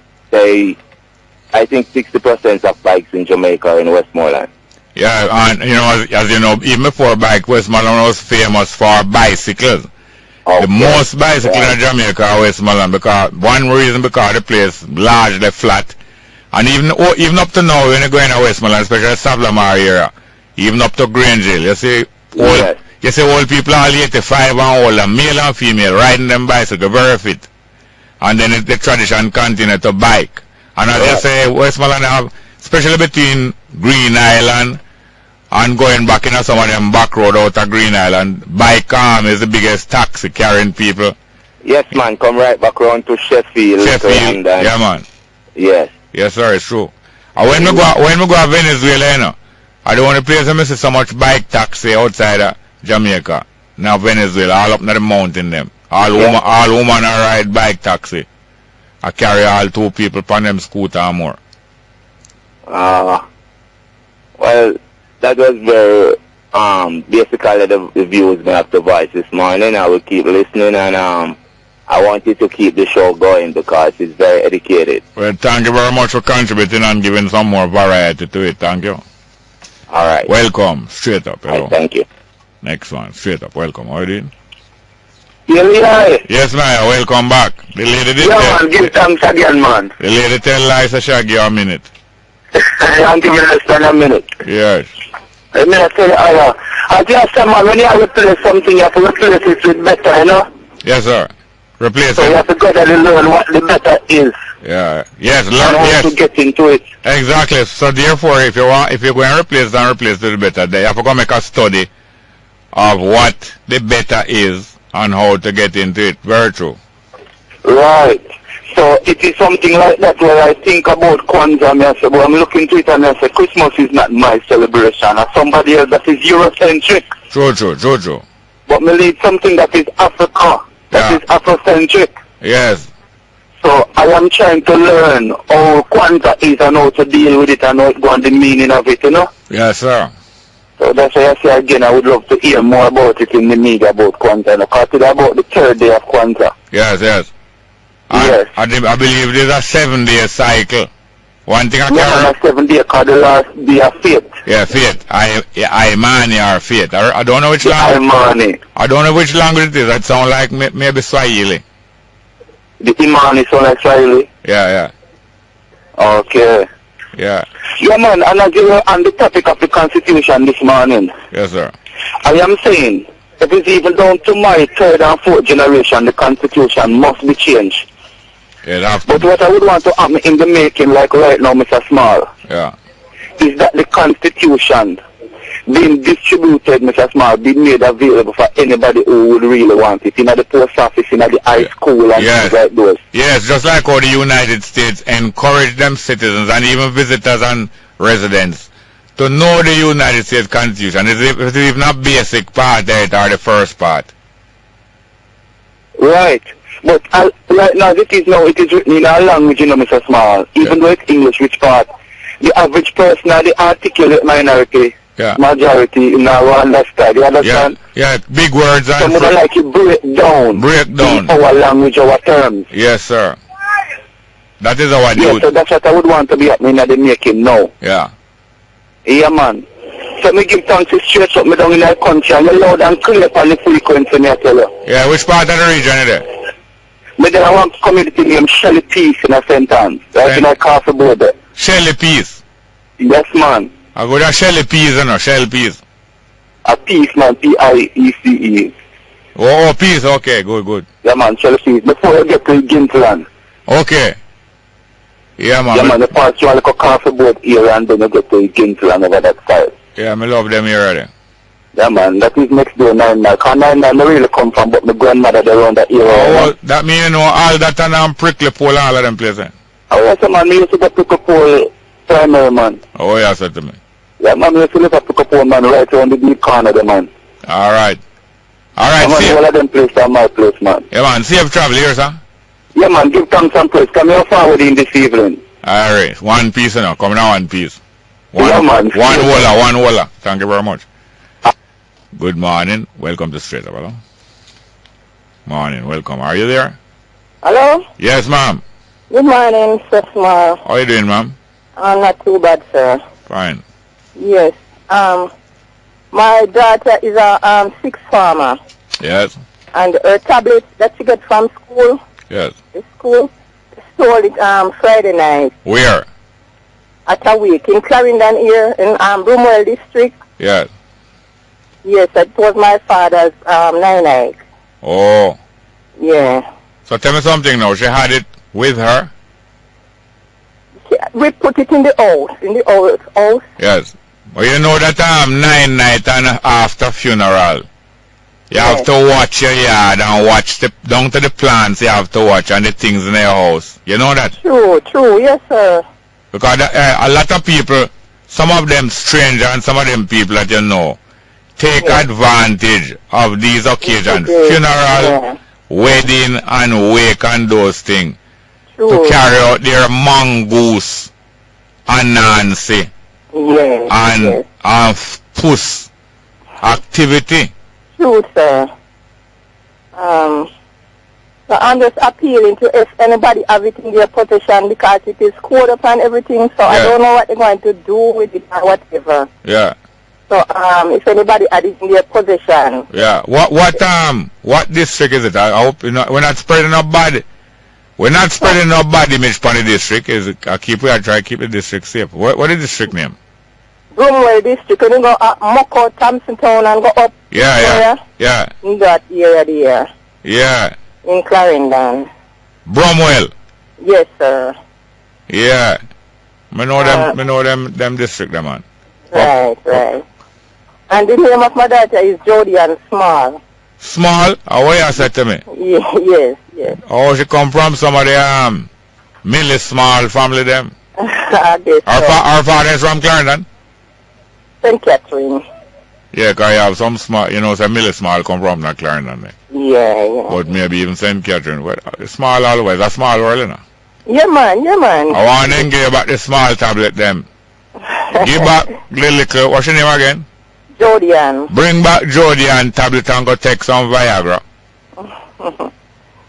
think 60% of bikes in Jamaica are in Westmoreland. Yeah, and you know, as you know, even before bike, Westmoreland was famous for bicycles. Okay. The most bicycles in Jamaica are Westmoreland, because the place largely flat, and even up to now when you go in Westmoreland, especially Savlamar area, even up to Grange Hill, you see old people all 85 and older, male and female, riding them bicycle, very fit, and then the tradition continue to bike. And as you say, Westmoreland have, especially between Green Island and going back into some of them back road out of Green Island, bike is the biggest taxi carrying people. Yes, man, come right back around to Sheffield. Yeah, man. Yes. Yes, sir, it's true. And when we go to Venezuela, you know, I don't want to place them, see so much bike taxi outside of Jamaica. Now Venezuela, all up in the mountain them. All women are ride bike taxi. I carry all 2 people on them scooter or more. Well, that was very basically the views we have to voice this morning. I will keep listening, and I want you to keep the show going because it's very educated. Well, thank you very much for contributing and giving some more variety to it. Thank you. All right. Welcome. Straight up. Hello. Right, thank you. Next one. Straight up. Welcome. How are you doing? Yes, man. Welcome back. The lady did man. Give thanks again, man. The lady tell Liza she'll give you a minute. I'll give you less than a minute. Yes. I mean, I tell you, I just man, when you have to replace something, you have to replace it with better, you know? Yes, sir. Replace so it. You have to go there and learn what the better is. Yeah. Yes, learn. Yes. To get into it. Exactly. So therefore, if you're going to replace to the better, then you have to go make a study of what the better is and how to get into it. Very true. Right. So it is something like that where I think about Kwanzaa, and I say, well, I'm looking to it and I say, Christmas is not my celebration, or somebody else that is Eurocentric. True. But me need something that is Africa, that is Afrocentric. Yes. So I am trying to learn how Kwanzaa is and how to deal with it and how to go on the meaning of it, you know? Yes, sir. So that's why I say again, I would love to hear more about it in the media about Kwanzaa, because it's about the 3rd day of Kwanzaa. Yes. Yes. I believe there's a 7-day cycle. One thing I can... Yeah, 7-day, because the last day of faith. Yeah, faith. Imani or faith. I don't know which language. Imani. I don't know which language it is. That sounds like maybe Swahili. The Imani sound like Swahili? Yeah. Okay. Yeah. Yeah, man, and again, on the topic of the Constitution this morning. Yes, sir. I am saying, if it's even down to my 3rd and 4th generation, the Constitution must be changed. But what I would want to happen in the making, like right now, Mr. Small, is that the Constitution being distributed, Mr. Small, be made available for anybody who would really want it, in the post office, in the high school, and things like those. Yes, just like how the United States encourage them citizens and even visitors and residents to know the United States Constitution. It's even not basic part there or the first part. Right. But right now, it is written in our language, you know, Mr. Small. Even though it's English, which part? The average person or the articulate minority, majority, you know, understand. You understand? Yeah, big words. Some would like you break down. In our language, our terms. Yes, sir. That is our duty. Yeah, so that's what I would want to be happening at the making now. Yeah. Yeah, man. So me give thanks to straight up me down in the country, and you loud and clear on the frequency, me I tell you. Yeah, which part of the region is it? Me there I want community named Shelly Peace in a sentence. Right in a coffee board there. Shelly Peace? Yes, man. I go to Shelly Peace, you know, Shelly Peace. A Peace, man, P-I-E-C-E. Oh, Peace, okay, good. Yeah, man, Shelly Peace. Before you get to Gintland. Okay. Yeah, man. Yeah, man, the part you want to coffee board here and then you get to Gintland over that side. Yeah, I love them here already. Yeah, man, that is next door 9 Mile. Because 9 Mile really come from, but my grandmother they around that area. Oh, that mean you know all that and prickly pole, all of them places. Oh, yes, man, me used to go prickly pole primary, man. Oh, yeah, said to me. Yeah, man, me used to live at prickly pole, man, right around the deep corner there, man. All right, yeah, man, all of them places are my place, man. Yeah, man, safe travel here, sir. Yeah, man, give thanks and praise. Come here forward in this evening. Alright, one piece now. Coming out one piece. One Yeah, man. one walla. Thank you very much. Good morning. Welcome to Straight Up, hello. Morning, welcome. Are you there? Hello? Yes, ma'am. Good morning, Sir Small. How are you doing, ma'am? I'm not too bad, sir. Fine. Yes. My daughter is a sixth farmer, Yes. and her tablet that she got from school, Yes. the school, stole it Friday night Where? at a week in Clarendon here in Broomwell district. Yes. Yes, it was my father's nine. Oh. Yeah. So tell me something now. She had it with her? We put it in the house, Yes. Well, you know that 9 night and after funeral, you have to watch your yard and watch down to the plants you have to watch and the things in your house. You know that? True, yes, sir. Because a lot of people, some of them strangers and some of them people that you know, take advantage of these occasions. Funeral, wedding and wake and those things. To carry out their mongoose and Nancy and puss activity. True, sir. So I'm just appealing to if anybody have it in their possession because it is caught up and everything, so I don't know what they're going to do with it or whatever. Yeah. So if anybody had it in their possession. Yeah. What district is it? I hope we're not spreading no bad. We're not spreading no bad image on the district. Is it? I try to keep the district safe. What is the district name? Broomwell district. You go up Moko, Thompson Town and go up. Yeah. In that area there. Yeah. In Clarendon. Bromwell. Yes, sir. Yeah. I know them district, them man. Right. And the name of my daughter is Jody and Small. Small? What you said to me? Yes. Oh, she come from some of the Millie Small family them. Our father is from Clarendon? St. Catherine. Yeah, because you have some small, some Millie Small come from that Clarendon. Yeah. But maybe even St. Catherine. Well, small always, a small world, you know. Yeah, man. I want to give back the small tablet them. Give back the little, what's your name again? Jodian. Bring back Jodian tablet and go take some Viagra.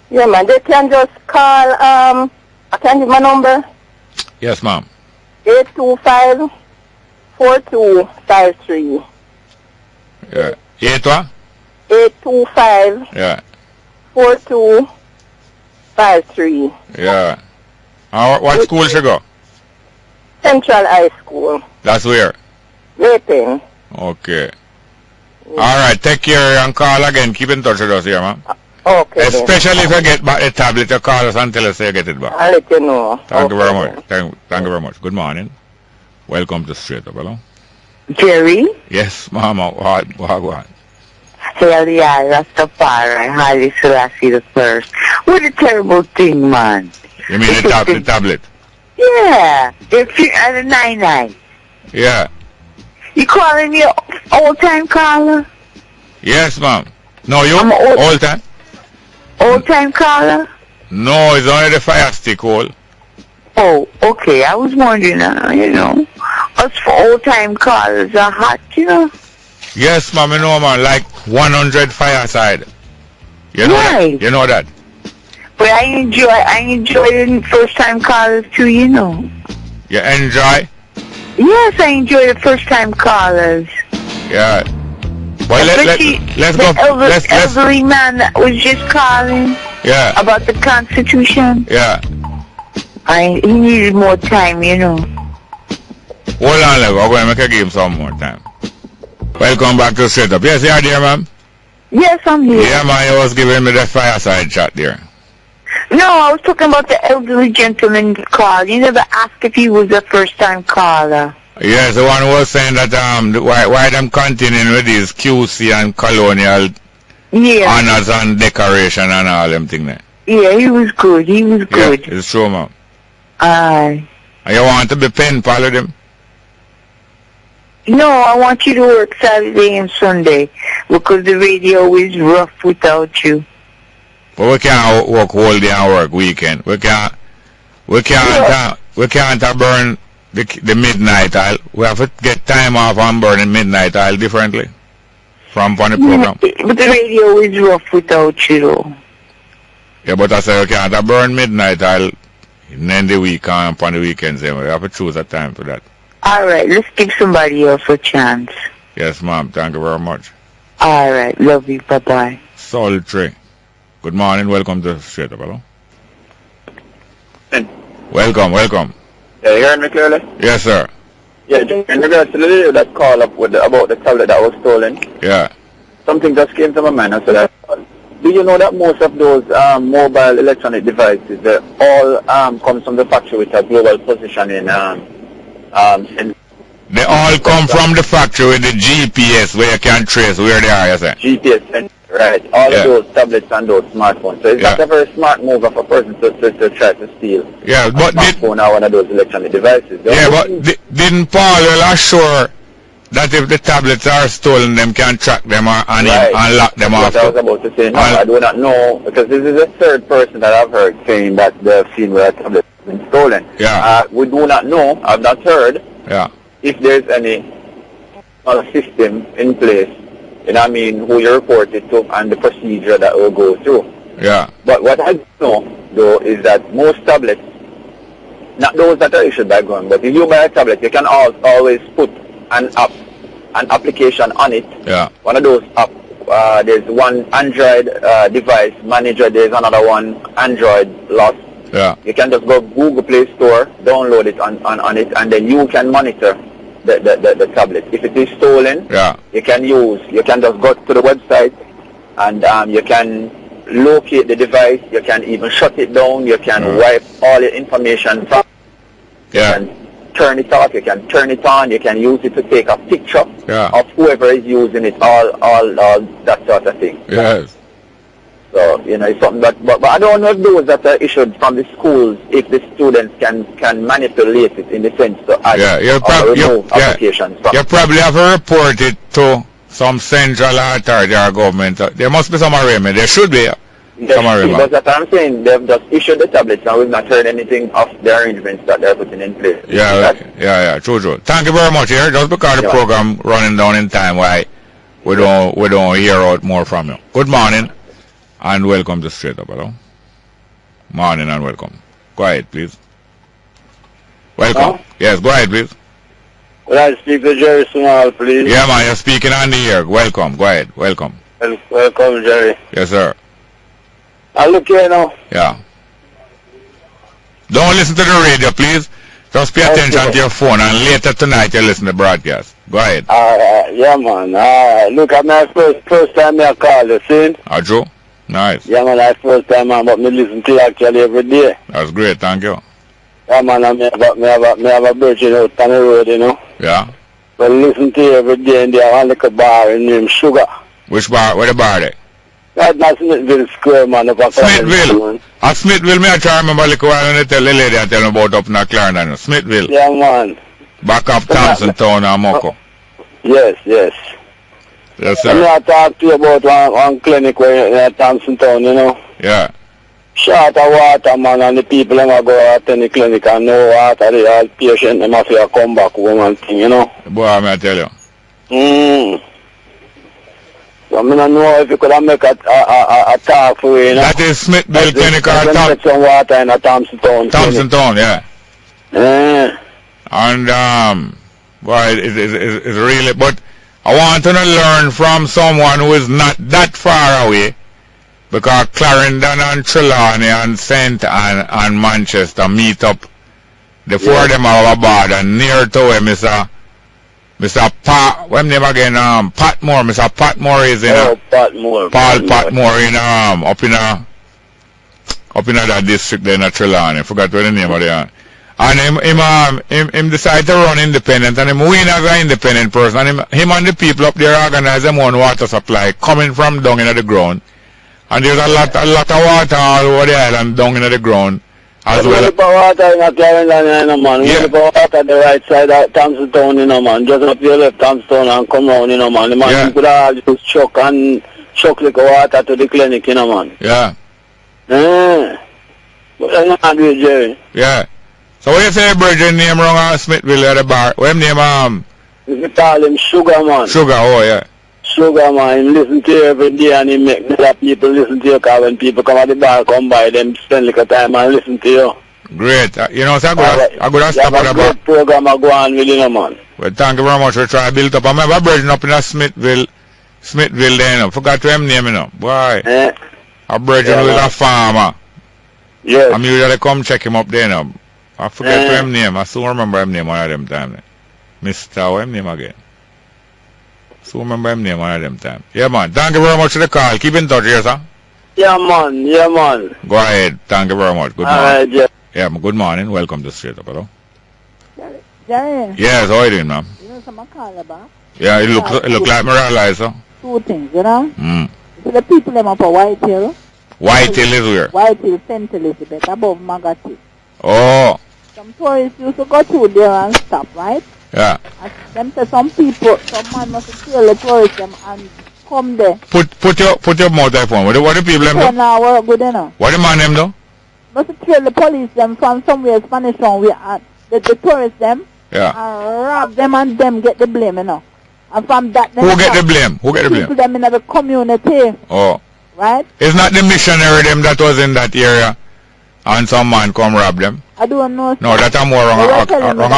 Yeah, man. They can just call, I can give my number. Yes, ma'am. 825-4253. Yeah. 825? 825. Yeah. 4253. Yeah. What school she go? Central High School. That's where? Raping. Okay. Alright, take care and call again. Keep in touch with us here, ma'am. Okay. Especially if you get back the tablet, you call us and tell us you get it back. I'll let you know. Thank you very much. Thank you very much. Good morning. Welcome to Straight Up, hello? Jerry? Yes, mama. What? Hell yeah, Rastafari, Haile Selassie the First. What a terrible thing, man. You mean the tablet? Yeah. If you're at a 99. Yeah. You calling me old-time caller? Yes, ma'am. No, you? Old-time? Old-time caller? No, it's only the fire stick hole. Oh, okay. I was wondering, us for old-time callers are hot, Yes, ma'am, man, like 100 fireside. You know right. That? You know that? But I enjoy the first-time callers too, You enjoy? Yes, I enjoy the first-time callers. Yeah. Well, let's go. Elderly man that was just calling. Yeah. About the Constitution. Yeah. He needed more time, Hold on, I'm going to make a game some more time. Welcome back to Straight Up. Yes, you are there, ma'am? Yes, I'm here. Yeah, man, you was giving me the fireside chat there. No, I was talking about the elderly gentleman call. You never asked if he was a first-time caller. Yes, the one who was saying that why them continuing with these QC and colonial honors and decoration and all them things there. Yeah, he was good. Yeah, it's true, ma'am. Aye. And you want to be pen pal with him? No, I want you to work Saturday and Sunday because the radio is rough without you. But we can't work whole day and work weekend. We can't we can't burn the midnight oil. We have to get time off and burning midnight oil differently from the program. But the radio is rough without you, though. Yeah, but I say we can't burn midnight oil in the week and on the weekends. We have to choose a time for that. All right, let's give somebody else a chance. Yes, ma'am. Thank you very much. All right, love you. Bye-bye. Sultry. Good morning. Welcome to Straight Up. Hello. Welcome. Yeah, you heard me clearly? Yes, sir. Yeah, in regards to the lady that called up with about the tablet that was stolen. Yeah. Something just came to my mind. I said, do you know that most of those mobile electronic devices, they all come from the factory with a global positioning? They all come from the factory with the GPS where you can trace where they are, you say? GPS, right. All of those tablets and those smartphones. So it's not a very smart move of a person to try to steal a smartphone or one of those electronic devices. But didn't Paul assure that if the tablets are stolen, them can track them and lock them off? I was about to say, no, I do not know, because this is the third person that I've heard saying that they've seen where a tablet has been stolen. Yeah. We do not know, I've not heard, if there's any system in place, who you report it to and the procedure that will go through. Yeah. But what I know, though, is that most tablets, not those that are issued by government, but if you buy a tablet, you can always put an application on it. Yeah. One of those apps, there's one Android device manager, there's another one Android Lost. Yeah. You can just go Google Play Store, download it on it, and then you can monitor the tablet. If it is stolen, you can just go to the website and you can locate the device, you can even shut it down, you can wipe all your information from you can turn it off, you can turn it on, you can use it to take a picture of whoever is using it, all that sort of thing. Yes. So, it's something but I don't know if those that are issued from the schools, if the students can manipulate it in the sense to add or remove applications from. You probably have to report it to some central authority or government. There must be some arrangement. There should be some arrangement. But I'm saying they've just issued the tablets and we've not heard anything of the arrangements that they're putting in place. Yeah, true. Thank you very much, here. Just because the program running down in time, why we don't hear out more from you. Good morning. And welcome to Straight Up, hello. Morning and welcome. Go ahead, please. Welcome. Hello? Yes, go ahead, please. Could I speak to Jerry Small, please? Yeah, man, you're speaking on the air. Welcome. Go ahead. Welcome. Welcome, Jerry. Yes, sir. I look here now. Yeah. Don't listen to the radio, please. Just pay attention to your phone, and later tonight you listen to the broadcast. Go ahead. Yeah, man. Look, at my first time I call you, see? Joe? Nice. Yeah, man, that's first time, man, but me listen to you actually every day. That's great, thank you. Yeah, man, I have a virgin out on the road, Yeah. But listen to you every day, and they have a little bar in name Sugar. Which bar? Where the bar there? That's Smithville Square, man. Smithville? At Smithville, me I try to remember a little while when they tell the lady I tell me about up in Clarendon. Smithville. Yeah, man. Back up Thompson Town and Moko. Yes. Yes, sir. I'm going to talk to you about one clinic where in Thompson Town, Yeah. Short of water, man, and the people going to go out in the clinic and no water, the all patient, they must come back home and thing, Boy, I may tell you. So I don't know if you could make a talk for you, That is Smithville Clinic or Thompson. Some water in a Thompson Town. Thompson Town, yeah. And, boy, it's really, but I want to learn from someone who is not that far away, because Clarendon and Trelawney and St. and Manchester meet up. The four of them have a bar, and near to him Mr. Pat, what's name again? Patmore. Mr. Patmore is in Patmore. Paul Patmore in up in that district there in Trelawney. I forgot what the name of the and him decide to run independent, and him win as an independent person, and him and the people up there organize them own water supply coming from down in the ground. And there's a lot of water all over the island down in the ground as well. We put water in Clarendon, man. We put water on the right side of Thompson Town, man. Just up your left Thompson Town and come round, man. The man could have just chuck like water to the clinic, man. Yeah. But that's not good, Jerry. Yeah. So what you say the virgin name wrong Smithville at the bar? What name You call him Sugar Man. Sugar, oh yeah. Sugar Man, he listen to you every day and he make other people listen to you because when people come at the bar, come by, them spend like a time and listen to you. Great. You know, so I go to stop at the bar. Program I go on with you, man. Well, thank you very much for trying to build up. I remember virgin up in a Smithville there, you know. Forgot to him name, you know. Boy. A virgin with a farmer. Yes. I'm usually come check him up there, you know. I forget him name. I still remember him name one of them time. Mr. What him name again? So remember him name one of them time. Yeah, man. Thank you very much for the call. Keep in touch here, sir. Yeah, man. Yeah, man. Go ahead. Thank you very much. Good morning. Yeah, good morning. Welcome to Straight Up, hello. Jerry. Yes, how are you doing, ma'am? You know some call about? Yeah, it look like me realize, sir. Two things, you know? Mm. So the people them up a White Hill. White Hill is where? White Hill, St. Elizabeth, above Magati. Oh. Some tourists used to go through there and stop, right? Yeah. And them say some people, some man must steal the tourists them and come there. Put your mouth phone. What the people them do? Now work good enough. What the man them do? Must trail the police them from somewhere Spanish town where the tourists them and rob them and them get the blame, you know. And from that who get the blame? Who get the blame? People them in the community. Oh. Right? It's not the missionary them that was in that area and some man come rob them. I don't know. No, that's more wrong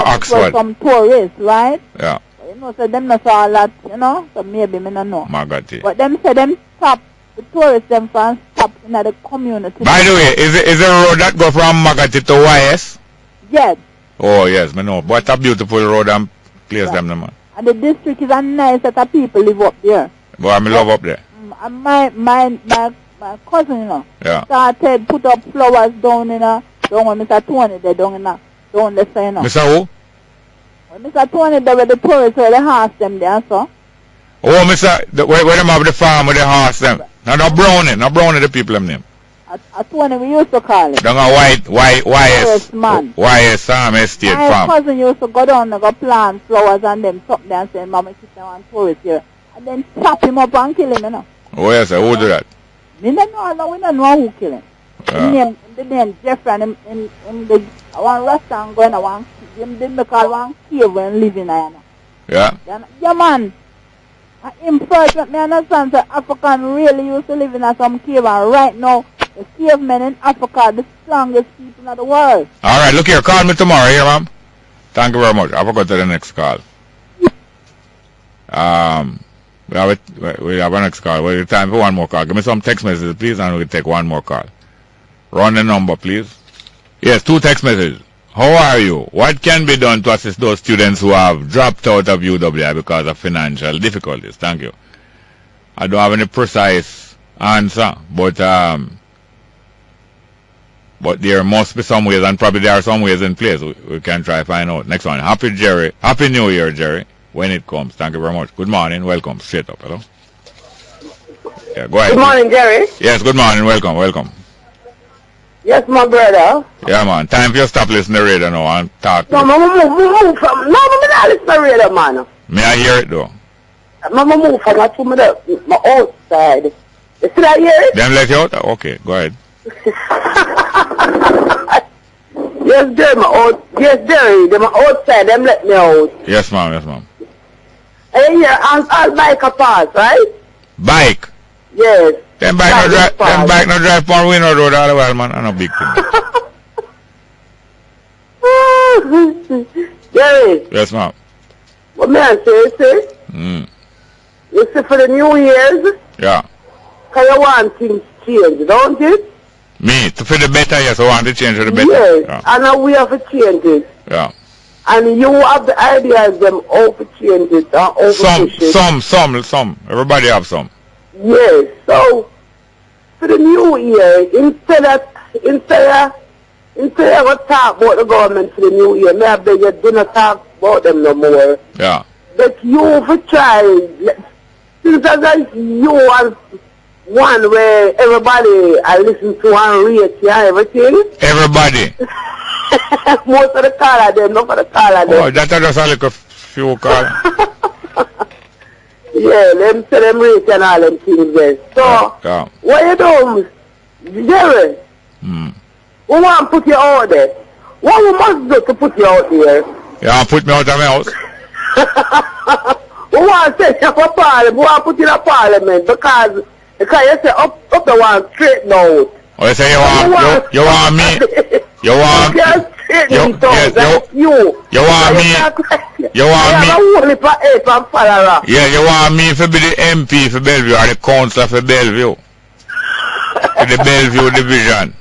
Oxford. Some tourists, right? Yeah. But, you know, so them not saw a lot, you know, so maybe me not know. Magati. But them say them stop, the tourists them from stop in the community. By the way, is it a road that go from Magati to YS? Yes. Oh, yes, me know. What a beautiful road and place them, man. And the district is a nice set of people live up there. But I love up there. And my cousin, you know, started put up flowers down in a, down when Mr. Tony there, down in a, down the side, you know. Mr. who? When Mr. Tony there, where the tourists, where the horse them there, so. Oh, where them have the farm with the horse them. Now, not Brownie, the people them name. At Tony, we used to call it. Down a YS man. YS Estate farm. My cousin used to go down and go plant flowers and them something there and say, Mama, kiss them and tourists here. And then chop him up and kill him, you know. Oh, yes, who do that? We don't know who kill him. The name Jeffrey and in the one restaurant going to one, they call one cave when living there. Yeah? Yeah, man. In first, me understand that African really used to live in some cave, and right now, the cavemen in Africa are the strongest people in the world. All right, look here, call me tomorrow, here, ma'am. Thank you very much. I forgot to the next call. We have a next call. We have time for one more call. Give me some text messages, please, and we'll take one more call. Run the number, please. Yes, 2 text messages. How are you? What can be done to assist those students who have dropped out of UWI because of financial difficulties? Thank you. I don't have any precise answer, but there must be some ways, and probably there are some ways in place. We can try to find out. Next one. Happy New Year, Jerry. When it comes. Thank you very much. Good morning. Welcome. Straight up. Hello. Yeah, go ahead. Good morning, Jerry. Yes, good morning. Welcome. Yes, my brother. Yeah, man. Time for you to stop listening to radio now and talk. No, move from. No, I'm not listening to radio, man. May I hear it, though? Mama move from my outside. You still hear it? Them let you out? Okay, go ahead. Yes, Jerry, them outside, them let me out. Yes, ma'am. Hey, yeah, I'll bike a pass, right? Bike? Yes. Them bike no drive for Winner Road all the while, man. I no big thing. Jerry. Yes, ma'am. What may I say? You see, for the New Year's? Yeah. Because you want things change, don't you? Me? For the better, yes. I want to change for the better. Yes, yeah. and we have to change it. Yeah. And you have the ideas them how to change it. Some. Everybody have some. Yes. So, for the New Year, instead of talk about the government for the New Year, may I beg you, do not talk about them no more. Yeah. But you for try, since you are one where everybody I listen to and rate you and everything. Everybody. Most of the caller them, not for the caller them. Oh, that's just like a few callers. Yeah, them say them rate and all them things there. So, what you do, Jerry? We want to put you out there. What we must do to put you out there? Yeah, put me out of my house. We want to send you for parliament. We want to put you in a parliament because you say up the one straight now. Oh, you say you want me? You want me? You want me to be the MP for Bellevue or the councillor for Bellevue? For the Bellevue division.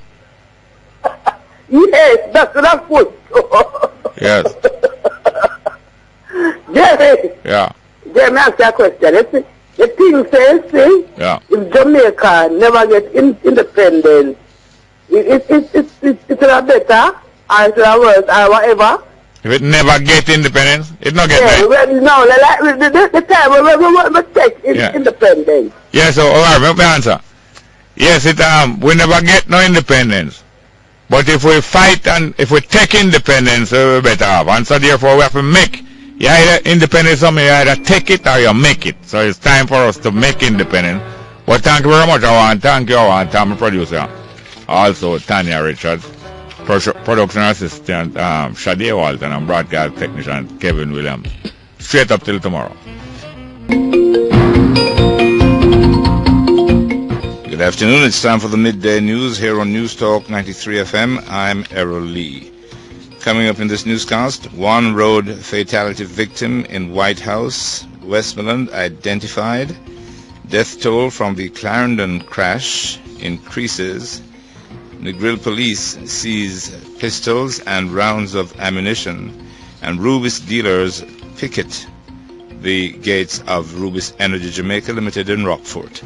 Yes, that's good. Yes. Jerry. Yeah. Jerry, me ask you a question. The thing says, yeah. If Jamaica never gets independent, it's a better, or it's a worse, or whatever. If it never get independence, it not get the time we take independence. Yeah, so alright, let me answer. Yes, we never get no independence. But if we fight and if we take independence, we're better off. And so therefore we have to make. You either independence or you either take it or you make it. So it's time for us to make independence. Well, thank you very much. Thank you, I'm a producer. Also, Tanya Richards, production assistant, Shadi Walton, and broadcast technician, Kevin Williams. Straight up till tomorrow. Good afternoon. It's time for the midday news here on News Talk 93 FM. I'm Errol Lee. Coming up in this newscast, one road fatality victim in White House, Westmoreland identified. Death toll from the Clarendon crash increases. Negril police seize pistols and rounds of ammunition. And Rubis dealers picket the gates of Rubis Energy Jamaica Limited in Rockfort.